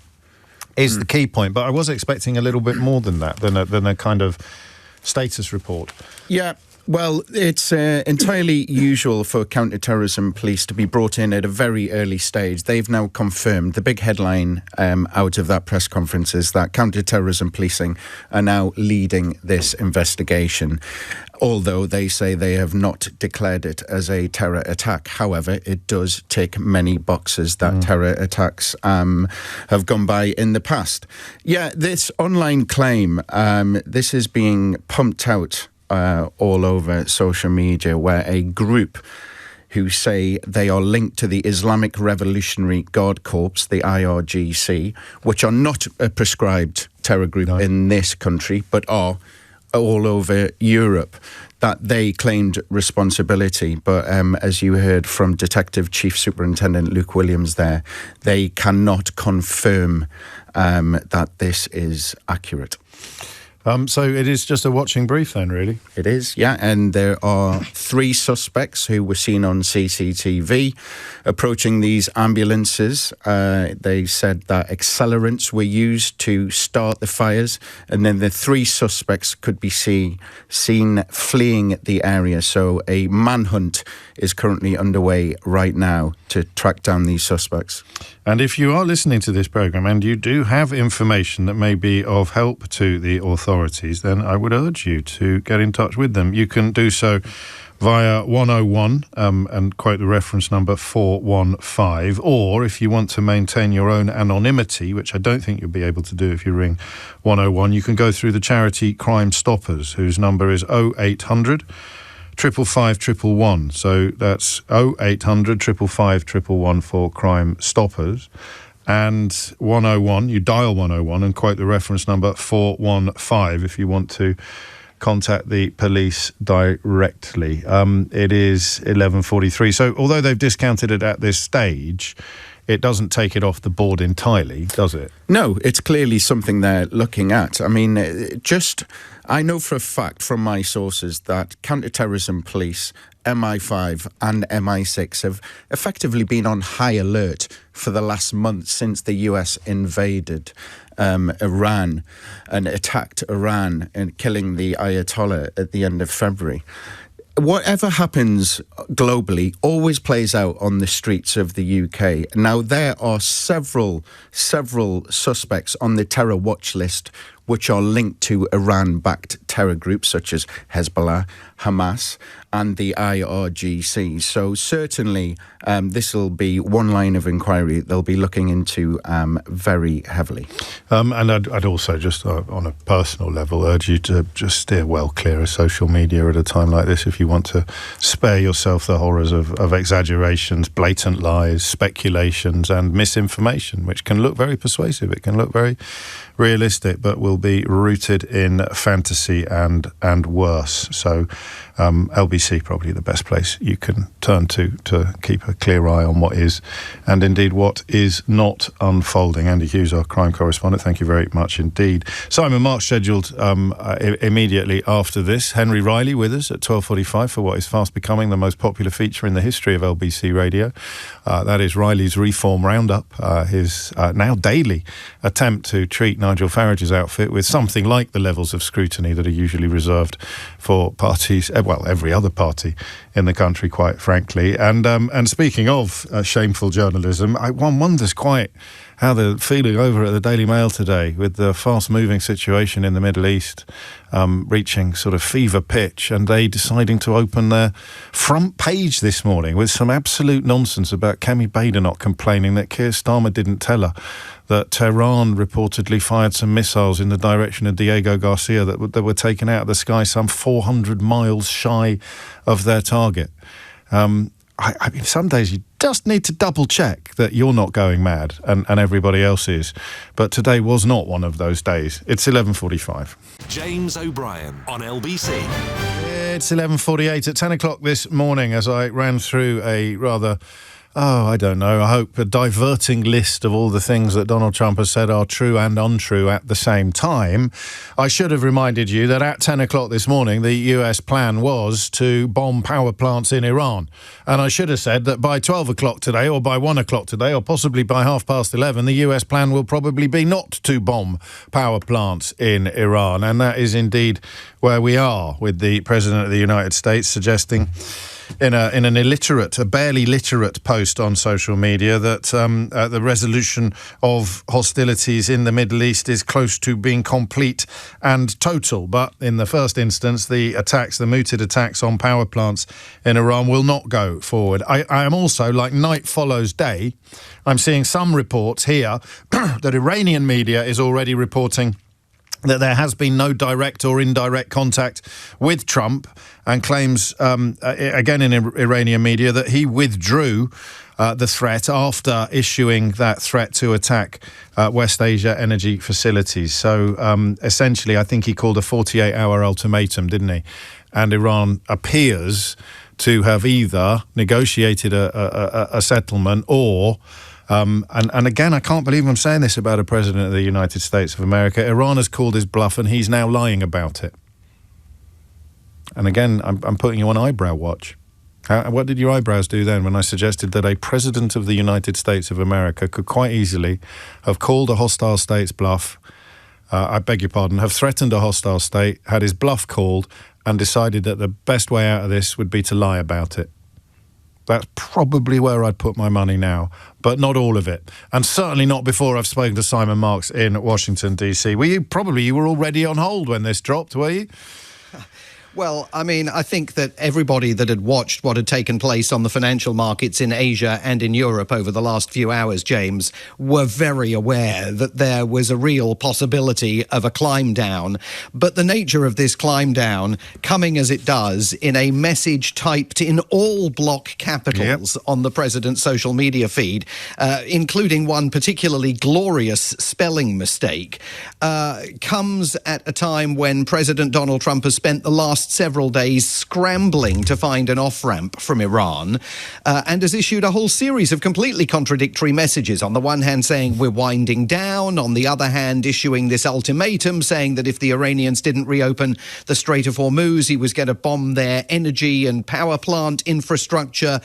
is the key point, but I was expecting a little bit more than that, than a kind of status report. Yeah. Well, it's entirely usual for counter-terrorism police to be brought in at a very early stage. They've now confirmed, the big headline out of that press conference is that counter-terrorism policing are now leading this investigation, although they say they have not declared it as a terror attack. However, it does tick many boxes that terror attacks have gone by in the past. Yeah, this online claim, this is being pumped out all over social media, where a group who say they are linked to the Islamic Revolutionary Guard Corps, the IRGC, which are not a prescribed terror group in this country, but are all over Europe, that they claimed responsibility. But as you heard from Detective Chief Superintendent Luke Williams there, they cannot confirm that this is accurate. So it is just a watching brief then, really? It is, yeah. And there are 3 suspects who were seen on CCTV approaching these ambulances. They said that accelerants were used to start the fires, and then the 3 suspects could be seen fleeing the area. So a manhunt is currently underway right now to track down these suspects. And if you are listening to this programme and you do have information that may be of help to the authorities, then I would urge you to get in touch with them. You can do so via 101 and quote the reference number 415, or if you want to maintain your own anonymity, which I don't think you'll be able to do if you ring 101, you can go through the charity Crime Stoppers, whose number is 0800 555 111. So that's 0800 555 111 for Crime Stoppers. And 101, you dial 101 and quote the reference number 415 if you want to contact the police directly. It is 11:43. So although they've discounted it at this stage, it doesn't take it off the board entirely, does it? No, it's clearly something they're looking at. I mean, I know for a fact from my sources that counter-terrorism police, MI5 and MI6 have effectively been on high alert for the last month since the US invaded Iran and attacked Iran and killing the Ayatollah at the end of February. Whatever happens globally always plays out on the streets of the UK. Now, there are several suspects on the terror watch list which are linked to Iran-backed terror groups such as Hezbollah, Hamas and the IRGC. So certainly this will be one line of inquiry they'll be looking into very heavily. And I'd also just on a personal level urge you to just steer well clear of social media at a time like this if you want to spare yourself the horrors of exaggerations, blatant lies, speculations and misinformation, which can look very persuasive. It can look very realistic, but will be rooted in fantasy and worse. So LBC probably the best place you can turn to keep a clear eye on what is and indeed what is not unfolding. Andy Hughes, our crime correspondent, thank you very much indeed. Simon Mark scheduled immediately after this. Henry Riley with us at 12:45 for what is fast becoming the most popular feature in the history of LBC Radio. That is Riley's Reform Roundup, his now daily attempt to treat Nigel Farage's outfit with something like the levels of scrutiny that are usually reserved for parties, well, every other party in the country, quite frankly. And speaking of shameful journalism, one wonders quite how they're feeling over at the Daily Mail today with the fast-moving situation in the Middle East reaching sort of fever pitch, and they deciding to open their front page this morning with some absolute nonsense about Kemi Badenoch complaining that Keir Starmer didn't tell her that Tehran reportedly fired some missiles in the direction of Diego Garcia that were taken out of the sky some 400 miles shy of their target. I mean, some days you just need to double check that you're not going mad and everybody else is. But today was not one of those days. It's 11:45. James O'Brien on LBC. It's 11:48 at 10 o'clock this morning as I ran through a rather... I don't know, I hope a diverting list of all the things that Donald Trump has said are true and untrue at the same time. I should have reminded you that at 10 o'clock this morning, the US plan was to bomb power plants in Iran. And I should have said that by 12 o'clock today, or by 1 o'clock today, or possibly by 11:30, the US plan will probably be not to bomb power plants in Iran. And that is indeed where we are, with the President of the United States suggesting in an illiterate, a barely literate post on social media that the resolution of hostilities in the Middle East is close to being complete and total. But in the first instance, the mooted attacks on power plants in Iran will not go forward. I am also, like night follows day, I'm seeing some reports here that Iranian media is already reporting that there has been no direct or indirect contact with Trump, and claims, again in Iranian media, that he withdrew the threat after issuing that threat to attack West Asia energy facilities. So essentially, I think he called a 48-hour ultimatum, didn't he? And Iran appears to have either negotiated a settlement or... And again, I can't believe I'm saying this about a president of the United States of America. Iran has called his bluff and he's now lying about it. And again, I'm putting you on eyebrow watch. What did your eyebrows do then when I suggested that a president of the United States of America could quite easily have called a hostile state's bluff, I beg your pardon, have threatened a hostile state, had his bluff called and decided that the best way out of this would be to lie about it? That's probably where I'd put my money now, but not all of it. And certainly not before I've spoken to Simon Marks in Washington, D.C. You were already on hold when this dropped, were you? Well, I mean, I think that everybody that had watched what had taken place on the financial markets in Asia and in Europe over the last few hours, James, were very aware that there was a real possibility of a climb down. But the nature of this climb down, coming as it does in a message typed in all block capitals on the president's social media feed, including one particularly glorious spelling mistake, comes at a time when President Donald Trump has spent the last several days scrambling to find an off-ramp from Iran, and has issued a whole series of completely contradictory messages. On the one hand saying we're winding down, on the other hand issuing this ultimatum saying that if the Iranians didn't reopen the Strait of Hormuz, he was going to bomb their energy and power plant infrastructure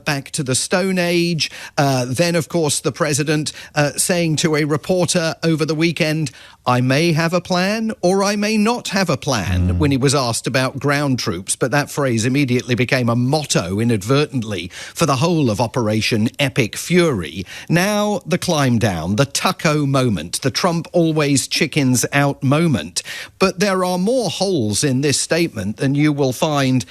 back to the Stone Age. Then, of course, the president saying to a reporter over the weekend, I may have a plan or I may not have a plan, when he was asked about ground troops. But that phrase immediately became a motto inadvertently for the whole of Operation Epic Fury. Now the climb down, the Tucko moment, the Trump always chickens out moment. But there are more holes in this statement than you will find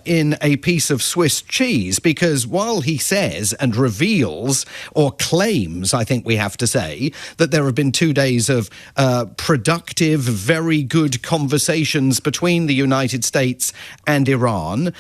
in a piece of Swiss cheese, because while he says and reveals, or claims, I think we have to say, that there have been 2 days of productive, very good conversations between the United States and Iran,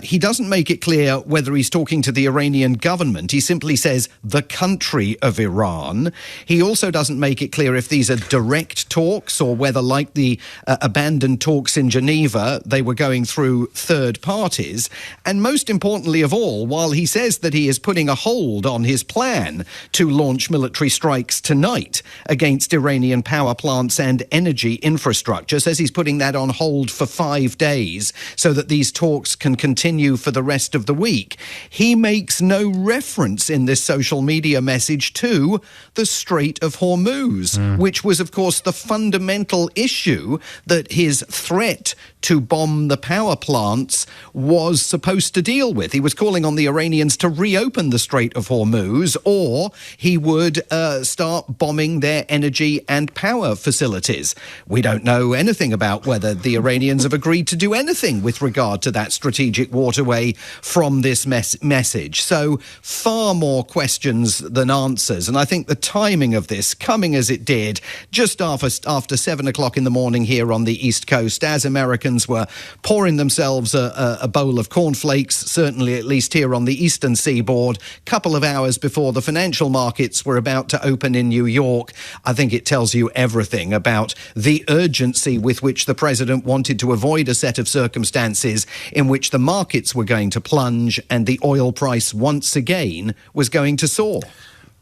he doesn't make it clear whether he's talking to the Iranian government. He simply says the country of Iran. He also doesn't make it clear if these are direct talks or whether, like the abandoned talks in Geneva, they were going through third parties. And most importantly of all, while he says that he is putting a hold on his plan to launch military strikes tonight against Iranian power plants and energy infrastructure, says he's putting that on hold for 5 days so that these talks can continue for the rest of the week. He makes no reference in this social media message to the Strait of Hormuz, which was, of course, the fundamental issue that his threat to bomb the power plants was supposed to deal with. He was calling on the Iranians to reopen the Strait of Hormuz, or he would start bombing their energy and power facilities. We don't know anything about whether the Iranians have agreed to do anything with regard to that strategic waterway from this message. So far more questions than answers. And I think the timing of this, coming as it did, just after 7 o'clock in the morning here on the East Coast, as Americans were pouring themselves a bowl of cornflakes, certainly at least here on the eastern seaboard, couple of hours before the financial markets were about to open in New York. I think it tells you everything about the urgency with which the president wanted to avoid a set of circumstances in which the markets were going to plunge and the oil price once again was going to soar.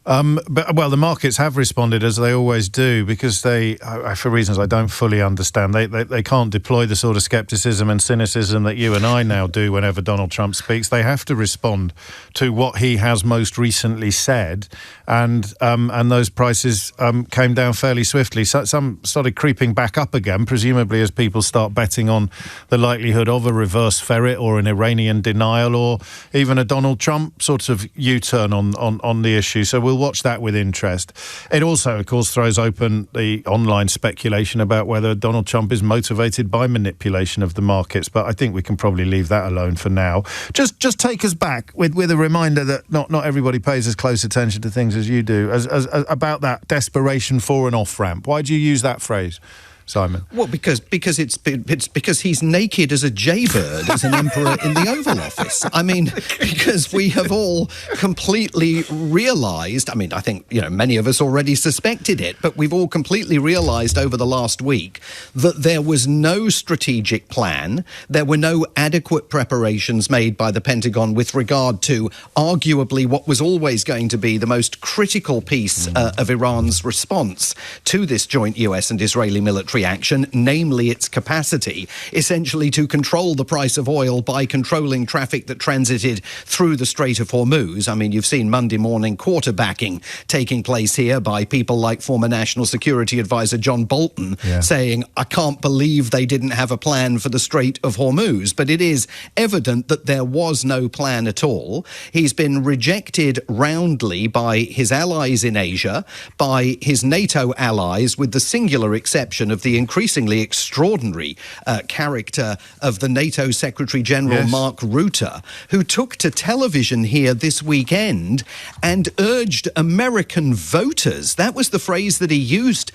But the markets have responded as they always do, because they, for reasons I don't fully understand, they can't deploy the sort of scepticism and cynicism that you and I now do whenever Donald Trump speaks. They have to respond to what he has most recently said, and those prices came down fairly swiftly. So some started creeping back up again, presumably as people start betting on the likelihood of a reverse ferret or an Iranian denial or even a Donald Trump sort of U-turn on the issue. So we'll watch that with interest. It also, of course, throws open the online speculation about whether Donald Trump is motivated by manipulation of the markets, but I think we can probably leave that alone for now. Just take us back with a reminder that not everybody pays as close attention to things as you do, as about that desperation for an off-ramp. Why do you use that phrase, Simon? Well, because it's because he's naked as a jaybird as an emperor in the Oval Office. I mean, because we have all completely realised, I mean, I think, many of us already suspected it, but we've all completely realised over the last week that there was no strategic plan, there were no adequate preparations made by the Pentagon with regard to arguably what was always going to be the most critical piece of Iran's response to this joint US and Israeli military action, namely its capacity essentially to control the price of oil by controlling traffic that transited through the Strait of Hormuz. I mean, you've seen Monday morning quarterbacking taking place here by people like former National Security Advisor John Bolton saying, I can't believe they didn't have a plan for the Strait of Hormuz. But it is evident that there was no plan at all. He's been rejected roundly by his allies in Asia, by his NATO allies, with the singular exception of the increasingly extraordinary character of the NATO Secretary-General Mark Rutte, who took to television here this weekend and urged American voters, that was the phrase that he used,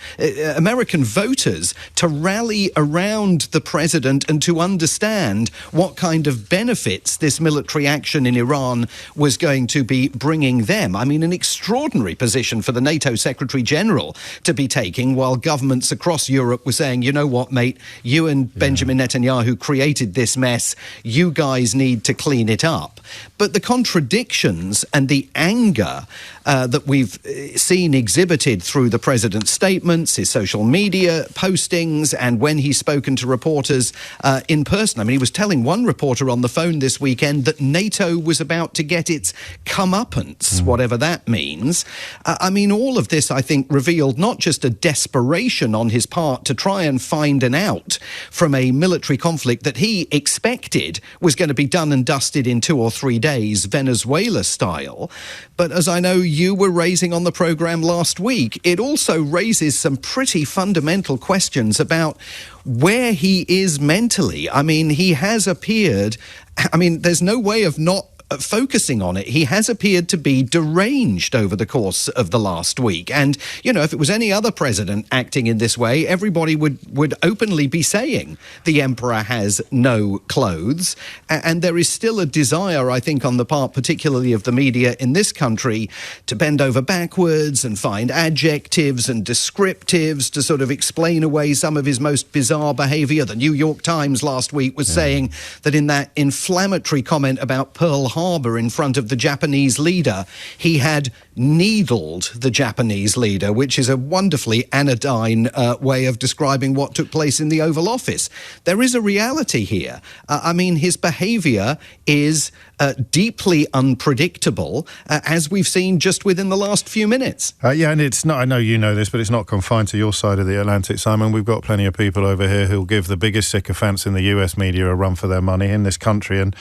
American voters, to rally around the president and to understand what kind of benefits this military action in Iran was going to be bringing them. I mean, an extraordinary position for the NATO Secretary-General to be taking while governments across Europe were saying, you know what, mate, you and Benjamin Netanyahu created this mess. You guys need to clean it up. But the contradictions and the anger that we've seen exhibited through the president's statements, his social media postings, and when he's spoken to reporters in person. I mean, he was telling one reporter on the phone this weekend that NATO was about to get its comeuppance, whatever that means. I mean, all of this, I think, revealed not just a desperation on his part to try and find an out from a military conflict that he expected was going to be done and dusted in 2 or 3 days, Venezuela style. But as I know you were raising on the programme last week, it also raises some pretty fundamental questions about where he is mentally. I mean, he has appeared, I mean, there's no way of not focusing on it. He has appeared to be deranged over the course of the last week. And, you know, if it was any other president acting in this way, everybody would openly be saying the emperor has no clothes. And there is still a desire, I think, on the part particularly of the media in this country to bend over backwards and find adjectives and descriptives to sort of explain away some of his most bizarre behaviour. The New York Times last week was saying that in that inflammatory comment about Pearl Harbor in front of the Japanese leader, he had needled the Japanese leader, which is a wonderfully anodyne way of describing what took place in the Oval Office. There is a reality here. I mean, his behaviour is deeply unpredictable, as we've seen just within the last few minutes. And it's not, I know you know this, but it's not confined to your side of the Atlantic, Simon. We've got plenty of people over here who'll give the biggest sycophants in the US media a run for their money in this country, and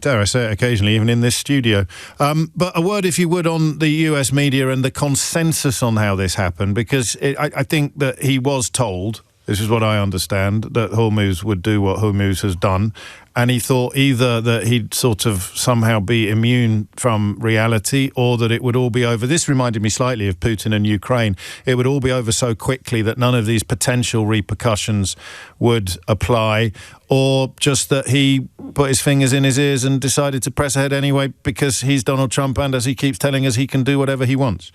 dare I say it, occasionally even in this studio. But a word, if you would, on the US media and the consensus on how this happened, because I think that he was told, this is what I understand, that Hormuz would do what Hormuz has done. And he thought either that he'd sort of somehow be immune from reality or that it would all be over. This reminded me slightly of Putin and Ukraine. It would all be over so quickly that none of these potential repercussions would apply, or just that he put his fingers in his ears and decided to press ahead anyway because he's Donald Trump and, as he keeps telling us, he can do whatever he wants.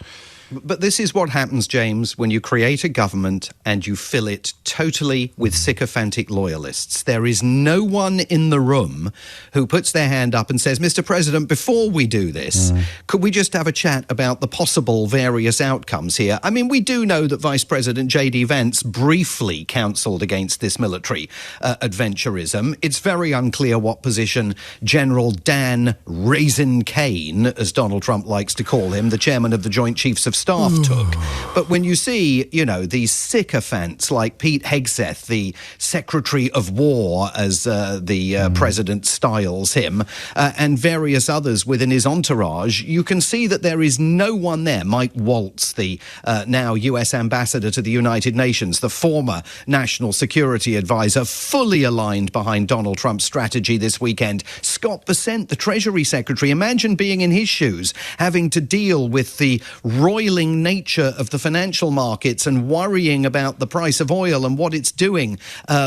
But this is what happens, James, when you create a government and you fill it totally with sycophantic loyalists. There is no one in the room who puts their hand up and says, Mr. President, before we do this, could we just have a chat about the possible various outcomes here? I mean, we do know that Vice President J.D. Vance briefly counselled against this military adventurism. It's very unclear what position General Dan Raisin Kane, as Donald Trump likes to call him, the chairman of the Joint Chiefs of Staff, took. But when you see, you know, these sycophants like Pete Hegseth, the Secretary of War, as the president styles him, and various others within his entourage, you can see that there is no one there. Mike Waltz, the now US ambassador to the United Nations, the former national security advisor, fully aligned behind Donald Trump's strategy this weekend. Scott Bessent, the Treasury Secretary, imagine being in his shoes, having to deal with the roiling nature of the financial markets and worrying about the price of oil and what it's doing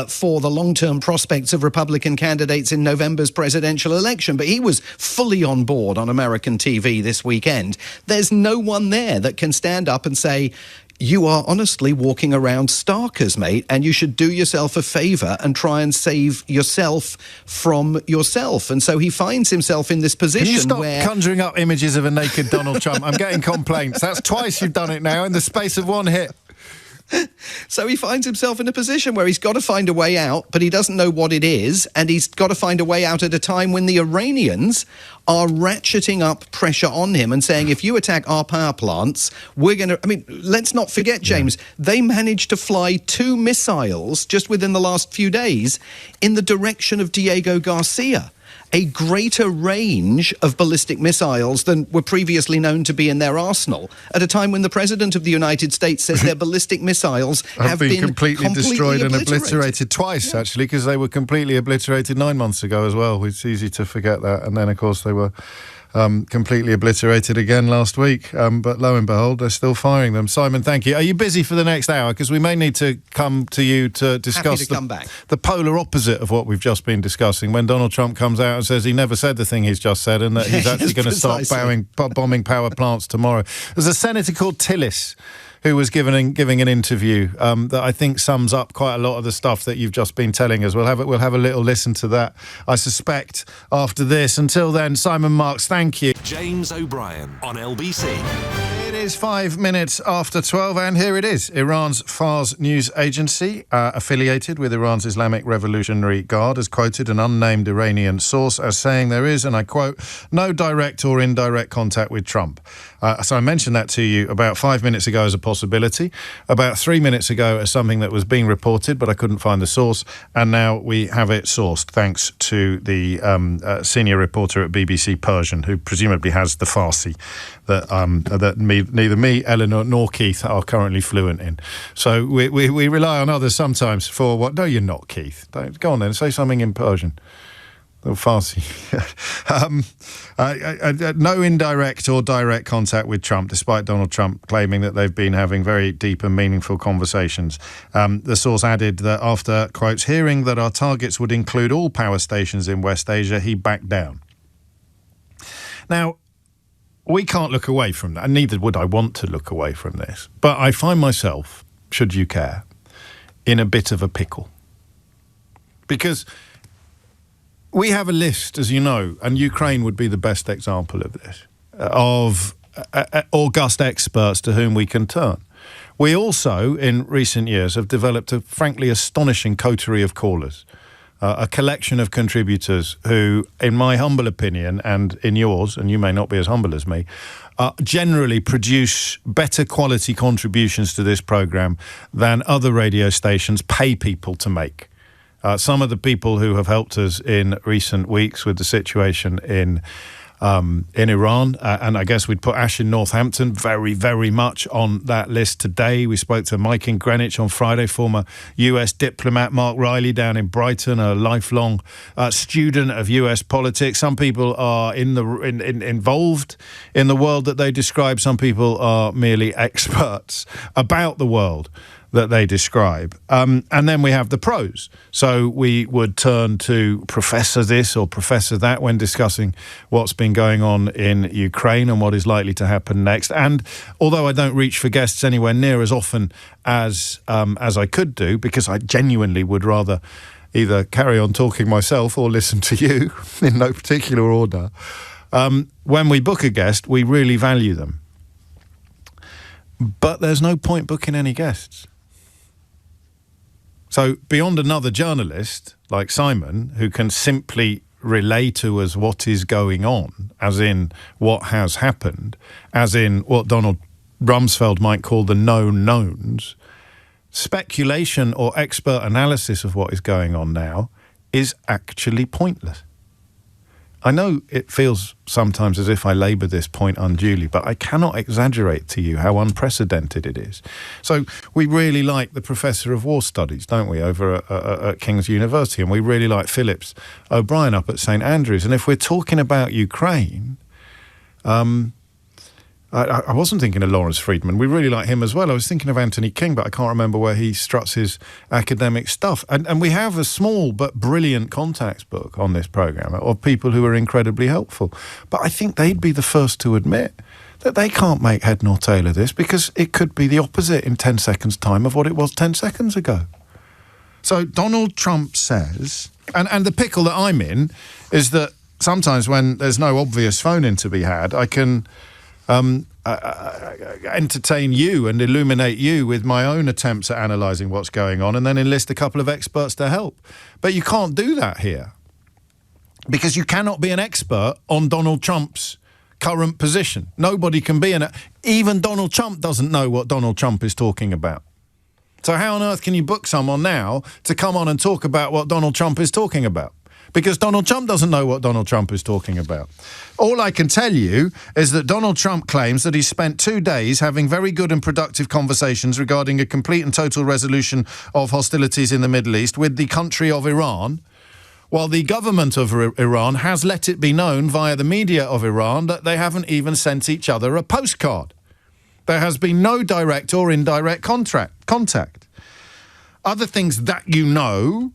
for the long-term prospects of Republican candidates in November's presidential election. But he was fully on board on American TV this weekend. There's no one there that can stand up and say, you are honestly walking around starkers, mate, and you should do yourself a favour and try and save yourself from yourself. And so he finds himself in this position where... Can you stop conjuring up images of a naked Donald Trump? I'm getting complaints. That's twice you've done it now in the space of one hit. So he finds himself in a position where he's got to find a way out, but he doesn't know what it is, and he's got to find a way out at a time when the Iranians are ratcheting up pressure on him and saying, if you attack our power plants, we're going to... I mean, let's not forget, James, they managed to fly 2 missiles just within the last few days in the direction of Diego Garcia. a greater range of ballistic missiles than were previously known to be in their arsenal, at a time when the President of the United States says their ballistic missiles have been completely destroyed and obliterated twice, actually, because they were completely obliterated 9 months ago as well. It's easy to forget that. And then, of course, they were completely obliterated again last week. But lo and behold, they're still firing them. Simon, thank you. Are you busy for the next hour? Because we may need to come to you to discuss the polar opposite of what we've just been discussing, when Donald Trump comes out and says he never said the thing he's just said, and that he's actually going to start bombing power plants tomorrow. There's a senator called Tillis who was giving an interview that I think sums up quite a lot of the stuff that you've just been telling us. We'll have a little listen to that, I suspect, after this. Until then, Simon Marks, thank you. James O'Brien on LBC. It is 5 minutes after 12, and here it is. Iran's Fars news agency, affiliated with Iran's Islamic Revolutionary Guard, has quoted an unnamed Iranian source as saying there is, and I quote, no direct or indirect contact with Trump. So I mentioned that to you about 5 minutes ago as a possibility, about 3 minutes ago as something that was being reported, but I couldn't find the source, and now we have it sourced thanks to the senior reporter at BBC Persian, who presumably has the Farsi that neither me, Eleanor, nor Keith are currently fluent in. So we rely on others sometimes for what... No, you're not, Keith. Go on then, say something in Persian. Farsi. No indirect or direct contact with Trump, despite Donald Trump claiming that they've been having very deep and meaningful conversations. The source added that after, quotes, hearing that our targets would include all power stations in West Asia, he backed down. Now, we can't look away from that, and neither would I want to look away from this. But I find myself, should you care, in a bit of a pickle. Because we have a list, as you know, and Ukraine would be the best example of this, of august experts to whom we can turn. We also, in recent years, have developed a frankly astonishing coterie of callers, a collection of contributors who, in my humble opinion, and in yours, and you may not be as humble as me, generally produce better quality contributions to this programme than other radio stations pay people to make. Some of the people who have helped us in recent weeks with the situation in Iran, and I guess we'd put Ash in Northampton very, very much on that list today. We spoke to Mike in Greenwich on Friday, former US diplomat Mark Riley down in Brighton, a lifelong student of US politics. Some people are involved in the world that they describe. Some people are merely experts about the world that they describe. And then we have the pros. So we would turn to Professor this or Professor that when discussing what's been going on in Ukraine and what is likely to happen next. And although I don't reach for guests anywhere near as often as I could do, because I genuinely would rather either carry on talking myself or listen to you in no particular order, when we book a guest, we really value them. But there's no point booking any guests. So beyond another journalist like Simon, who can simply relay to us what is going on, as in what has happened, as in what Donald Rumsfeld might call the known knowns, speculation or expert analysis of what is going on now is actually pointless. I know it feels sometimes as if I labour this point unduly, but I cannot exaggerate to you how unprecedented it is. So we really like the Professor of War Studies, don't we, over at King's University, and we really like Phillips O'Brien up at St Andrews. And if we're talking about Ukraine, I wasn't thinking of Lawrence Friedman. We really like him as well. I was thinking of Anthony King, but I can't remember where he struts his academic stuff. And we have a small but brilliant contacts book on this programme of people who are incredibly helpful. But I think they'd be the first to admit that they can't make head nor tail of this, because it could be the opposite in 10 seconds' time of what it was 10 seconds ago. So Donald Trump says, and the pickle that I'm in is that sometimes when there's no obvious phone-in to be had, I can entertain you and illuminate you with my own attempts at analysing what's going on, and then enlist a couple of experts to help. But you can't do that here, because you cannot be an expert on Donald Trump's current position. Nobody can be even Donald Trump doesn't know what Donald Trump is talking about. So how on earth can you book someone now to come on and talk about what Donald Trump is talking about? because Donald Trump doesn't know what Donald Trump is talking about. All I can tell you is that Donald Trump claims that he spent 2 days having very good and productive conversations regarding a complete and total resolution of hostilities in the Middle East with the country of Iran, while the government of Iran has let it be known via the media of Iran that they haven't even sent each other a postcard. There has been no direct or indirect contact. Other things that you know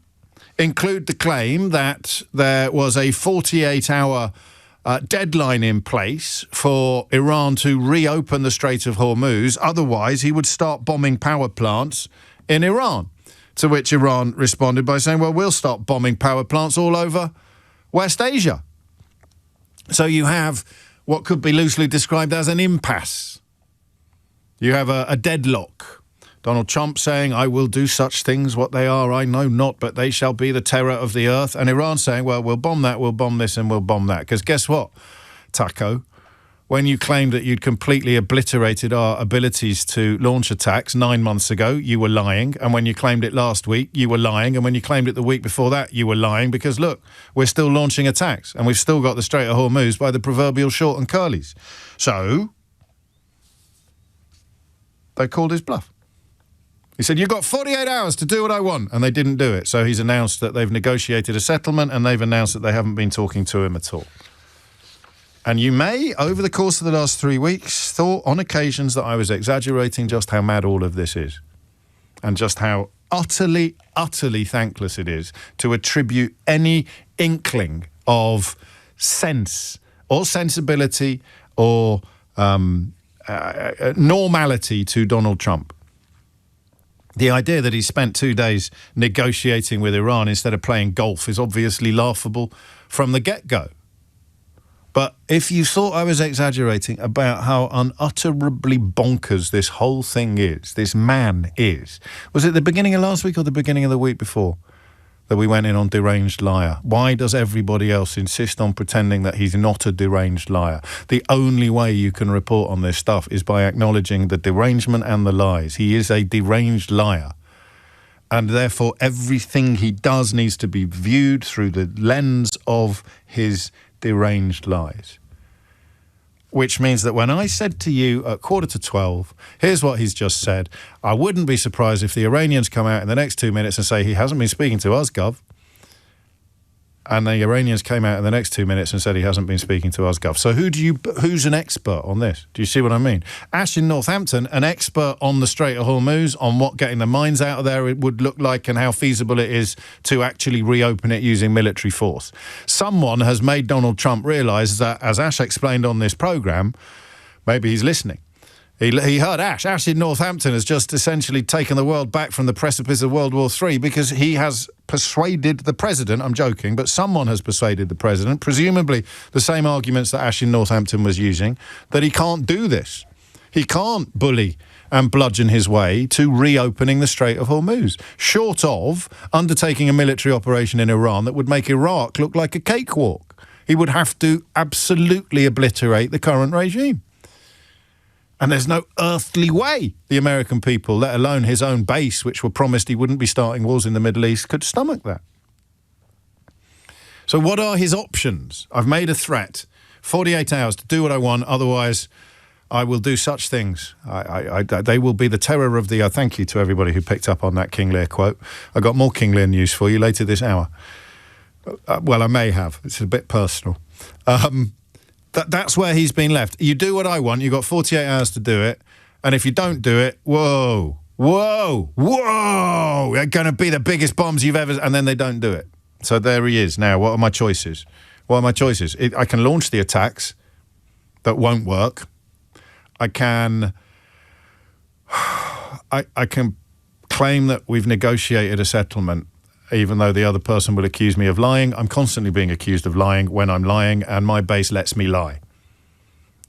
include the claim that there was a 48-hour deadline in place for Iran to reopen the Strait of Hormuz. Otherwise, he would start bombing power plants in Iran. To which Iran responded by saying, well, we'll start bombing power plants all over West Asia. So you have what could be loosely described as an impasse. You have a deadlock. Donald Trump saying, I will do such things, what they are, I know not, but they shall be the terror of the earth. And Iran saying, well, we'll bomb that, we'll bomb this, and we'll bomb that. Because guess what, Taco? When you claimed that you'd completely obliterated our abilities to launch attacks 9 months ago, you were lying. And when you claimed it last week, you were lying. And when you claimed it the week before that, you were lying. Because, look, we're still launching attacks. And we've still got the Strait of Hormuz by the proverbial short and curlies. So they called his bluff. He said, you've got 48 hours to do what I want. And they didn't do it. So he's announced that they've negotiated a settlement and they've announced that they haven't been talking to him at all. And you may, over the course of the last 3 weeks, thought on occasions that I was exaggerating just how mad all of this is. And just how utterly, utterly thankless it is to attribute any inkling of sense or sensibility or normality to Donald Trump. The idea that he spent 2 days negotiating with Iran instead of playing golf is obviously laughable from the get-go. But if you thought I was exaggerating about how unutterably bonkers this whole thing is, this man is, was it the beginning of last week or the beginning of the week before that we went in on deranged liar? Why does everybody else insist on pretending that he's not a deranged liar? The only way you can report on this stuff is by acknowledging the derangement and the lies. He is a deranged liar. And therefore, everything he does needs to be viewed through the lens of his deranged lies. Which means that when I said to you at 11:45, here's what he's just said, I wouldn't be surprised if the Iranians come out in the next 2 minutes and say he hasn't been speaking to us, Gov. And the Iranians came out in the next 2 minutes and said he hasn't been speaking to us, Gov. So who's an expert on this? Do you see what I mean? Ash in Northampton, an expert on the Strait of Hormuz, on what getting the mines out of there it would look like and how feasible it is to actually reopen it using military force. Someone has made Donald Trump realise that, as Ash explained on this programme, maybe he's listening. He heard Ash. Ash in Northampton has just essentially taken the world back from the precipice of World War III because he has persuaded the president, I'm joking, but someone has persuaded the president, presumably the same arguments that Ash in Northampton was using, that he can't do this. He can't bully and bludgeon his way to reopening the Strait of Hormuz, short of undertaking a military operation in Iran that would make Iraq look like a cakewalk. He would have to absolutely obliterate the current regime. And there's no earthly way the American people, let alone his own base, which were promised he wouldn't be starting wars in the Middle East, could stomach that. So what are his options? I've made a threat, 48 hours to do what I want, otherwise I will do such things. They will be the terror of the earth. Thank you to everybody who picked up on that King Lear quote. I got more King Lear news for you later this hour. Well, I may have. It's a bit personal. That's where he's been left. You do what I want, you've got 48 hours to do it, and if you don't do it, whoa, they're going to be the biggest bombs you've ever... And then they don't do it. So there he is. Now, what are my choices? I can launch the attacks that won't work. I can claim that we've negotiated a settlement, even though the other person will accuse me of lying. I'm constantly being accused of lying when I'm lying, and my base lets me lie.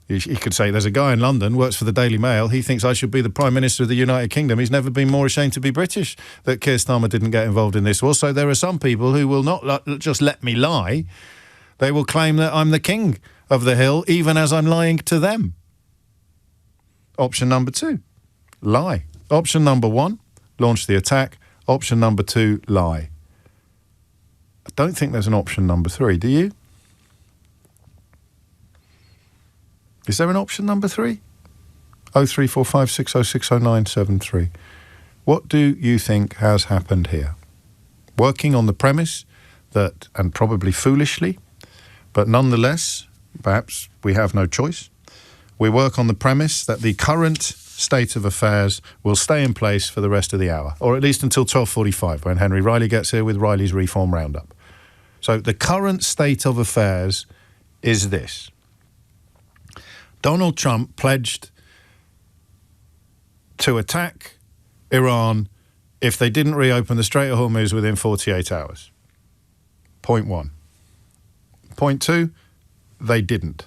He could say, there's a guy in London, works for the Daily Mail, he thinks I should be the Prime Minister of the United Kingdom. He's never been more ashamed to be British that Keir Starmer didn't get involved in this war. So there are some people who will not just let me lie. They will claim that I'm the king of the hill, even as I'm lying to them. Option number 2, lie. Option number 1, launch the attack. Option number 2, lie. I don't think there's an option number 3. Do you? Is there an option number 3? 0345 60600973. What do you think has happened here? Working on the premise that, and probably foolishly, but nonetheless, perhaps we have no choice, we work on the premise that the current state of affairs will stay in place for the rest of the hour, or at least until 12:45, when Henry Riley gets here with Riley's Reform Roundup. So the current state of affairs is this. Donald Trump pledged to attack Iran if they didn't reopen the Strait of Hormuz within 48 hours. Point 1. Point 2, they didn't.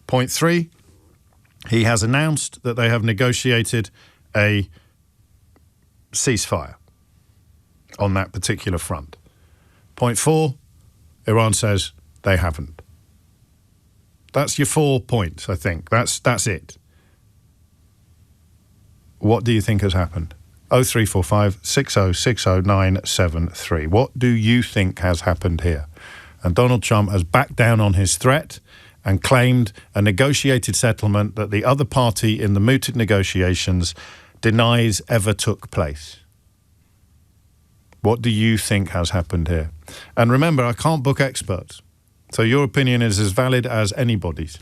Point 3, he has announced that they have negotiated a ceasefire on that particular front. Point 4, Iran says they haven't. That's your 4 points, I think. That's it. What do you think has happened? 0345 60600973. What do you think has happened here? And Donald Trump has backed down on his threat and claimed a negotiated settlement that the other party in the mooted negotiations denies ever took place. What do you think has happened here? And remember, I can't book experts, so your opinion is as valid as anybody's.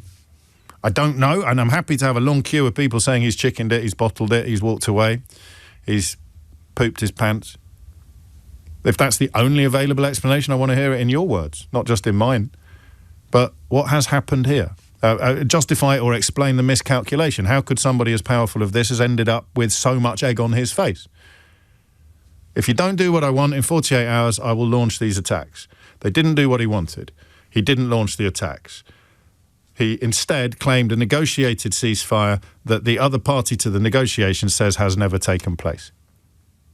I don't know, and I'm happy to have a long queue of people saying he's chickened it, he's bottled it, he's walked away, he's pooped his pants. If that's the only available explanation, I want to hear it in your words, not just in mine. But what has happened here? Justify or explain the miscalculation. How could somebody as powerful as this has ended up with so much egg on his face? If you don't do what I want in 48 hours, I will launch these attacks. They didn't do what he wanted. He didn't launch the attacks. He instead claimed a negotiated ceasefire that the other party to the negotiation says has never taken place.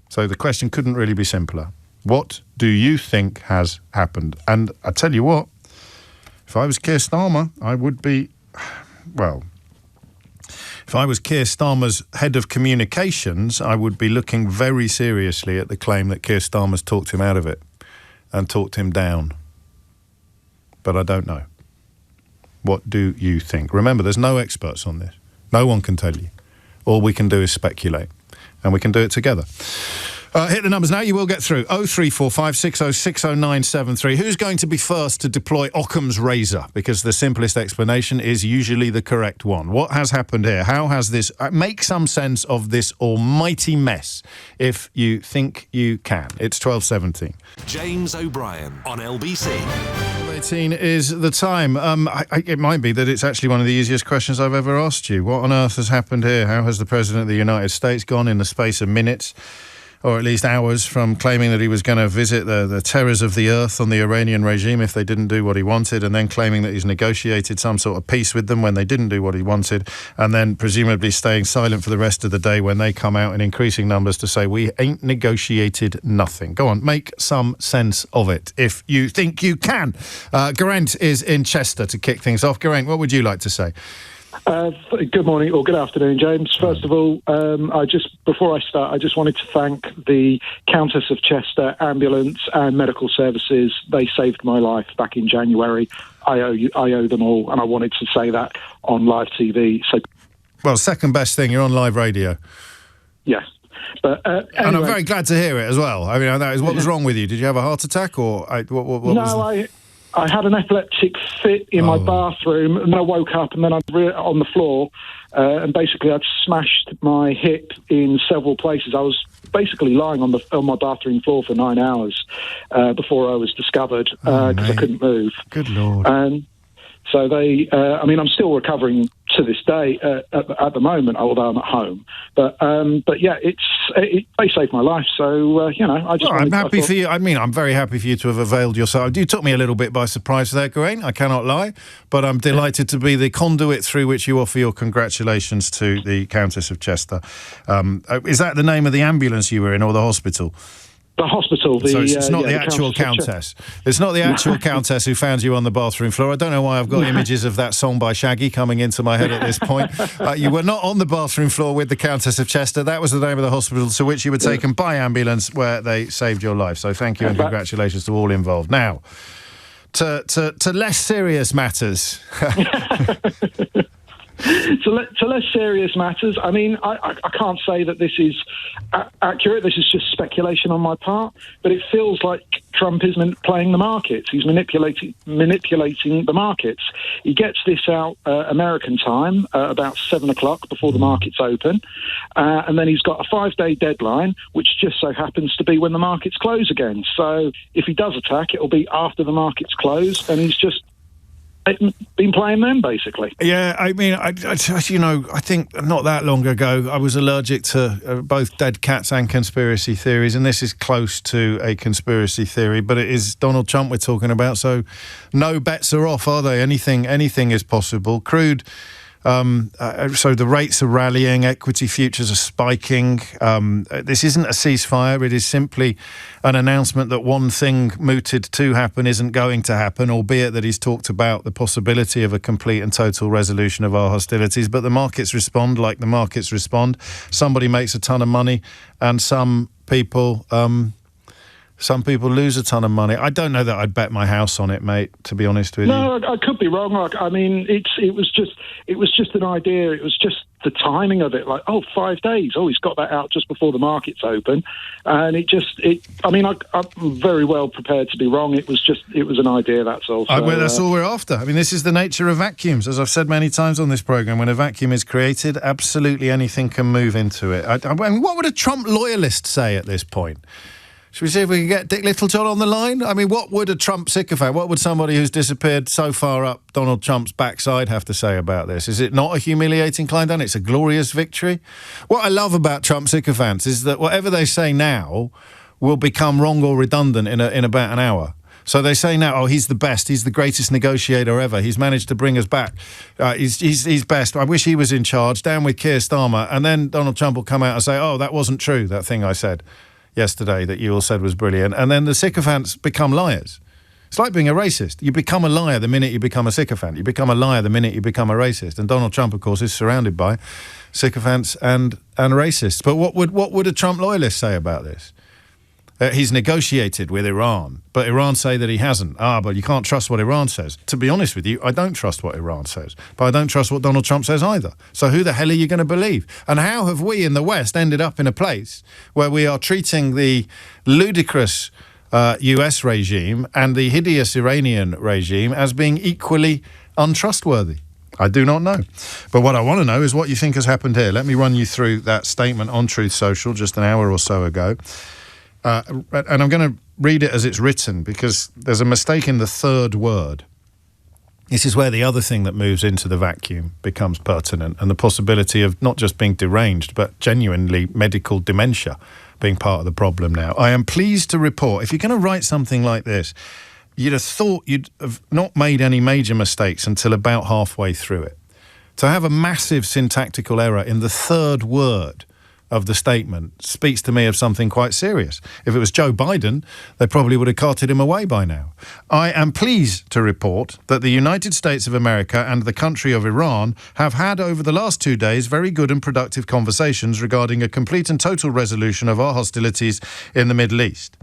So the question couldn't really be simpler. What do you think has happened? And I tell you what, if I was Keir Starmer, I would be, well, if I was Keir Starmer's head of communications, I would be looking very seriously at the claim that Keir Starmer's talked him out of it and talked him down. But I don't know. What do you think? Remember, there's no experts on this. No one can tell you. All we can do is speculate, and we can do it together. Hit the numbers now. You will get through. 0345 60600973. Who's going to be first to deploy Occam's razor? Because the simplest explanation is usually the correct one. What has happened here? How has this... make some sense of this almighty mess, if you think you can. It's 12:17. James O'Brien on LBC. 18 is the time. It might be that it's actually one of the easiest questions I've ever asked you. What on earth has happened here? How has the President of the United States gone in the space of minutes, or at least hours, from claiming that he was going to visit the terrors of the earth on the Iranian regime if they didn't do what he wanted, and then claiming that he's negotiated some sort of peace with them when they didn't do what he wanted, and then presumably staying silent for the rest of the day when they come out in increasing numbers to say, we ain't negotiated nothing. Go on, make some sense of it if you think you can. Geraint is in Chester to kick things off. Geraint, what would you like to say? Good morning or good afternoon, James. First of all, before I start, I just wanted to thank the Countess of Chester Ambulance and Medical Services. They saved my life back in January. I owe them all, and I wanted to say that on live TV. So, well, second best thing, you're on live radio. Yes. But anyway. And I'm very glad to hear it as well. I mean, that is, what was wrong with you? Did you have a heart attack, or what was I had an epileptic fit in my bathroom, and I woke up, and then I was on the floor, and basically I'd smashed my hip in several places. I was basically lying on my bathroom floor for 9 hours before I was discovered because I couldn't move. Good Lord. And so I'm still recovering to this day at the moment, although I'm at home. But yeah, they saved my life. So I just. Well, I'm happy for you. I mean, I'm very happy for you to have availed yourself. You took me a little bit by surprise there, Geraint. I cannot lie, but I'm delighted to be the conduit through which you offer your congratulations to the Countess of Chester. Is that the name of the ambulance you were in, or the hospital? The hospital. So it's not the actual countess. It's not the actual countess who found you on the bathroom floor. I don't know why I've got images of that song by Shaggy coming into my head at this point. You were not on the bathroom floor with the Countess of Chester. That was the name of the hospital to which you were taken by ambulance, where they saved your life. So thank you and congratulations to all involved. Now, to less serious matters. To less serious matters, I mean, I can't say that this is accurate. This is just speculation on my part, but it feels like Trump is playing the markets. He's manipulating the markets. He gets this out American time about 7 o'clock before the markets open, and then he's got a 5-day deadline, which just so happens to be when the markets close again. So if he does attack, it'll be after the markets close, and he's just been playing them, basically. Yeah, I mean, I think not that long ago, I was allergic to both dead cats and conspiracy theories, and this is close to a conspiracy theory, but it is Donald Trump we're talking about, so no bets are off, are they? Anything is possible. Crude... so the rates are rallying, equity futures are spiking. This isn't a ceasefire, it is simply an announcement that one thing mooted to happen isn't going to happen, albeit that he's talked about the possibility of a complete and total resolution of our hostilities. But the markets respond like the markets respond. Somebody makes a ton of money and some people lose a ton of money. I don't know that I'd bet my house on it, mate, to be honest with you. No, I could be wrong. I mean, it was just an idea. It was just the timing of it. Like, 5 days. Oh, he's got that out just before the markets open. And I'm very well prepared to be wrong. It was an idea, that's all. So, that's all we're after. I mean, this is the nature of vacuums. As I've said many times on this programme, when a vacuum is created, absolutely anything can move into it. And what would a Trump loyalist say at this point? Should we see if we can get Dick Littlejohn on the line? I mean, what would a Trump sycophant, what would somebody who's disappeared so far up Donald Trump's backside have to say about this? Is it not a humiliating climb down? It's a glorious victory. What I love about Trump sycophants is that whatever they say now will become wrong or redundant in about an hour. So they say now, he's the best, he's the greatest negotiator ever, he's managed to bring us back, he's best, I wish he was in charge, down with Keir Starmer, and then Donald Trump will come out and say, that wasn't true, that thing I said yesterday that you all said was brilliant. And then the sycophants become liars. It's like being a racist. You become a liar the minute you become a sycophant. You become a liar the minute you become a racist. And Donald Trump, of course, is surrounded by sycophants and racists. But what would a Trump loyalist say about this? He's negotiated with Iran, but Iran say that he hasn't. But you can't trust what Iran says. To be honest with you, I don't trust what Iran says, but I don't trust what Donald Trump says either. So who the hell are you going to believe? And how have we in the West ended up in a place where we are treating the ludicrous US regime and the hideous Iranian regime as being equally untrustworthy? I do not know. But what I want to know is what you think has happened here. Let me run you through that statement on Truth Social just an hour or so ago. And I'm going to read it as it's written because there's a mistake in the third word. This is where the other thing that moves into the vacuum becomes pertinent, and the possibility of not just being deranged, but genuinely medical dementia being part of the problem now. I am pleased to report, if you're going to write something like this, you'd have thought you'd have not made any major mistakes until about halfway through it. To have a massive syntactical error in the third word of the statement speaks to me of something quite serious. If it was Joe Biden, they probably would have carted him away by now. I am pleased to report that the United States of America and the country of Iran have had over the last 2 days very good and productive conversations regarding a complete and total resolution of our hostilities in the Middle East.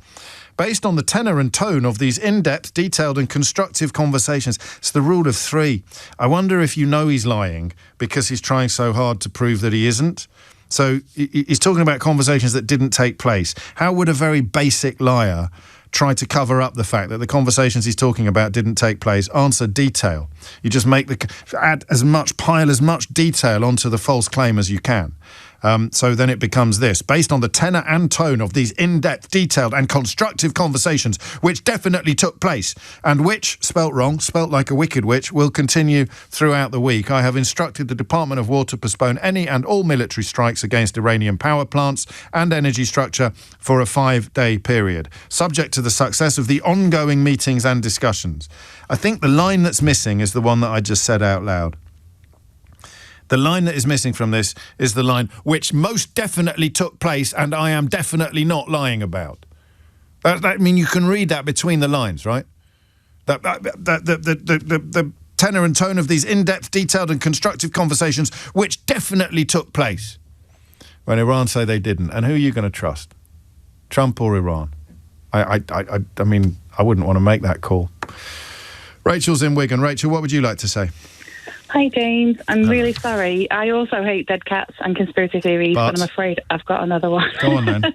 Based on the tenor and tone of these in-depth, detailed and constructive conversations, it's the rule of three. I wonder if you know he's lying because he's trying so hard to prove that he isn't. So he's talking about conversations that didn't take place. How would a very basic liar try to cover up the fact that the conversations he's talking about didn't take place? Answer, detail. You just pile as much detail onto the false claim as you can. So then it becomes this. Based on the tenor and tone of these in-depth, detailed and constructive conversations, which definitely took place, and which, spelt wrong, spelt like a wicked witch, will continue throughout the week, I have instructed the Department of War to postpone any and all military strikes against Iranian power plants and energy structure for a 5-day period, subject to the success of the ongoing meetings and discussions. I think the line that's missing is the one that I just said out loud. The line that is missing from this is the line, which most definitely took place and I am definitely not lying about. I mean, you can read that between the lines, right? The tenor and tone of these in-depth, detailed and constructive conversations, which definitely took place, when Iran say they didn't. And who are you going to trust? Trump or Iran? I mean, I wouldn't want to make that call. Rachel's in Wigan. Rachel, what would you like to say? Hi, James. I'm really sorry. I also hate dead cats and conspiracy theories, but I'm afraid I've got another one. Go on, then.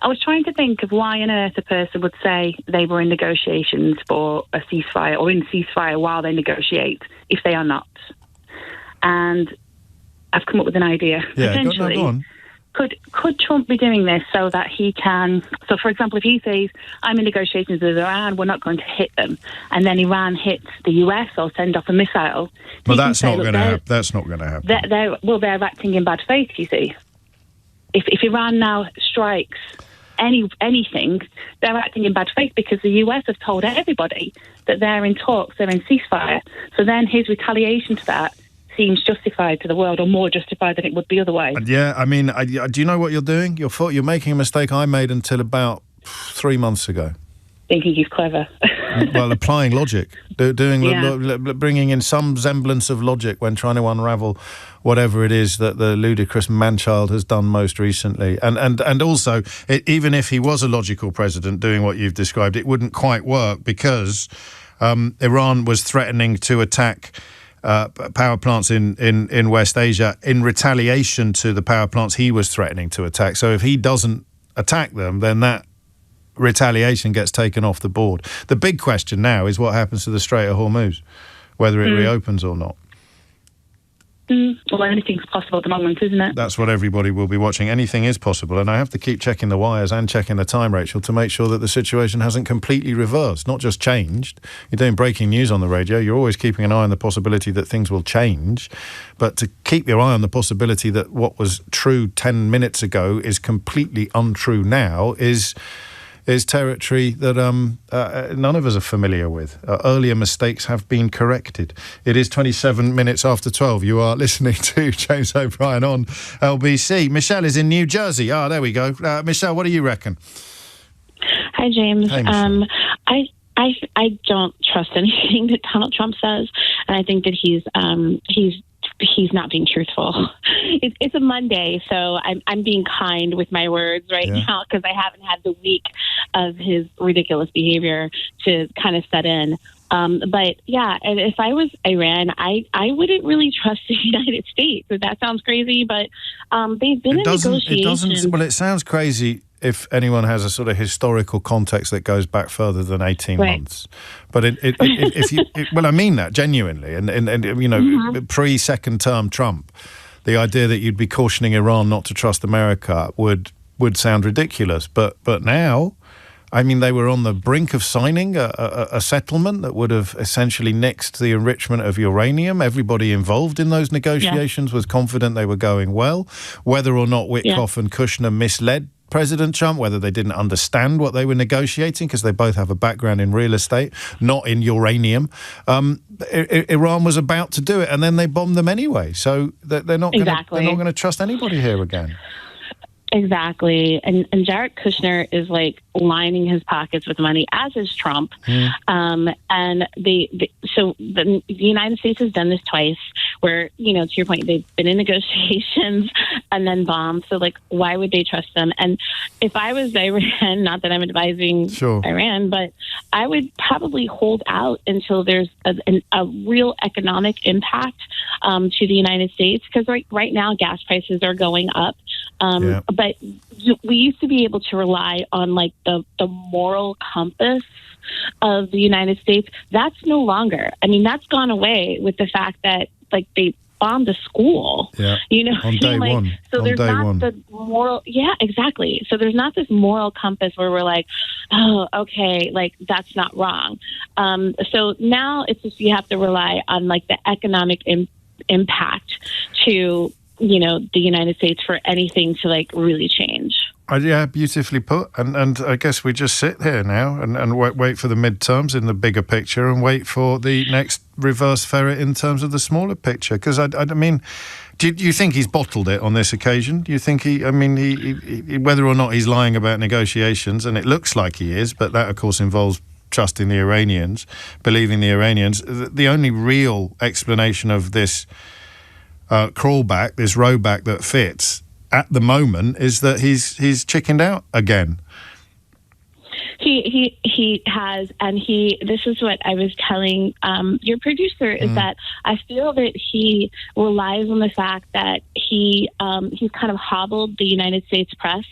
I was trying to think of why on earth a person would say they were in negotiations for a ceasefire or in ceasefire while they negotiate if they are not. And I've come up with an idea. Yeah, Potentially, go on. Could Trump be doing this so that he can... So, for example, if he says, I'm in negotiations with Iran, we're not going to hit them, and then Iran hits the US or send off a missile... Well, that's not going to happen. That's not going to happen. They're acting in bad faith, you see. If Iran now strikes anything, they're acting in bad faith because the US have told everybody that they're in talks, they're in ceasefire. So then his retaliation to that seems justified to the world, or more justified than it would be otherwise. Yeah, I mean, do you know what you're doing? You're making a mistake I made until about 3 months ago. Thinking he's clever. Well, applying logic, bringing in some semblance of logic when trying to unravel whatever it is that the ludicrous man-child has done most recently. And also, even if he was a logical president doing what you've described, it wouldn't quite work because Iran was threatening to attack power plants in West Asia in retaliation to the power plants he was threatening to attack. So if he doesn't attack them, then that retaliation gets taken off the board. The big question now is what happens to the Strait of Hormuz, whether it reopens or not. Well, anything's possible at the moment, isn't it? That's what everybody will be watching. Anything is possible, and I have to keep checking the wires and checking the time, Rachel, to make sure that the situation hasn't completely reversed, not just changed. You're doing breaking news on the radio. You're always keeping an eye on the possibility that things will change, but to keep your eye on the possibility that what was true 10 minutes ago is completely untrue now is territory that none of us are familiar with. Earlier mistakes have been corrected. It is 27 minutes after 12. You are listening to James O'Brien on LBC. Michelle is in New Jersey. There we go. Michelle, what do you reckon? Hi, James. Hey, Michelle. I don't trust anything that Donald Trump says, and I think that he's not being truthful. It's a Monday, so I'm being kind with my words now because I haven't had the week of his ridiculous behavior to kind of set in. But yeah, and if I was Iran, I wouldn't really trust the United States. That sounds crazy, but they've been in negotiations. Well, it sounds crazy if anyone has a sort of historical context that goes back further than 18 months. But if you, well, I mean that genuinely. And you know, pre-second term Trump, the idea that you'd be cautioning Iran not to trust America would sound ridiculous. But now, I mean, they were on the brink of signing a settlement that would have essentially nixed the enrichment of uranium. Everybody involved in those negotiations was confident they were going well. Whether or not Witkoff and Kushner misled President Trump, whether they didn't understand what they were negotiating, because they both have a background in real estate, not in uranium. Iran was about to do it, and then they bombed them anyway. So they're not going to trust anybody here again. Exactly. And Jared Kushner is like lining his pockets with money, as is Trump. And so the United States has done this twice where, you know, to your point, they've been in negotiations and then bombed. So like, why would they trust them? And if I was Iran, not that I'm advising Iran, but I would probably hold out until there's a real economic impact to the United States. Because right now gas prices are going up. But we used to be able to rely on like the moral compass of the United States. That's no longer. I mean, that's gone away with the fact that like they bombed a school. You know, on day one. So there's not the moral. Yeah, exactly. So there's not this moral compass where we're like, oh, okay, like that's not wrong. So now it's just you have to rely on like the economic impact to, you know, the United States for anything to like really change. Yeah, beautifully put. And I guess we just sit here now and wait for the midterms in the bigger picture and wait for the next reverse ferret in terms of the smaller picture. Because, I mean, Do you think he's bottled it on this occasion? Do you think he whether or not he's lying about negotiations, and it looks like he is, but that, of course, involves trusting the Iranians, believing the Iranians. The only real explanation of this crawlback, this rowback that fits at the moment, is that he's chickened out again. He has, and this is what I was telling your producer, is that I feel that he relies on the fact that he's kind of hobbled the United States press.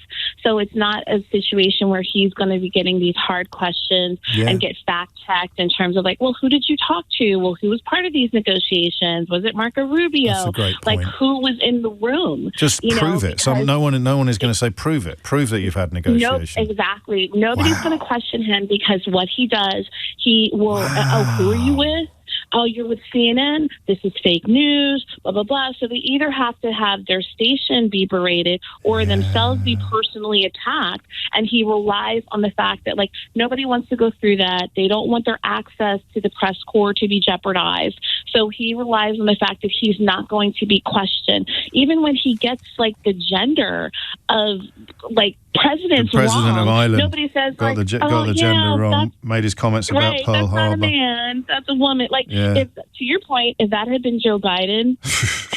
So it's not a situation where he's going to be getting these hard questions and get fact-checked in terms of like, well, who did you talk to? Well, who was part of these negotiations? Was it Marco Rubio? That's a great point. Like, who was in the room? Just prove it. So no one is going to say prove it. Prove that you've had negotiations. Nope, exactly. Nobody's going to question him, because what he does, he will, who are you with? Oh, you're with CNN. This is fake news, blah, blah, blah. So they either have to have their station be berated or themselves be personally attacked. And he relies on the fact that, like, nobody wants to go through that. They don't want their access to the press corps to be jeopardized. So he relies on the fact that he's not going to be questioned. Even when he gets, like, the gender of, like, president wrong, of Ireland nobody says, got the gender wrong, made his comments about Pearl Harbor. Not a man, that's a woman. Like, if, to your point, if that had been Joe Biden,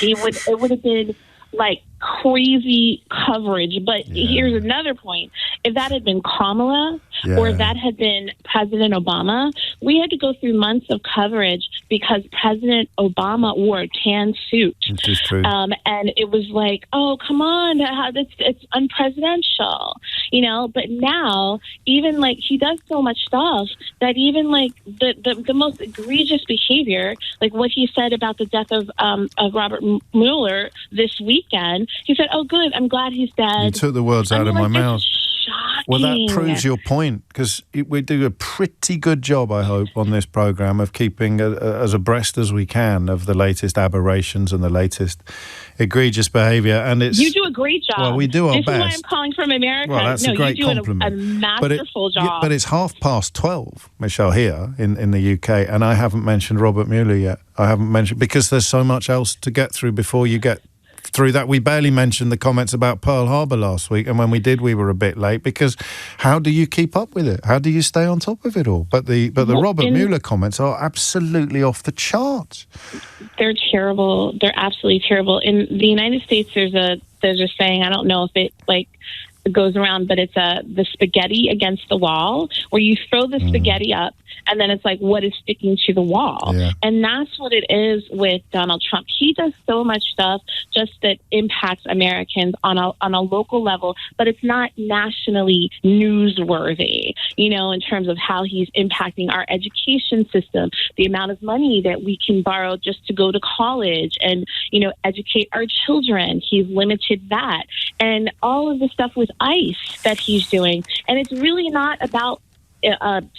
it would have been like crazy coverage. But here's another point: if that had been Kamala or if that had been President Obama, we had to go through months of coverage because President Obama wore a tan suit. This is true. And it was like, oh, come on, it's unpresidential, you know. But now, even like he does so much stuff that even like the most egregious behavior, like what he said about the death of Robert Mueller this weekend, he said, "Oh, good, I'm glad he's dead." You took the words out of my mouth. Shocking. Well, that proves your point, because we do a pretty good job, I hope, on this programme of keeping as abreast as we can of the latest aberrations and the latest egregious behaviour. And you do a great job. Well, we do our best. This is why I'm calling from America. Well, that's a great compliment. You do a masterful job. But it's 12:30, Michelle, here in the UK, and I haven't mentioned Robert Mueller yet. I haven't mentioned, because there's so much else to get through before you get through that. We barely mentioned the comments about Pearl Harbor last week, and when we did, we were a bit late, because how do you keep up with it? How do you stay on top of it all? But the Robert Mueller comments are absolutely off the charts. They're terrible. They're absolutely terrible. In the United States, there's a saying, I don't know if it like goes around, but it's the spaghetti against the wall, where you throw the spaghetti up and then it's like, what is sticking to the wall? Yeah. And that's what it is with Donald Trump. He does so much stuff just that impacts Americans on a local level, but it's not nationally newsworthy, you know, in terms of how he's impacting our education system, the amount of money that we can borrow just to go to college and, you know, educate our children. He's limited that. And all of the stuff with ICE that he's doing. And it's really not about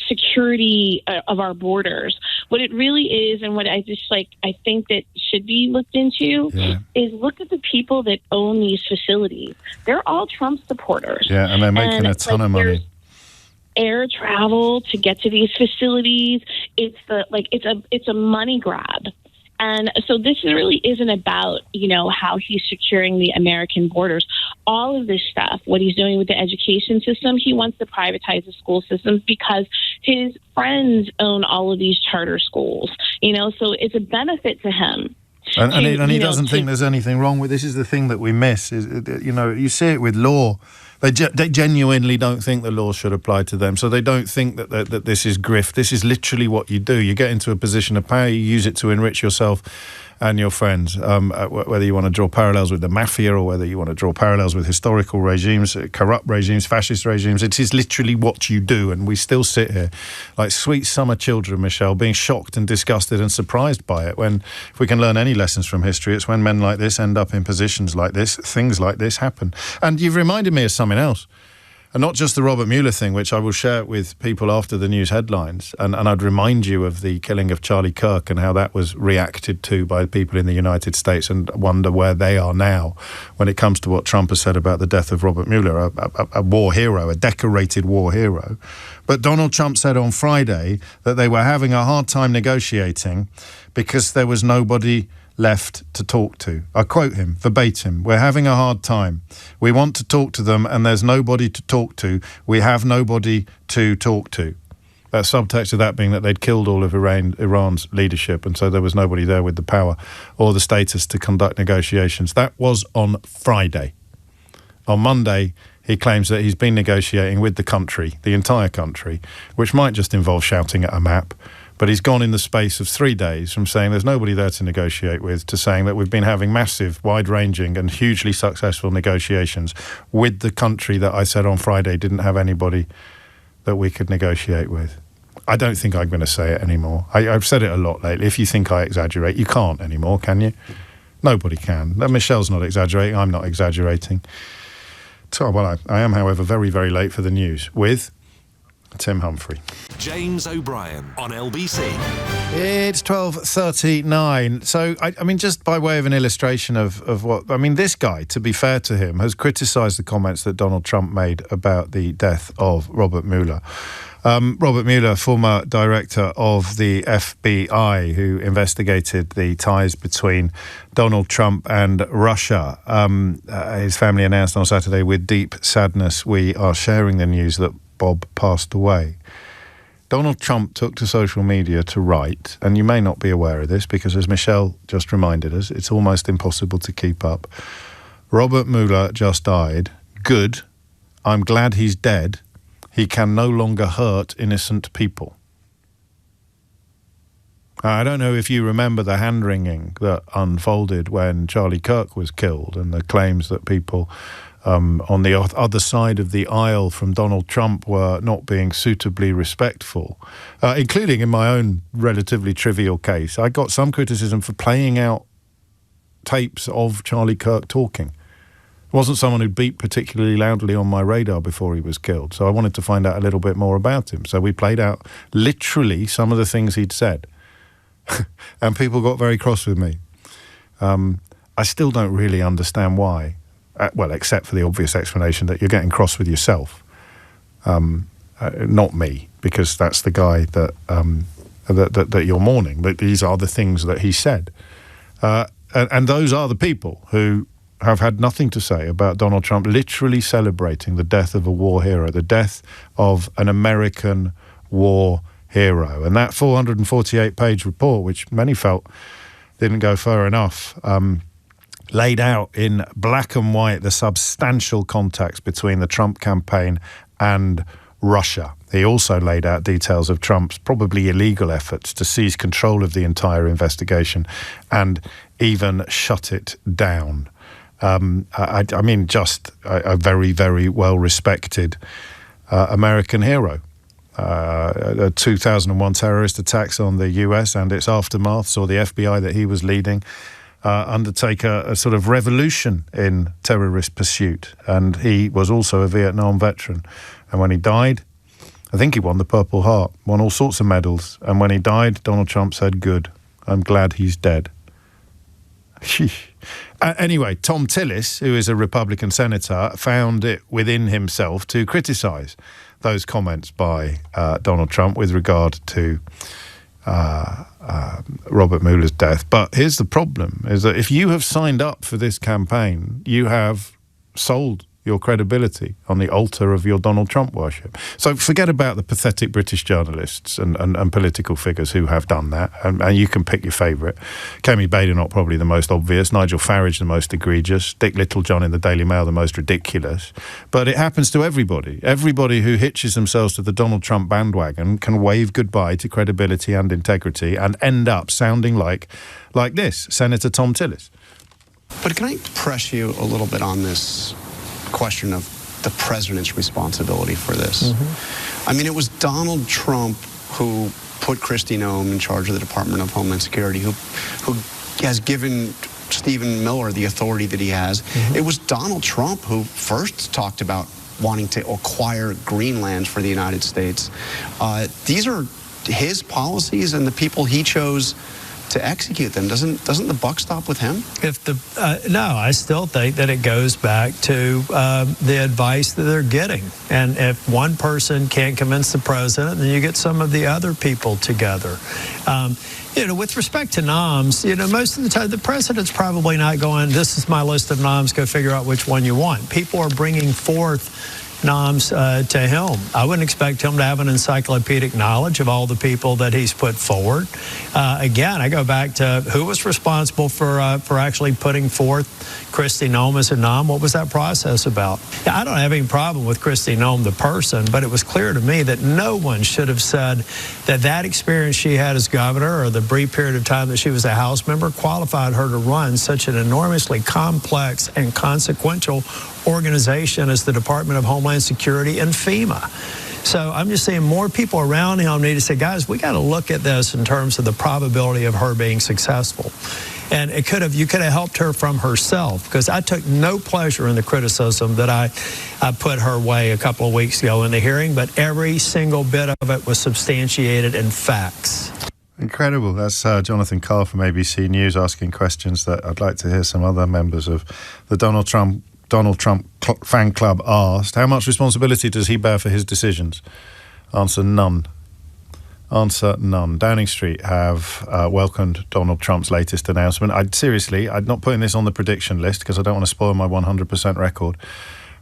security of our borders. What it really is, and what I think that should be looked into, is look at the people that own these facilities. They're all Trump supporters. Yeah, and they're making a ton of money. Air travel to get to these facilities. It's a money grab. And so this really isn't about, you know, how he's securing the American borders. All of this stuff, what he's doing with the education system, he wants to privatize the school systems because his friends own all of these charter schools, you know, so it's a benefit to him. And he doesn't think there's anything wrong with this. Is the thing that we miss. Is, you know, you see it with law. They genuinely don't think the law should apply to them. So they don't think that this is grift. This is literally what you do. You get into a position of power, you use it to enrich yourself and your friends, whether you want to draw parallels with the mafia or whether you want to draw parallels with historical regimes, corrupt regimes, fascist regimes. It is literally what you do, and we still sit here like sweet summer children, Michelle, being shocked and disgusted and surprised by it. When, if we can learn any lessons from history, it's when men like this end up in positions like this, things like this happen. And you've reminded me of something else. And not just the Robert Mueller thing, which I will share with people after the news headlines. And I'd remind you of the killing of Charlie Kirk and how that was reacted to by people in the United States, and wonder where they are now when it comes to what Trump has said about the death of Robert Mueller, a war hero, a decorated war hero. But Donald Trump said on Friday that they were having a hard time negotiating because there was nobody left to talk to. I quote him verbatim: "We're having a hard time. We want to talk to them and there's nobody to talk to. We have nobody to talk to." That subtext of that being that they'd killed all of Iran's leadership, and so there was nobody there with the power or the status to conduct negotiations. That was on Friday. On Monday, he claims that he's been negotiating with the country, the entire country, which might just involve shouting at a map. But he's gone in the space of 3 days from saying there's nobody there to negotiate with to saying that we've been having massive, wide-ranging and hugely successful negotiations with the country that I said on Friday didn't have anybody that we could negotiate with. I don't think I'm going to say it anymore. I've said it a lot lately. If you think I exaggerate, you can't anymore, can you? Nobody can. Michelle's not exaggerating. I'm not exaggerating. So, well, I am, however, very, very late for the news with Tim Humphrey. James O'Brien on LBC. It's 12:39. So, I mean, just by way of an illustration of what... I mean, this guy, to be fair to him, has criticised the comments that Donald Trump made about the death of Robert Mueller. Robert Mueller, former director of the FBI, who investigated the ties between Donald Trump and Russia. His family announced on Saturday, with deep sadness, we are sharing the news that Bob passed away. Donald Trump took to social media to write, and you may not be aware of this because, as Michelle just reminded us, it's almost impossible to keep up. Robert Mueller just died. Good. I'm glad he's dead. He can no longer hurt innocent people. I don't know if you remember the hand-wringing that unfolded when Charlie Kirk was killed and the claims that people on the other side of the aisle from Donald Trump were not being suitably respectful, including in my own relatively trivial case. I got some criticism for playing out tapes of Charlie Kirk talking. Wasn't someone who beat particularly loudly on my radar before he was killed, so I wanted to find out a little bit more about him. So we played out literally some of the things he'd said, and people got very cross with me. I still don't really understand why, well, except for the obvious explanation that you're getting cross with yourself, not me, because that's the guy that that you're mourning. But these are the things that he said, and those are the people who have had nothing to say about Donald Trump literally celebrating the death of a war hero, the death of an American war hero. And that 448-page report, which many felt didn't go far enough, laid out in black and white the substantial contacts between the Trump campaign and Russia. He also laid out details of Trump's probably illegal efforts to seize control of the entire investigation and even shut it down. I mean, just a very, very well-respected American hero. 2001 terrorist attacks on the US and its aftermath saw the FBI that he was leading undertake a sort of revolution in terrorist pursuit. And he was also a Vietnam veteran. And when he died, I think he won the Purple Heart, won all sorts of medals. And when he died, Donald Trump said, "Good, I'm glad he's dead." Anyway, Tom Tillis, who is a Republican senator, found it within himself to criticise those comments by Donald Trump with regard to Robert Mueller's death. But here's the problem, is that if you have signed up for this campaign, you have sold your credibility on the altar of your Donald Trump worship. So forget about the pathetic British journalists and political figures who have done that, and you can pick your favourite. Kemi Badenoch, probably the most obvious, Nigel Farage the most egregious, Dick Littlejohn in the Daily Mail the most ridiculous. But it happens to everybody. Everybody who hitches themselves to the Donald Trump bandwagon can wave goodbye to credibility and integrity and end up sounding like this, Senator Tom Tillis. But can I press you a little bit on this question of the president's responsibility for this? I mean, it was Donald Trump who put Kristi Noem in charge of the Department of Homeland Security, who has given Stephen Miller the authority that he has. It was Donald Trump who first talked about wanting to acquire Greenland for the United States. These are his policies and the people he chose to execute them. Doesn't the buck stop with him? No, I still think that it goes back to the advice that they're getting. And if one person can't convince the president, then you get some of the other people together. With respect to noms, most of the time the president's probably not going, this is my list of noms, go figure out which one you want. People are bringing forth noms to him. I wouldn't expect him to have an encyclopedic knowledge of all the people that he's put forward. Again, I go back to who was responsible for actually putting forth Kristi Noem as a nom. What was that process about? I don't have any problem with Kristi Noem, the person, but it was clear to me that no one should have said that experience she had as governor or the brief period of time that she was a House member qualified her to run such an enormously complex and consequential organization as the Department of Homeland Security and FEMA. So I'm just saying more people around him need to say, guys, we got to look at this in terms of the probability of her being successful. And you could have helped her from herself, because I took no pleasure in the criticism that I put her way a couple of weeks ago in the hearing, but every single bit of it was substantiated in facts. Incredible. That's Jonathan Carr from ABC News asking questions that I'd like to hear some other members of the Donald Trump fan club asked. How much responsibility does he bear for his decisions? Answer, none. Answer, none. Downing Street have welcomed Donald Trump's latest announcement. I'm not putting this on the prediction list because I don't want to spoil my 100% record.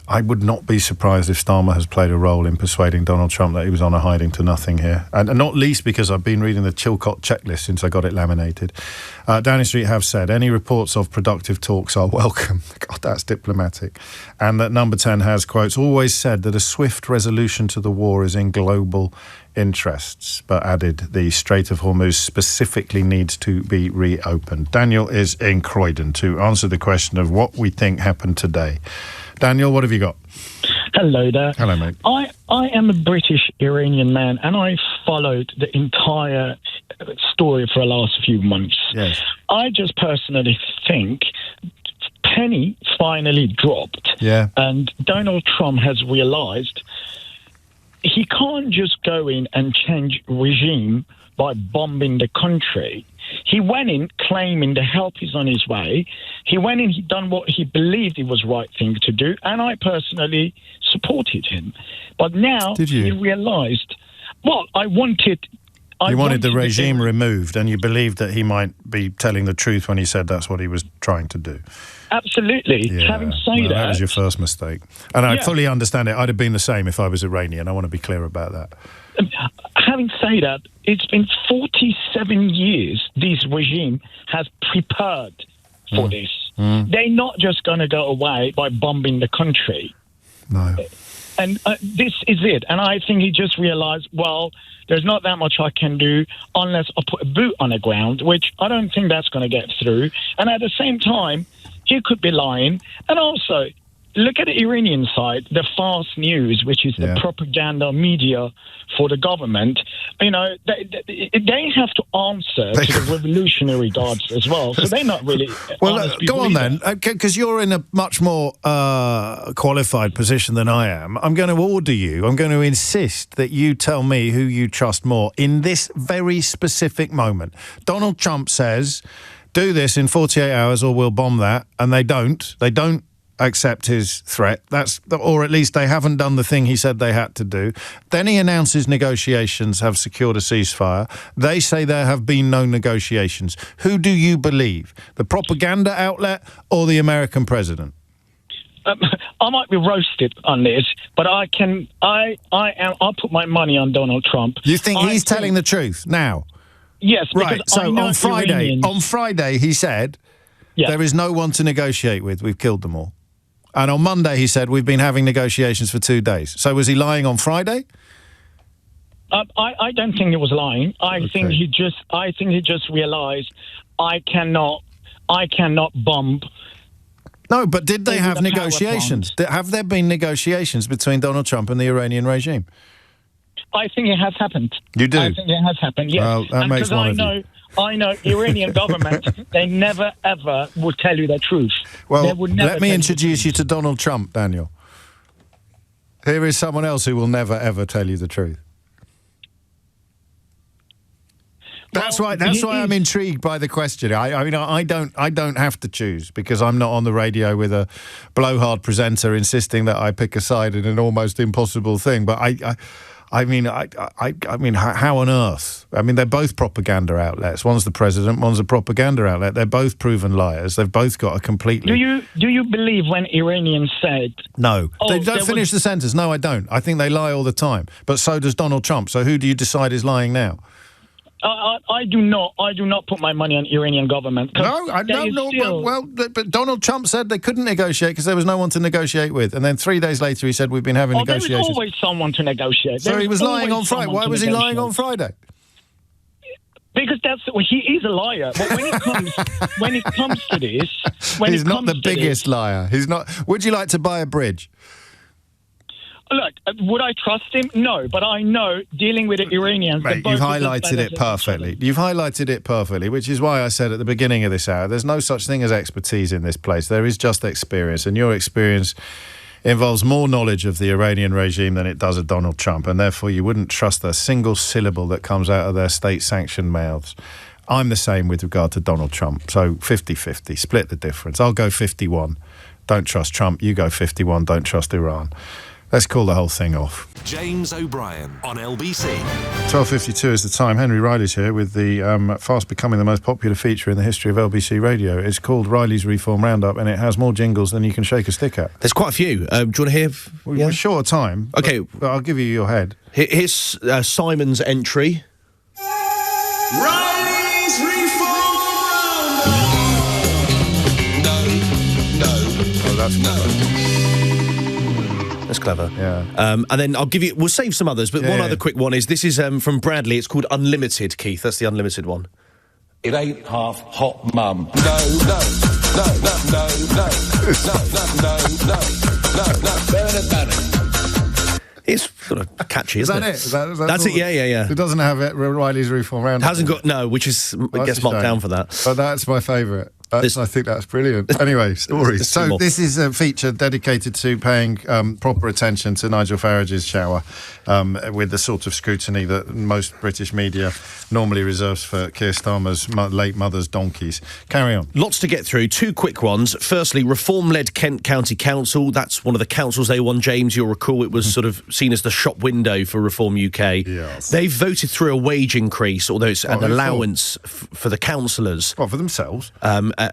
I would not be surprised if Starmer has played a role in persuading Donald Trump that he was on a hiding to nothing here. And not least because I've been reading the Chilcot checklist since I got it laminated. Downing Street have said any reports of productive talks are welcome. God, that's diplomatic. And that Number 10 has, quotes, always said that a swift resolution to the war is in global interests, but added the Strait of Hormuz specifically needs to be reopened. Daniel is in Croydon to answer the question of what we think happened today. Daniel, what have you got? Hello there. Hello, mate. I am a British Iranian man, and I followed the entire story for the last few months. Yes. I just personally think penny finally dropped. Yeah. And Donald Trump has realized he can't just go in and change regime by bombing the country. He went in claiming the help is on his way. He went in, he done what he believed it was right thing to do, and I personally supported him. But now he realized, I wanted... You wanted the regime removed, and you believed that he might be telling the truth when he said that's what he was trying to do. Absolutely. Yeah. Having said that was your first mistake. And I fully understand it. I'd have been the same if I was Iranian. I want to be clear about that. Having said that, it's been 47 years this regime has prepared for this. They're not just going to go away by bombing the country. No. And this is it. And I think he just realized, there's not that much I can do unless I put a boot on the ground, which I don't think that's going to get through. And at the same time, he could be lying. And also, look at the Iranian side, the fast news, which is the propaganda media for the government. They have to answer to the Revolutionary Guards as well. So they're not really... go on then, because you're in a much more qualified position than I am. I'm going to order you, I'm going to insist that you tell me who you trust more in this very specific moment. Donald Trump says, do this in 48 hours or we'll bomb that, and they don't accept his threat. Or at least they haven't done the thing he said they had to do. Then he announces negotiations have secured a ceasefire. They say there have been no negotiations. Who do you believe? The propaganda outlet or the American president? I might be roasted on this, but I'll put my money on Donald Trump. You think he's telling the truth now? Yes. Right. So on Friday he said there is no one to negotiate with. We've killed them all. And on Monday, he said, we've been having negotiations for 2 days. So was he lying on Friday? I don't think he was lying. I think he just realized I cannot bomb. No, but did they have negotiations? Have there been negotiations between Donald Trump and the Iranian regime? I think it has happened. You do? I think it has happened, yes. Well, that makes one of you. I know Iranian government, they never, ever would tell you the truth. Well, let me introduce you to Donald Trump, Daniel. Here is someone else who will never, ever tell you the truth. That's why I'm intrigued by the question. I mean, I don't have to choose because I'm not on the radio with a blowhard presenter insisting that I pick a side in an almost impossible thing. But I mean, how on earth? I mean, they're both propaganda outlets. One's the president, one's a propaganda outlet. They're both proven liars. They've both got a completely... Do you believe when Iranians said... No. They don't finish the sentence. No, I don't. I think they lie all the time. But so does Donald Trump. So who do you decide is lying now? I do not put my money on Iranian government. But Donald Trump said they couldn't negotiate because there was no one to negotiate with. And then 3 days later he said we've been having negotiations. There was always someone to negotiate. So he was lying on Friday. Why was he lying on Friday? Because he is a liar. But when it comes to this... He's not the biggest liar. He's not... Would you like to buy a bridge? Look, would I trust him? No, but I know dealing with the Iranians... Mate, you've highlighted it perfectly. You've highlighted it perfectly, which is why I said at the beginning of this hour, there's no such thing as expertise in this place. There is just experience, and your experience involves more knowledge of the Iranian regime than it does of Donald Trump, and therefore you wouldn't trust a single syllable that comes out of their state-sanctioned mouths. I'm the same with regard to Donald Trump, so 50-50, split the difference. I'll go 51. Don't trust Trump. You go 51. Don't trust Iran. Let's call the whole thing off. James O'Brien on LBC. 12:52 is the time. Henry Riley's here with the fast becoming the most popular feature in the history of LBC Radio. It's called Riley's Reform Roundup, and it has more jingles than you can shake a stick at. There's quite a few. Do you want to hear? We're short of time. Okay. But I'll give you your head. Here's Simon's entry. Riley's Reform Roundup. No. Oh, that's That's clever. Yeah. And then we'll save some others, but one other quick one is, this is from Bradley. It's called Unlimited, Keith. That's the Unlimited one. It ain't half hot, mum. No. Burn it. It's sort of catchy, isn't it? Is that it? That's it, yeah. It doesn't have it, Riley's Reform Roundup. Hasn't got, which is, it gets marked down for that. But that's my favourite. I think that's brilliant. Anyway, stories. So this is a feature dedicated to paying proper attention to Nigel Farage's shower with the sort of scrutiny that most British media normally reserves for Keir Starmer's late mother's donkeys. Carry on. Lots to get through. Two quick ones. Firstly, Reform-led Kent County Council. That's one of the councils they won, James. You'll recall it was sort of seen as the shop window for Reform UK. Yes. They've voted through a wage increase, although it's an allowance for the councillors. What, for themselves?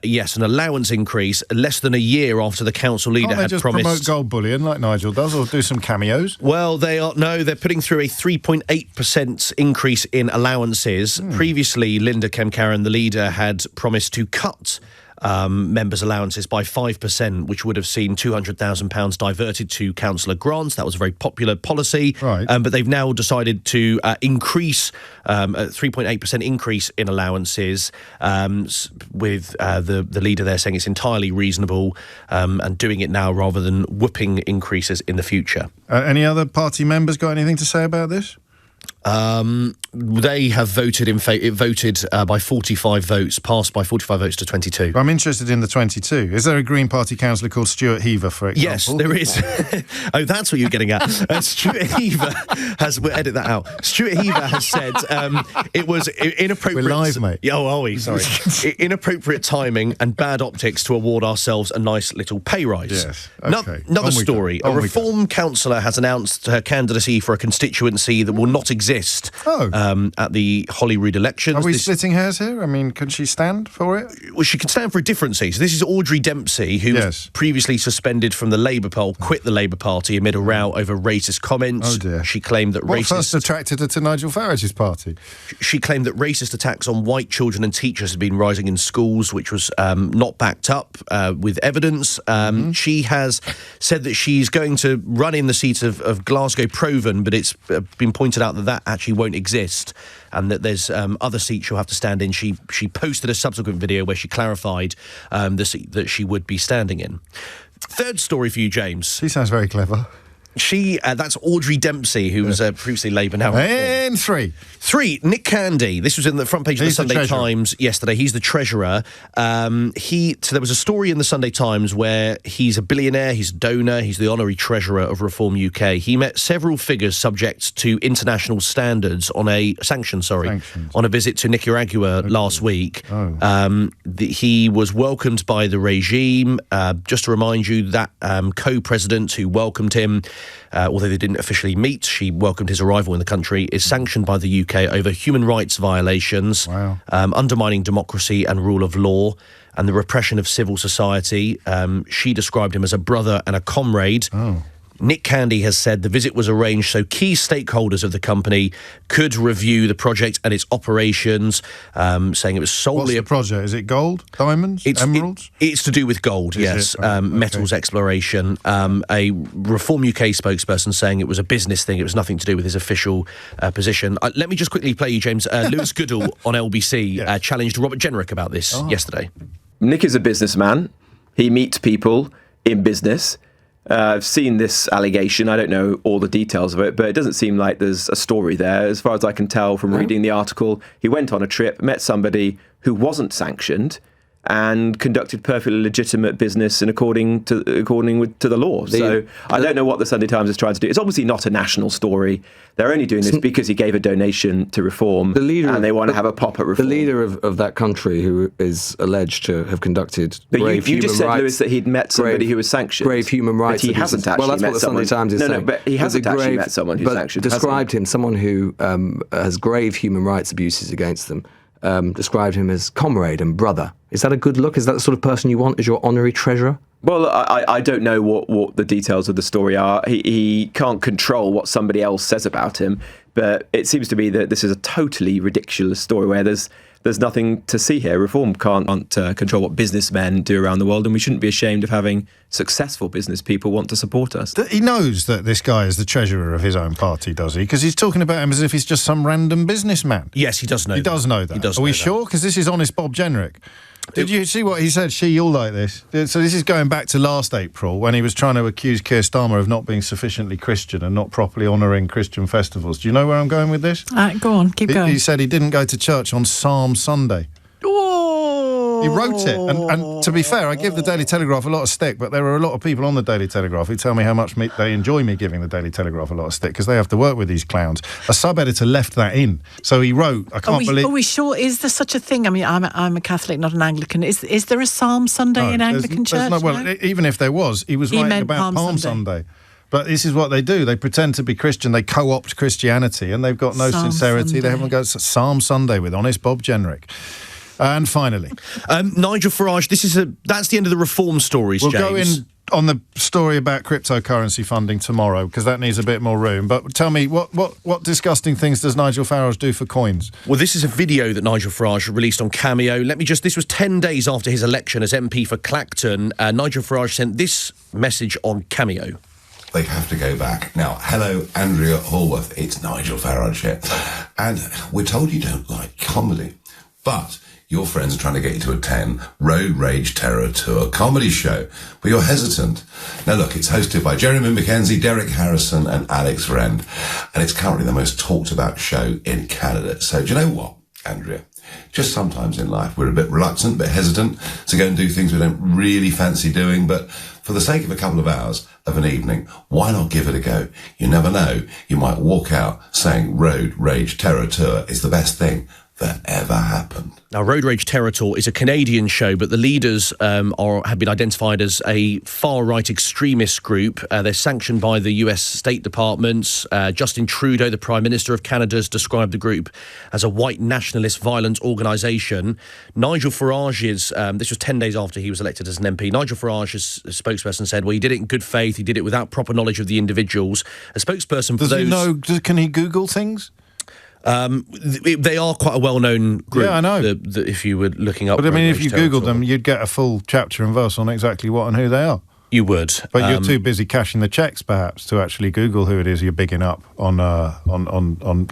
Yes, an allowance increase less than a year after the council leader had just promised... promote gold bullion like Nigel does, or do some cameos? Well, they're putting through a 3.8% increase in allowances. Previously, Linda Kemcaran, the leader, had promised to cut members' allowances by 5%, which would have seen £200,000 diverted to councillor grants. That was a very popular policy. Right. But they've now decided to increase a 3.8% increase in allowances, with the leader there saying it's entirely reasonable and doing it now rather than whooping increases in the future. Any other party members got anything to say about this? They have voted by 45 votes, passed by 45 votes to 22. I'm interested in the 22. Is there a Green Party councillor called Stuart Heaver, for example? Yes, there is. Oh, that's what you're getting at. Stuart Heaver has... We'll edit that out. Stuart Heaver has said it was inappropriate... We're live, mate. Oh, are we? Sorry. Inappropriate timing and bad optics to award ourselves a nice little pay rise. Yes. Okay. Another story. A Reform councillor has announced her candidacy for a constituency that will not exist at the Holyrood elections. Are we splitting hairs here? I mean, can she stand for it? Well, she can stand for a different seat. So this is Audrey Dempsey, who was previously suspended from the Labour poll, quit the Labour Party amid a row over racist comments. Oh, dear. She claimed that What first attracted her to Nigel Farage's party? She claimed that racist attacks on white children and teachers had been rising in schools, which was not backed up with evidence. She has said that she's going to run in the seat of Glasgow Provan, but it's been pointed out that actually won't exist, and that there's other seats she'll have to stand in. She posted a subsequent video where she clarified the seat that she would be standing in. Third story for you, James. She sounds very clever. That's Audrey Dempsey, who was previously Labour now. And three, Nick Candy. This was in the front page of the Sunday Times yesterday. He's the treasurer. So there was a story in the Sunday Times where he's a billionaire, he's a donor, he's the honorary treasurer of Reform UK. He met several figures subject to international standards on a on a visit to Nicaragua last week. He was welcomed by the regime. Just to remind you, that co-president who welcomed him, although they didn't officially meet, she welcomed his arrival in the country, is sanctioned by the UK over human rights violations, undermining democracy and rule of law, and the repression of civil society. She described him as a brother and a comrade. Nick Candy has said the visit was arranged so key stakeholders of the company could review the project and its operations, saying it was solely... What's the project? Is it gold? Diamonds? Emeralds? It's to do with gold, yes. Metals exploration. A Reform UK spokesperson saying it was a business thing. It was nothing to do with his official position. Let me just quickly play you, James. Lewis Goodall on LBC challenged Robert Jenrick about this yesterday. Nick is a businessman. He meets people in business. I've seen this allegation. I don't know all the details of it, but it doesn't seem like there's a story there. As far as I can tell from reading the article, he went on a trip, met somebody who wasn't sanctioned, and conducted perfectly legitimate business and according to the law. So I don't know what the Sunday Times is trying to do. It's obviously not a national story. They're only doing this because he gave a donation to Reform, and they want to have a pop at Reform. The leader of that country, who is alleged to have conducted grave human rights... But you just said, Lewis, that he'd met somebody who was sanctioned. Grave human rights... But he hasn't actually met someone... Well, that's what the Sunday Times is saying. No, but he hasn't actually met someone who's sanctioned. Described him, someone who has grave human rights abuses against them, described him as comrade and brother. Is that a good look? Is that the sort of person you want as your honorary treasurer? Well, I don't know what the details of the story are. He can't control what somebody else says about him, but it seems to me that this is a totally ridiculous story where there's nothing to see here. Reform can't control what businessmen do around the world, and we shouldn't be ashamed of having successful business people want to support us. He knows that this guy is the treasurer of his own party, does he? Because he's talking about him as if he's just some random businessman. Yes, he does know He does know that. Are we sure? Because this is honest Bob Jenrick. Did you see what he said? You'll like this. So this is going back to last April when he was trying to accuse Keir Starmer of not being sufficiently Christian and not properly honouring Christian festivals. Do you know where I'm going with this? Go on, keep going. He said he didn't go to church on Psalm Sunday. He wrote it, and to be fair, I give the Daily Telegraph a lot of stick, but there are a lot of people on the Daily Telegraph who tell me how much they enjoy me giving the Daily Telegraph a lot of stick because they have to work with these clowns. A sub-editor left that in, so he wrote, I can't believe... Are we sure? Is there such a thing? I mean, I'm a Catholic, not an Anglican. Is there a Psalm Sunday in Anglican church? Even if there was, he was writing about Palm Sunday. But this is what they do. They pretend to be Christian. They co-opt Christianity, and they've got no sincerity. Sunday. They haven't got Psalm Sunday with honest Bob Jenrick. And finally, Nigel Farage. That's the end of the Reform stories. We'll James. go in on the story about cryptocurrency funding tomorrow because that needs a bit more room. But tell me, what disgusting things does Nigel Farage do for coins? Well, this is a video that Nigel Farage released on Cameo. This was 10 days after his election as MP for Clacton. Nigel Farage sent this message on Cameo. They have to go back. Now, hello, Andrea Hallworth. It's Nigel Farage here. And we're told you don't like comedy, but your friends are trying to get you to attend Road Rage Terror Tour comedy show, but you're hesitant. Now look, it's hosted by Jeremy Mackenzie, Derek Harrison and Alex Wren, and it's currently the most talked about show in Canada. So do you know what, Andrea? Just sometimes in life we're a bit reluctant, a bit hesitant to go and do things we don't really fancy doing, but for the sake of a couple of hours of an evening, why not give it a go? You never know, you might walk out saying Road Rage Terror Tour is the best thing that ever happened. Now, Road Rage Terror Tour is a Canadian show, but the leaders have been identified as a far-right extremist group. They're sanctioned by the US State Department. Justin Trudeau, the Prime Minister of Canada, has described the group as a white nationalist violent organisation. Nigel Farage's, this was 10 days after he was elected as an MP, Nigel Farage's spokesperson said, well, he did it in good faith, he did it without proper knowledge of the individuals. A spokesperson for can he Google things? They are quite a well-known group. Yeah, I know. If you were looking up... But I mean, if you Googled them, you'd get a full chapter and verse on exactly what and who they are. You would. But you're too busy cashing the checks, perhaps, to actually Google who it is you're bigging up on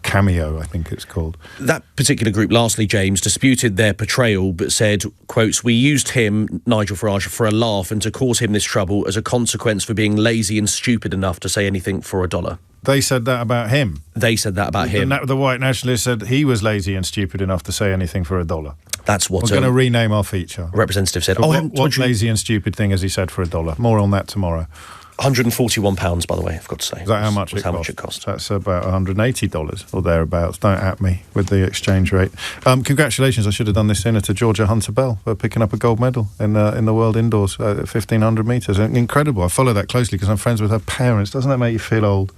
Cameo, I think it's called. That particular group, lastly, James, disputed their portrayal but said, quotes, "We used him, Nigel Farage, for a laugh and to cause him this trouble as a consequence for being lazy and stupid enough to say anything for $1. They said that about him? They said that about him. The white nationalist said he was lazy and stupid enough to say anything for $1. That's what... We're going to rename our feature. Representative said. What lazy and stupid thing has he said for $1? More on that tomorrow. £141, by the way, I've got to say. Is that how much it costs? That's about $180 or thereabouts. Don't at me with the exchange rate. Congratulations, I should have done this sooner, to Georgia Hunter-Bell for picking up a gold medal in the World Indoors at 1,500 metres. Incredible. I follow that closely because I'm friends with her parents. Doesn't that make you feel old?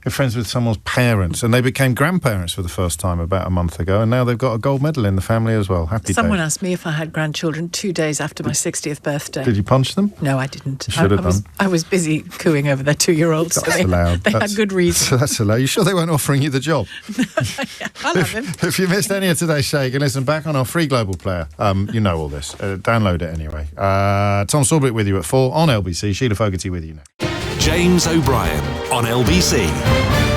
You're friends with someone's parents, and they became grandparents for the first time about a month ago, and now they've got a gold medal in the family as well. Happy Someone days. asked me if I had grandchildren 2 days after my 60th birthday. Did you punch them? No, I didn't. You should have done. I was busy cooing over their 2-year-olds. That's allowed. They had good reason. That's allowed. You sure they weren't offering you the job? I'll have him. If you missed any of today's show, you can listen back on our free global player. You know all this. Download it anyway. Tom Sawbridge with you at 4 on LBC. Sheila Fogarty with you now. James O'Brien on LBC.